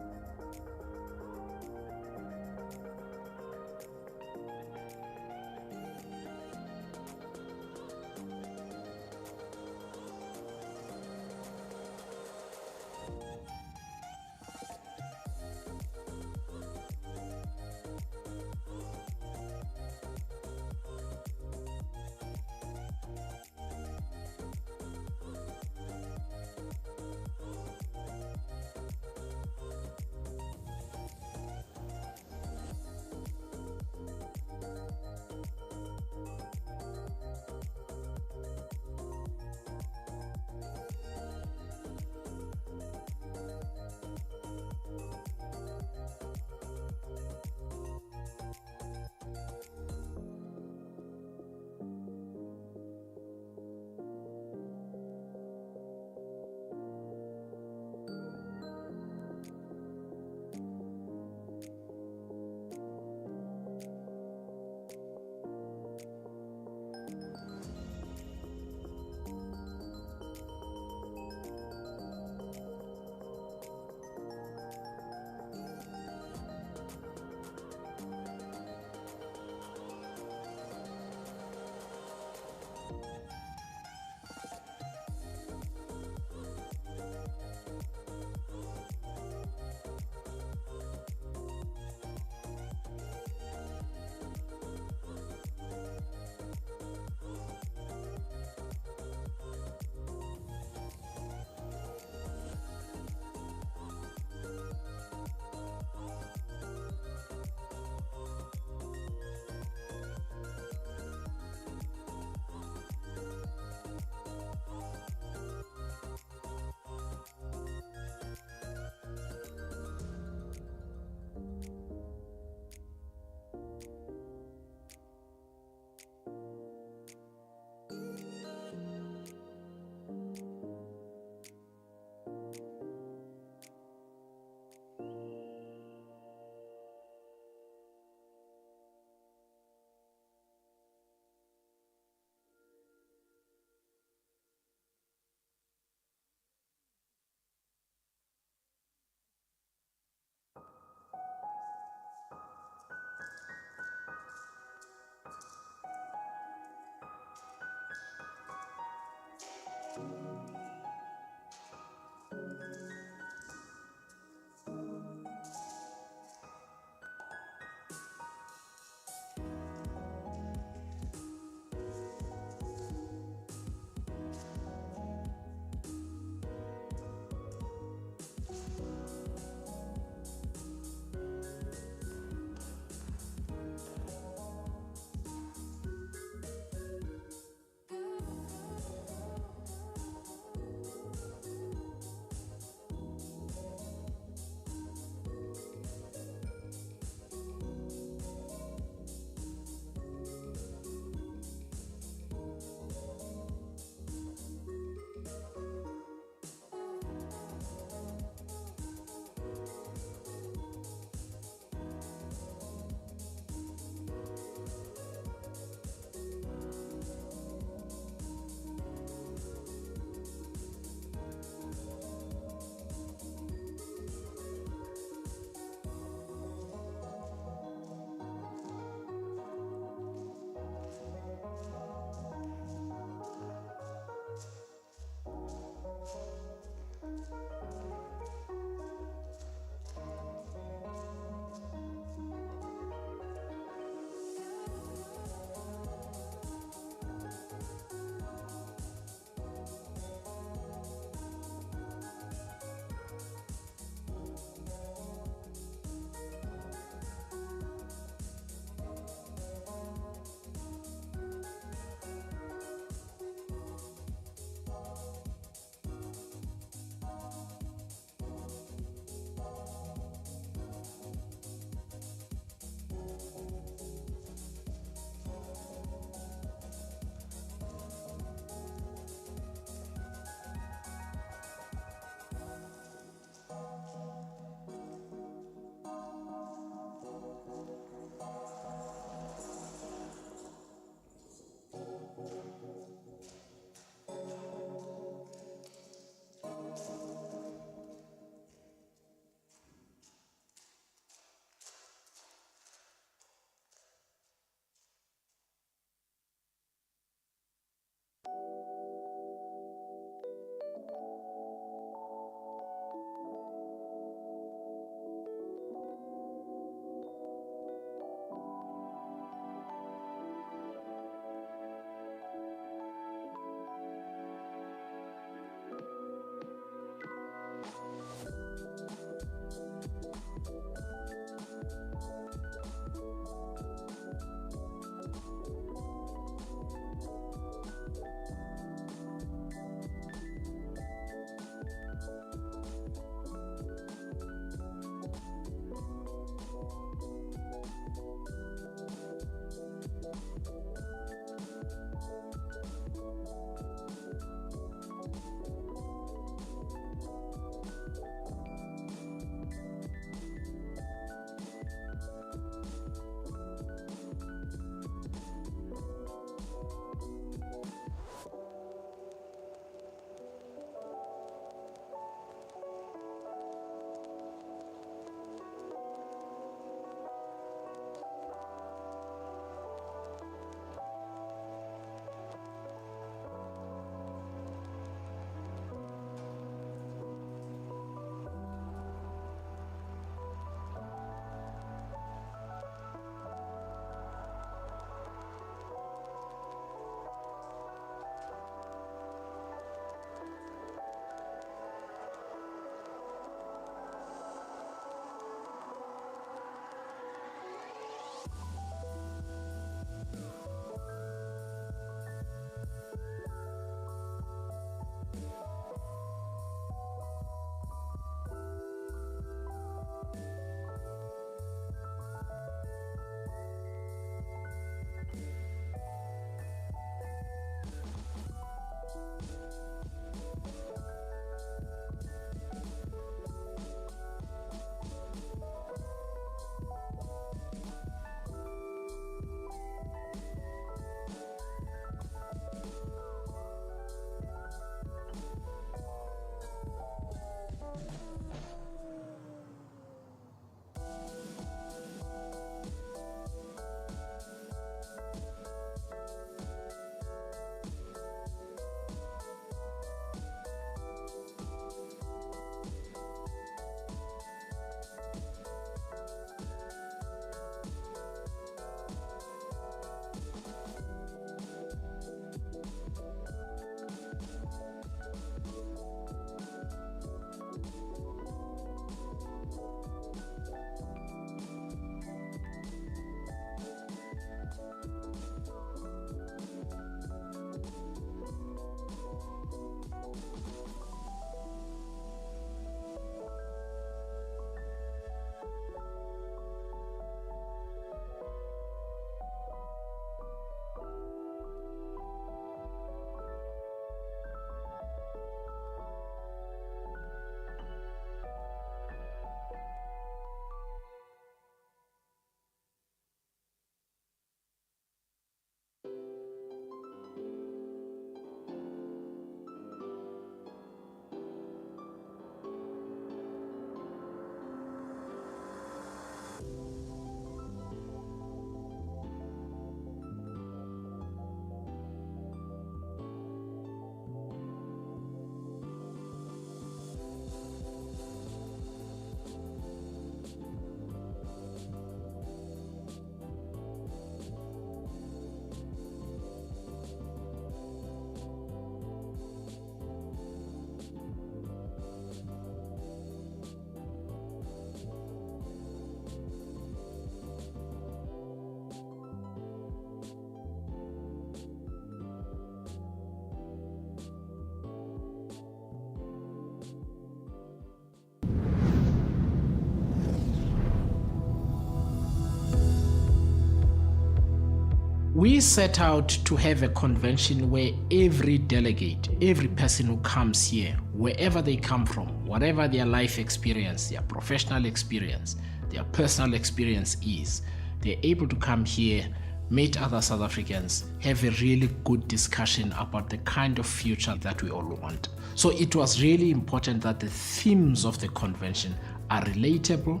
S19: We set out to have a convention where every delegate, every person who comes here, wherever they come from, whatever their life experience, their professional experience, their personal experience is, they're able to come here, meet other South Africans, have a really good discussion about the kind of future that we all want. So it was really important that the themes of the convention are relatable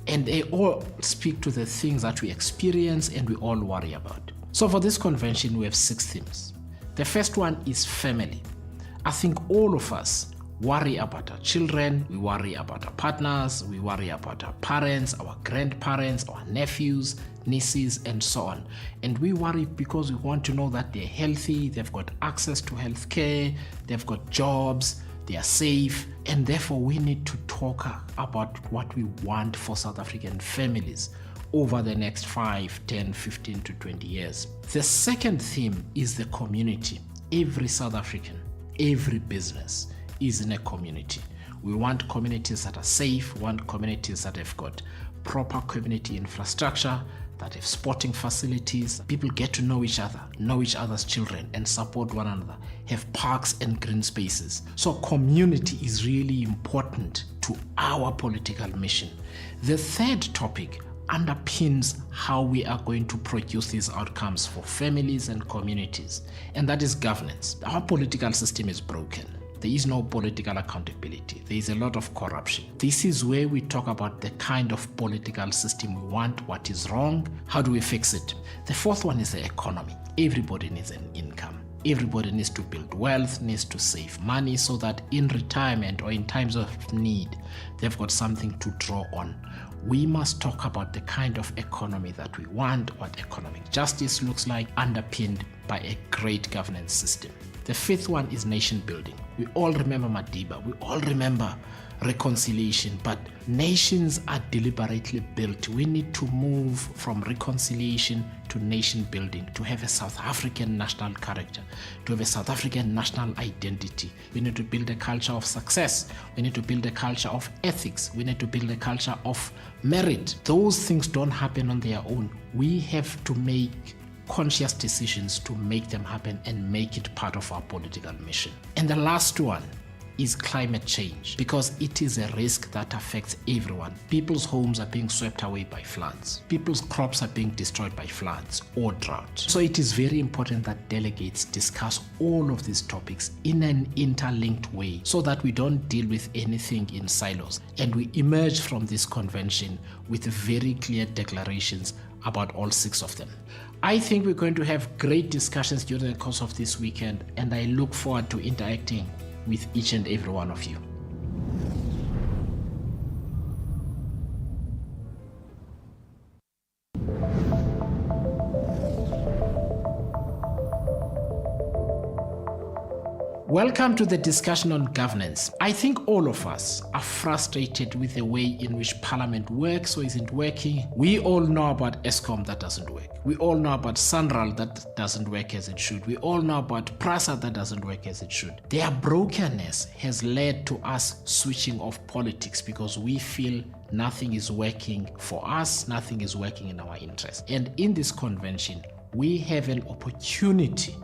S19: and they all speak to the things that we experience and we all worry about. So for this convention, we have 6 themes. The first one is family. I think all of us worry about our children, we worry about our partners, we worry about our parents, our grandparents, our nephews, nieces, and so on. And we worry because we want to know that they're healthy, they've got access to health care, they've got jobs, they are safe, and therefore we need to talk about what we want for South African families over the next 5, 10, 15 to 20 years. The second theme is the community. Every South African, every business is in a community. We want communities that are safe, we want communities that have got proper community infrastructure, that have sporting facilities, people get to know each other's children and support one another, have parks and green spaces. So community is really important to our political mission. The third topic underpins how we are going to produce these outcomes for families and communities, and that is governance. Our political system is broken. There is no political accountability. There is a lot of corruption. This is where we talk about the kind of political system we want, what is wrong, how do we fix it. The fourth one is the economy. Everybody needs an income. Everybody needs to build wealth, needs to save money so that in retirement or in times of need, they've got something to draw on. We must talk about the kind of economy that we want, what economic justice looks like, underpinned by a great governance system. The fifth one is nation building. We all remember Madiba, we all remember reconciliation, but nations are deliberately built. We need to move from reconciliation to nation building, to have a South African national character, to have a South African national identity. We need to build a culture of success. We need to build a culture of ethics. We need to build a culture of merit. Those things don't happen on their own. We have to make conscious decisions to make them happen and make it part of our political mission. And the last one is climate change, because it is a risk that affects everyone. People's homes are being swept away by floods. People's crops are being destroyed by floods or drought. So it is very important that delegates discuss all of these topics in an interlinked way so that we don't deal with anything in silos and we emerge from this convention with very clear declarations about all 6 of them. I think we're going to have great discussions during the course of this weekend, and I look forward to interacting with each and every one of you. Welcome to the discussion on governance. I think all of us are frustrated with the way in which Parliament works or isn't working. We all know about ESCOM that doesn't work. We all know about SANRAL that doesn't work as it should. We all know about PRASA that doesn't work as it should. Their brokenness has led to us switching off politics because we feel nothing is working for us, nothing is working in our interest. And in this convention, we have an opportunity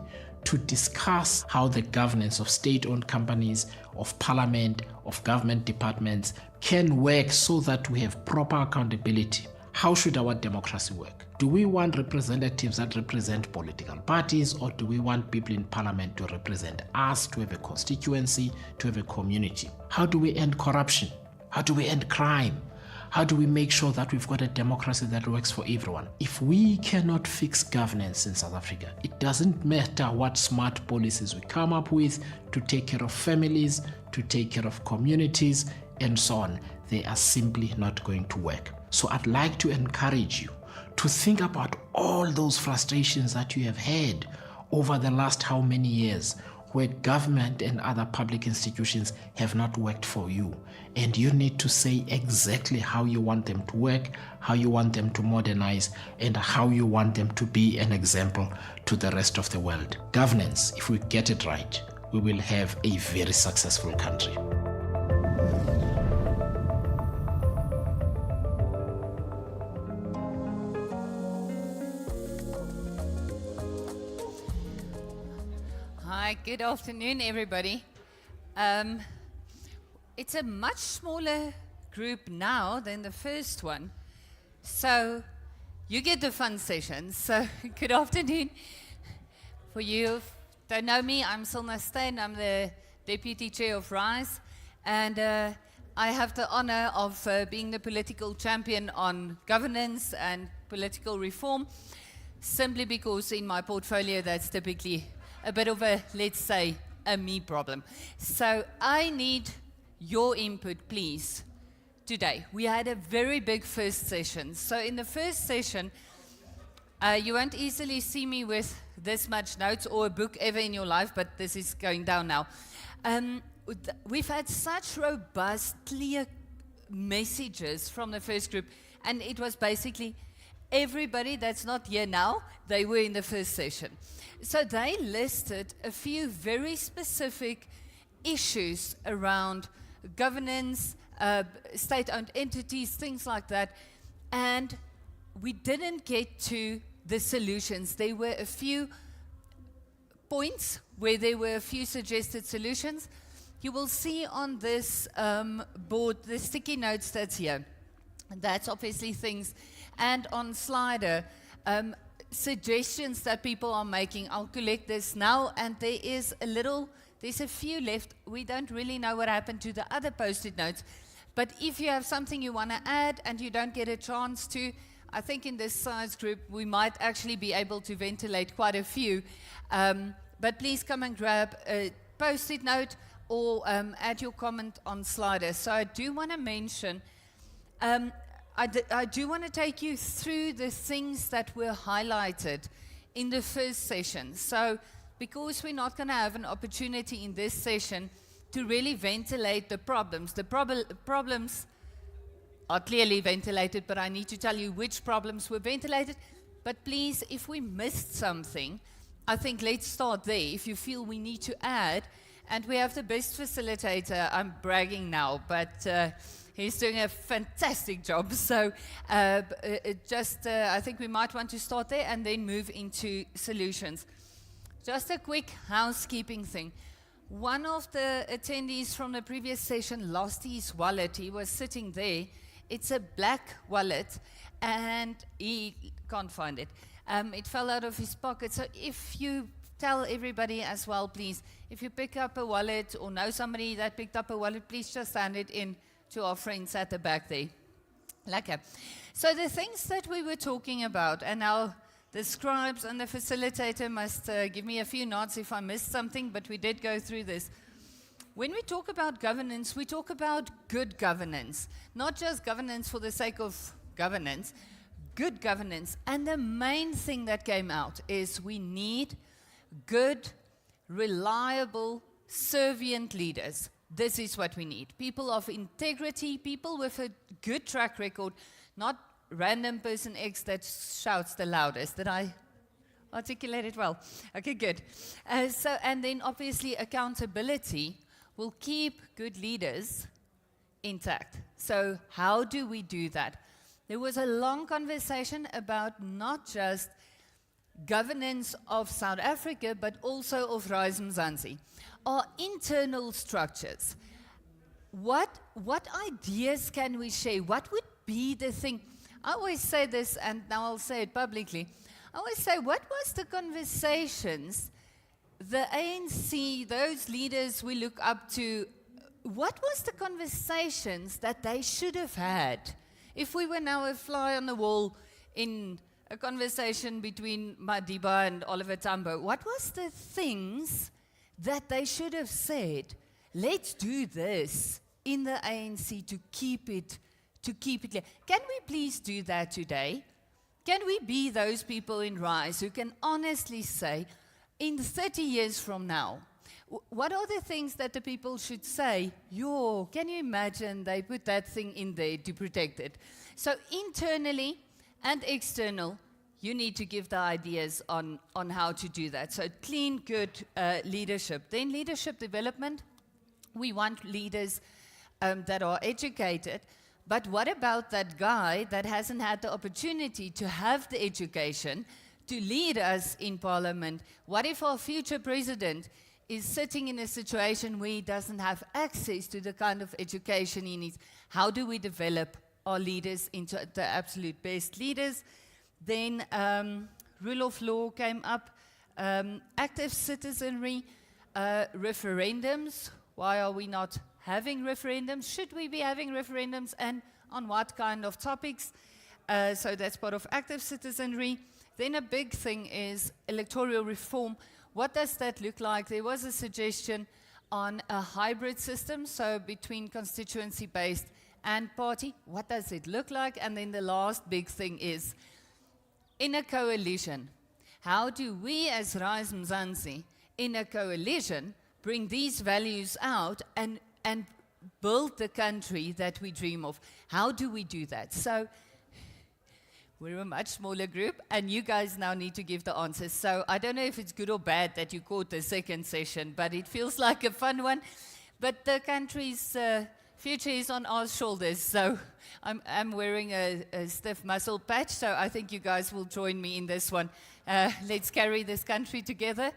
S19: to discuss how the governance of state-owned companies, of parliament, of government departments can work so that we have proper accountability. How should our democracy work? Do we want representatives that represent political parties, or do we want people in parliament to represent us, to have a constituency, to have a community? How do we end corruption? How do we end crime? How do we make sure that we've got a democracy that works for everyone? If we cannot fix governance in South Africa, it doesn't matter what smart policies we come up with to take care of families, to take care of communities, and so on. They are simply not going to work. So I'd like to encourage you to think about all those frustrations that you have had over the last how many years, where government and other public institutions have not worked for you. And you need to say exactly how you want them to work, how you want them to modernize, and how you want them to be an example to the rest of the world. Governance, if we get it right, we will have a very successful country.
S20: Hi, good afternoon, everybody. It's a much smaller group now than the first one, so you get the fun sessions. So good afternoon. For you who don't know me, I'm Silna Steyn. I'm the Deputy Chair of RISE, and I have the honor of being the political champion on governance and political reform, simply because in my portfolio that's typically a bit of a, let's say, a me problem. So I need your input, please, today. We had a very big first session. So in the first session, you won't easily see me with this much notes or a book ever in your life, but this is going down now. We've had such robust, clear messages from the first group, and it was basically everybody that's not here now, they were in the first session. So they listed a few very specific issues around governance, state-owned entities, things like that, and we didn't get to the solutions. There were a few points where there were a few suggested solutions. You will see on this board the sticky notes that's here. That's obviously things. And on Slider, suggestions that people are making. I'll collect this now, and there's a few left. We don't really know what happened to the other post-it notes. But if you have something you want to add and you don't get a chance to, I think in this size group, we might actually be able to ventilate quite a few. But please come and grab a post-it note or add your comment on Slider. So I do want to mention, I do want to take you through the things that were highlighted in the first session. So because we're not going to have an opportunity in this session to really ventilate the problems are clearly ventilated, but I need to tell you which problems were ventilated. But please, if we missed something, I think let's start there. If you feel we need to add, and we have the best facilitator, I'm bragging now, but he's doing a fantastic job. So I think we might want to start there and then move into solutions. Just a quick housekeeping thing. One of the attendees from the previous session lost his wallet. He was sitting there. It's a black wallet, and he can't find it. It fell out of his pocket. So if you tell everybody as well, please, if you pick up a wallet or know somebody that picked up a wallet, please just hand it in to our friends at the back there. Lekker. So the things that we were talking about, and now the scribes and the facilitator must give me a few nods if I missed something, but we did go through this. When we talk about governance, we talk about good governance, not just governance for the sake of governance, good governance. And the main thing that came out is we need good, reliable, servient leaders. This is what we need. People of integrity, people with a good track record, not random person X that shouts the loudest. Did I articulate it well? Okay, good. And then obviously accountability will keep good leaders intact. So how do we do that? There was a long conversation about not just governance of South Africa, but also of Rise Mzansi. Our internal structures. What ideas can we share? What would be the thing? I always say this, and now I'll say it publicly. I always say, what was the conversations the ANC, those leaders we look up to, what was the conversations that they should have had? If we were now a fly on the wall in a conversation between Madiba and Oliver Tambo, what was the things that they should have said? Let's do this in the ANC to keep it clear. Can we please do that today? Can we be those people in Rise who can honestly say, in 30 years from now, what are the things that the people should say? Can you imagine they put that thing in there to protect it? So internally and external, you need to give the ideas on how to do that. So clean, good leadership. Then leadership development. We want leaders that are educated. But what about that guy that hasn't had the opportunity to have the education to lead us in Parliament? What if our future president is sitting in a situation where he doesn't have access to the kind of education he needs? How do we develop our leaders into the absolute best leaders? Then rule of law came up, active citizenry, referendums. Why are we not having referendums? Should we be having referendums, and on what kind of topics? So that's part of active citizenry. Then a big thing is electoral reform. what does that look like? There was a suggestion on a hybrid system, so between constituency-based and party. What does it look like? And then the last big thing is, in a coalition, how do we as Rise Mzansi, in a coalition, bring these values out and build the country that we dream of? How do we do that? So we're a much smaller group, and you guys now need to give the answers. So I don't know if it's good or bad that you caught the second session, but it feels like a fun one. But the country's future is on our shoulders, so I'm wearing a stiff muscle patch, so I think you guys will join me in this one. Let's carry this country together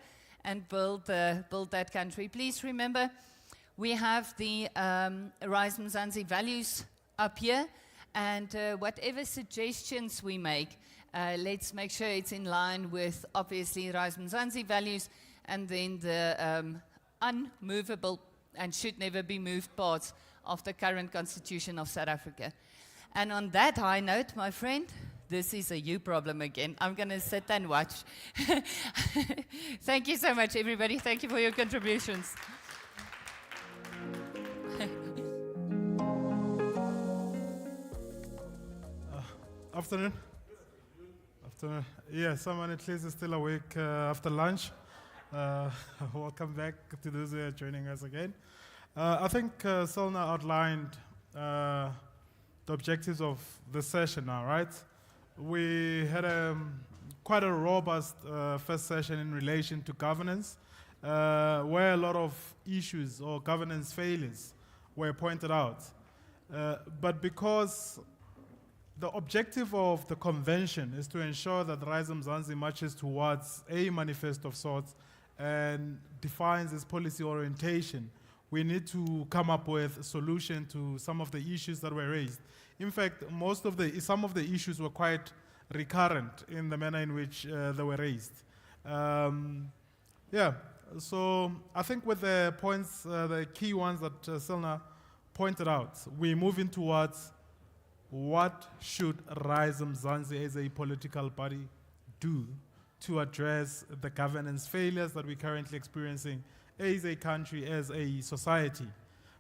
S20: and build that country. Please remember, we have the Rise Mzansi values up here, and whatever suggestions we make, let's make sure it's in line with, obviously, Rise Mzansi values, and then the unmovable and should never be moved parts of the current Constitution of South Africa. And on that high note, my friend, this is a you problem again. I'm going to sit and watch. Thank you so much, everybody. Thank you for your contributions.
S18: Afternoon. Afternoon. Yeah, someone at least is still awake after lunch. Welcome back to those who are joining us again. I think Selna outlined the objectives of the session now, right? We had quite a robust first session in relation to governance, where a lot of issues or governance failures were pointed out. But because the objective of the convention is to ensure that Rise Mzansi marches towards a manifesto of sorts and defines its policy orientation, we need to come up with a solution to some of the issues that were raised. In fact, some of the issues were quite recurrent in the manner in which they were raised. Yeah, so I think with the points, the key ones that Selna pointed out, we're moving towards what should Rise Mzansi as a political body do to address the governance failures that we're currently experiencing as a country, as a society.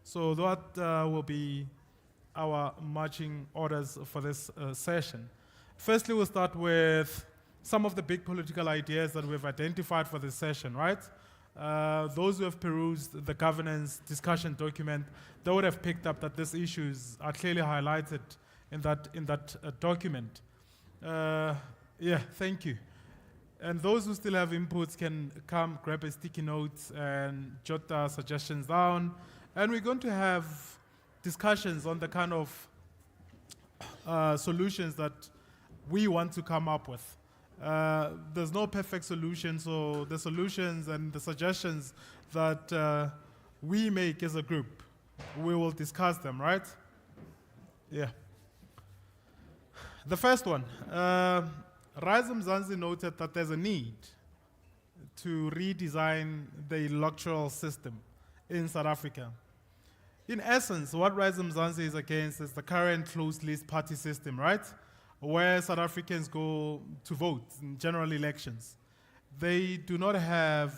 S18: So that will be our marching orders for this session. Firstly, we'll start with some of the big political ideas that we've identified for this session, right? Those who have perused the governance discussion document, they would have picked up that these issues are clearly highlighted in that document. Yeah, thank you. And those who still have inputs can come grab a sticky note and jot their suggestions down. And we're going to have discussions on the kind of solutions that we want to come up with. There's no perfect solution, so the solutions and the suggestions that we make as a group, we will discuss them, right? Yeah. The first one. Rise Mzansi noted that there's a need to redesign the electoral system in South Africa. In essence, what Rise Mzansi is against is the current closed list party system, right? Where South Africans go to vote in general elections. They do not have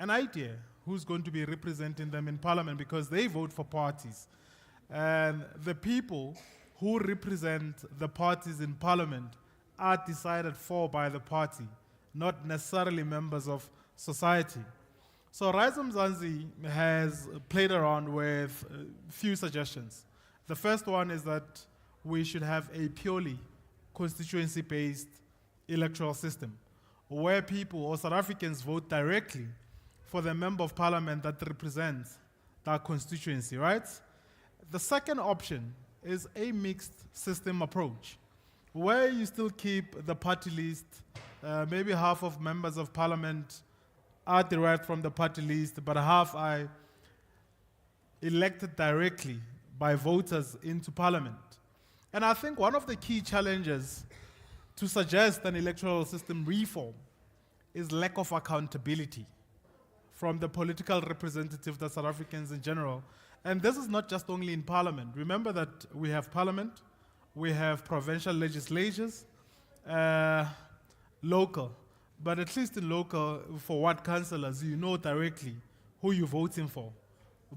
S18: an idea who's going to be representing them in parliament because they vote for parties. And the people who represent the parties in parliament are decided for by the party, not necessarily members of society. So Rise Mzansi has played around with a few suggestions. The first one is that we should have a purely constituency-based electoral system, where people or South Africans vote directly for the member of parliament that represents that constituency, right? The second option is a mixed system approach, where you still keep the party list, maybe half of members of parliament are derived from the party list, but half are elected directly by voters into parliament. And I think one of the key challenges to suggest an electoral system reform is lack of accountability from the political representatives of South Africans in general. And this is not just only in parliament. Remember that we have parliament, we have provincial legislatures, local. But at least in local, for ward councillors, you know directly who you're voting for.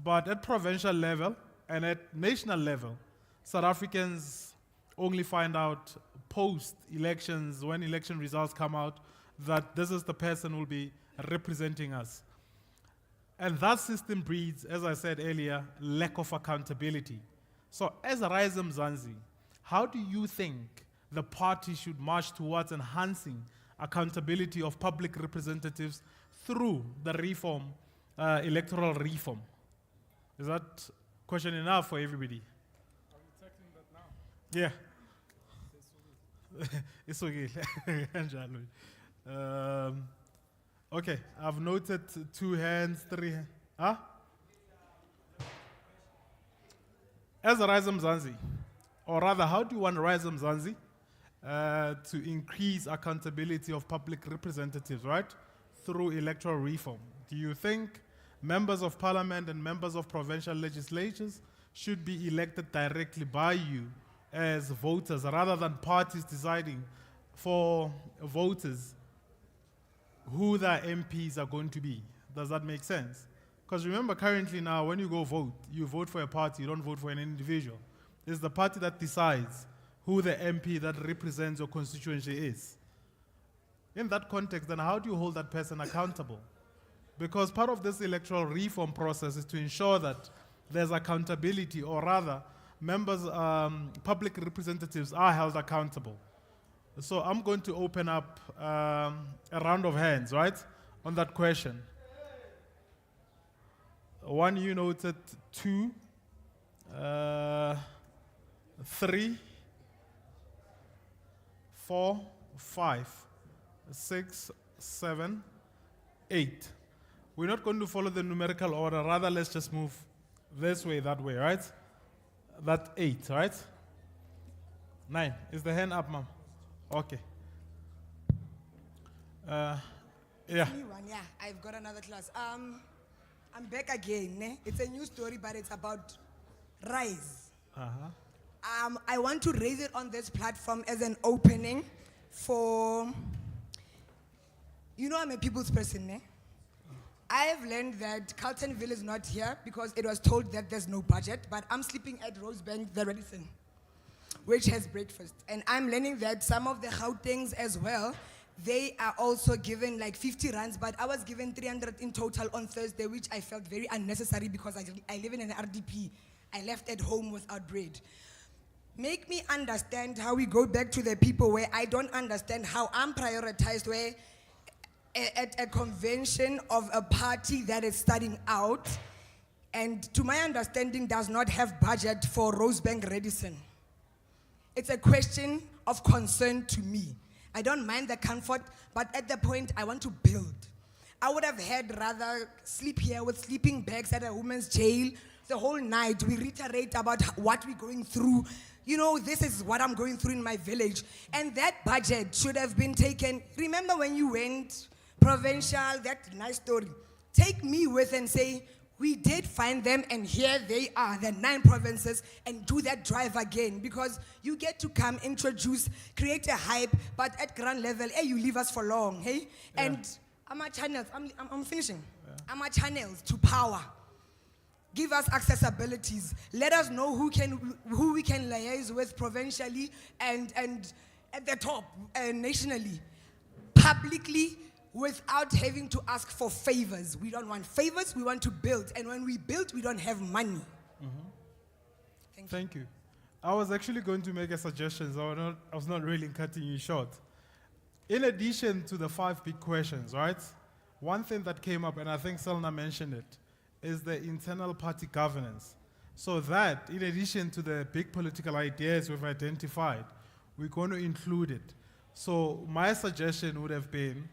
S18: But at provincial level and at national level, South Africans only find out post-elections, when election results come out, that this is the person who will be representing us. And that system breeds, as I said earlier, lack of accountability. So as a Rise Mzansi, how do you think the party should march towards enhancing accountability of public representatives through the reform, electoral reform? Is that question enough for everybody?
S10: Are we tackling that now?
S18: Yeah. It's okay. Okay, I've noted 2 hands, 3 hands. Huh? As a Rise Mzansi, or rather, how do you want Rise Mzansi to increase accountability of public representatives, right? Through electoral reform. Do you think members of parliament and members of provincial legislatures should be elected directly by you as voters rather than parties deciding for voters who their MPs are going to be? Does that make sense? Because remember, currently now, when you go vote, you vote for a party, you don't vote for an individual. It's the party that decides who the MP that represents your constituency is. In that context, then how do you hold that person accountable? Because part of this electoral reform process is to ensure that there's accountability, or rather, members, public representatives are held accountable. So I'm going to open up a round of hands, right, on that question. 1, you noted. 2, 3, 4, 5, 6, 7, 8. We're not going to follow the numerical order. Rather, let's just move this way, that way, right? That's 8, right? 9. Is the hand up, ma'am? Okay. Yeah.
S1: Me one, yeah. I've got another class. I'm back again. Ne? It's a new story, but it's about Rise. I want to raise it on this platform as an opening for, you know, I'm a people's person. Ne? I have learned that Carltonville is not here because it was told that there's no budget, but I'm sleeping at Rosebank, the Radisson, which has breakfast. And I'm learning that some of the Gautengs as well, they are also given like 50 rands, but I was given 300 in total on Thursday, which I felt very unnecessary because I live in an RDP. I left at home without bread. Make me understand how we go back to the people where I don't understand how I'm prioritized, where at a convention of a party that is starting out, and to my understanding does not have budget for Rosebank Radisson. It's a question of concern to me. I don't mind the comfort, but at the point I want to build. I would have had rather sleep here with sleeping bags at a women's jail the whole night. We reiterate about what we're going through. You know, this is what I'm going through in my village. And that budget should have been taken. Remember when you went provincial, that nice story. Take me with and say, we did find them and here they are, the 9 provinces, and do that drive again, because you get to come, introduce, create a hype, but at ground level, hey, you leave us for long, hey? Yeah. And our channels, I'm finishing. Yeah. Our channels to power. Give us accessibilities. Let us know who we can liaise with provincially and at the top, nationally. Publicly, without having to ask for favors. We don't want favors, we want to build. And when we build, we don't have money.
S18: Thank you. I was actually going to make a suggestion, so I was not really cutting you short. In addition to the 5 big questions, right? One thing that came up, and I think Selna mentioned it, is the internal party governance. So that, in addition to the big political ideas we've identified, we're going to include it. So my suggestion would have been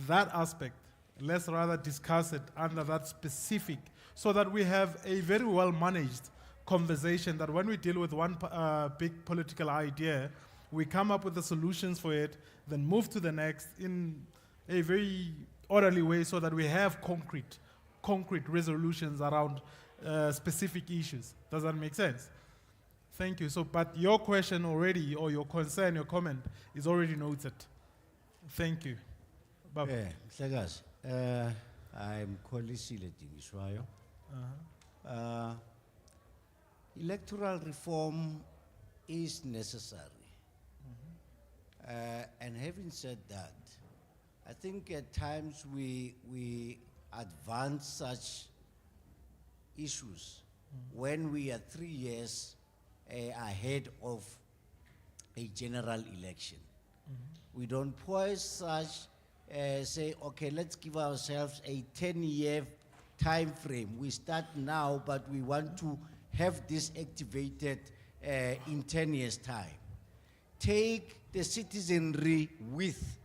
S18: that aspect, let's rather discuss it under that specific, so that we have a very well managed conversation, that when we deal with one big political idea, we come up with the solutions for it, then move to the next in a very orderly way, so that we have concrete resolutions around specific issues. Does that make sense? Thank you. So, but your question already, or your concern, your comment, is already noted. Thank you. Baba.
S4: Mhlekazi, I'm Kholisile Dingiswayo. Electoral reform is necessary. And having said that, I think at times we advance such issues when we are 3 years ahead of a general election. We don't poise such, say, okay, let's give ourselves a 10-year time frame. We start now, but we want to have this activated in 10 years' time. Take the citizenry with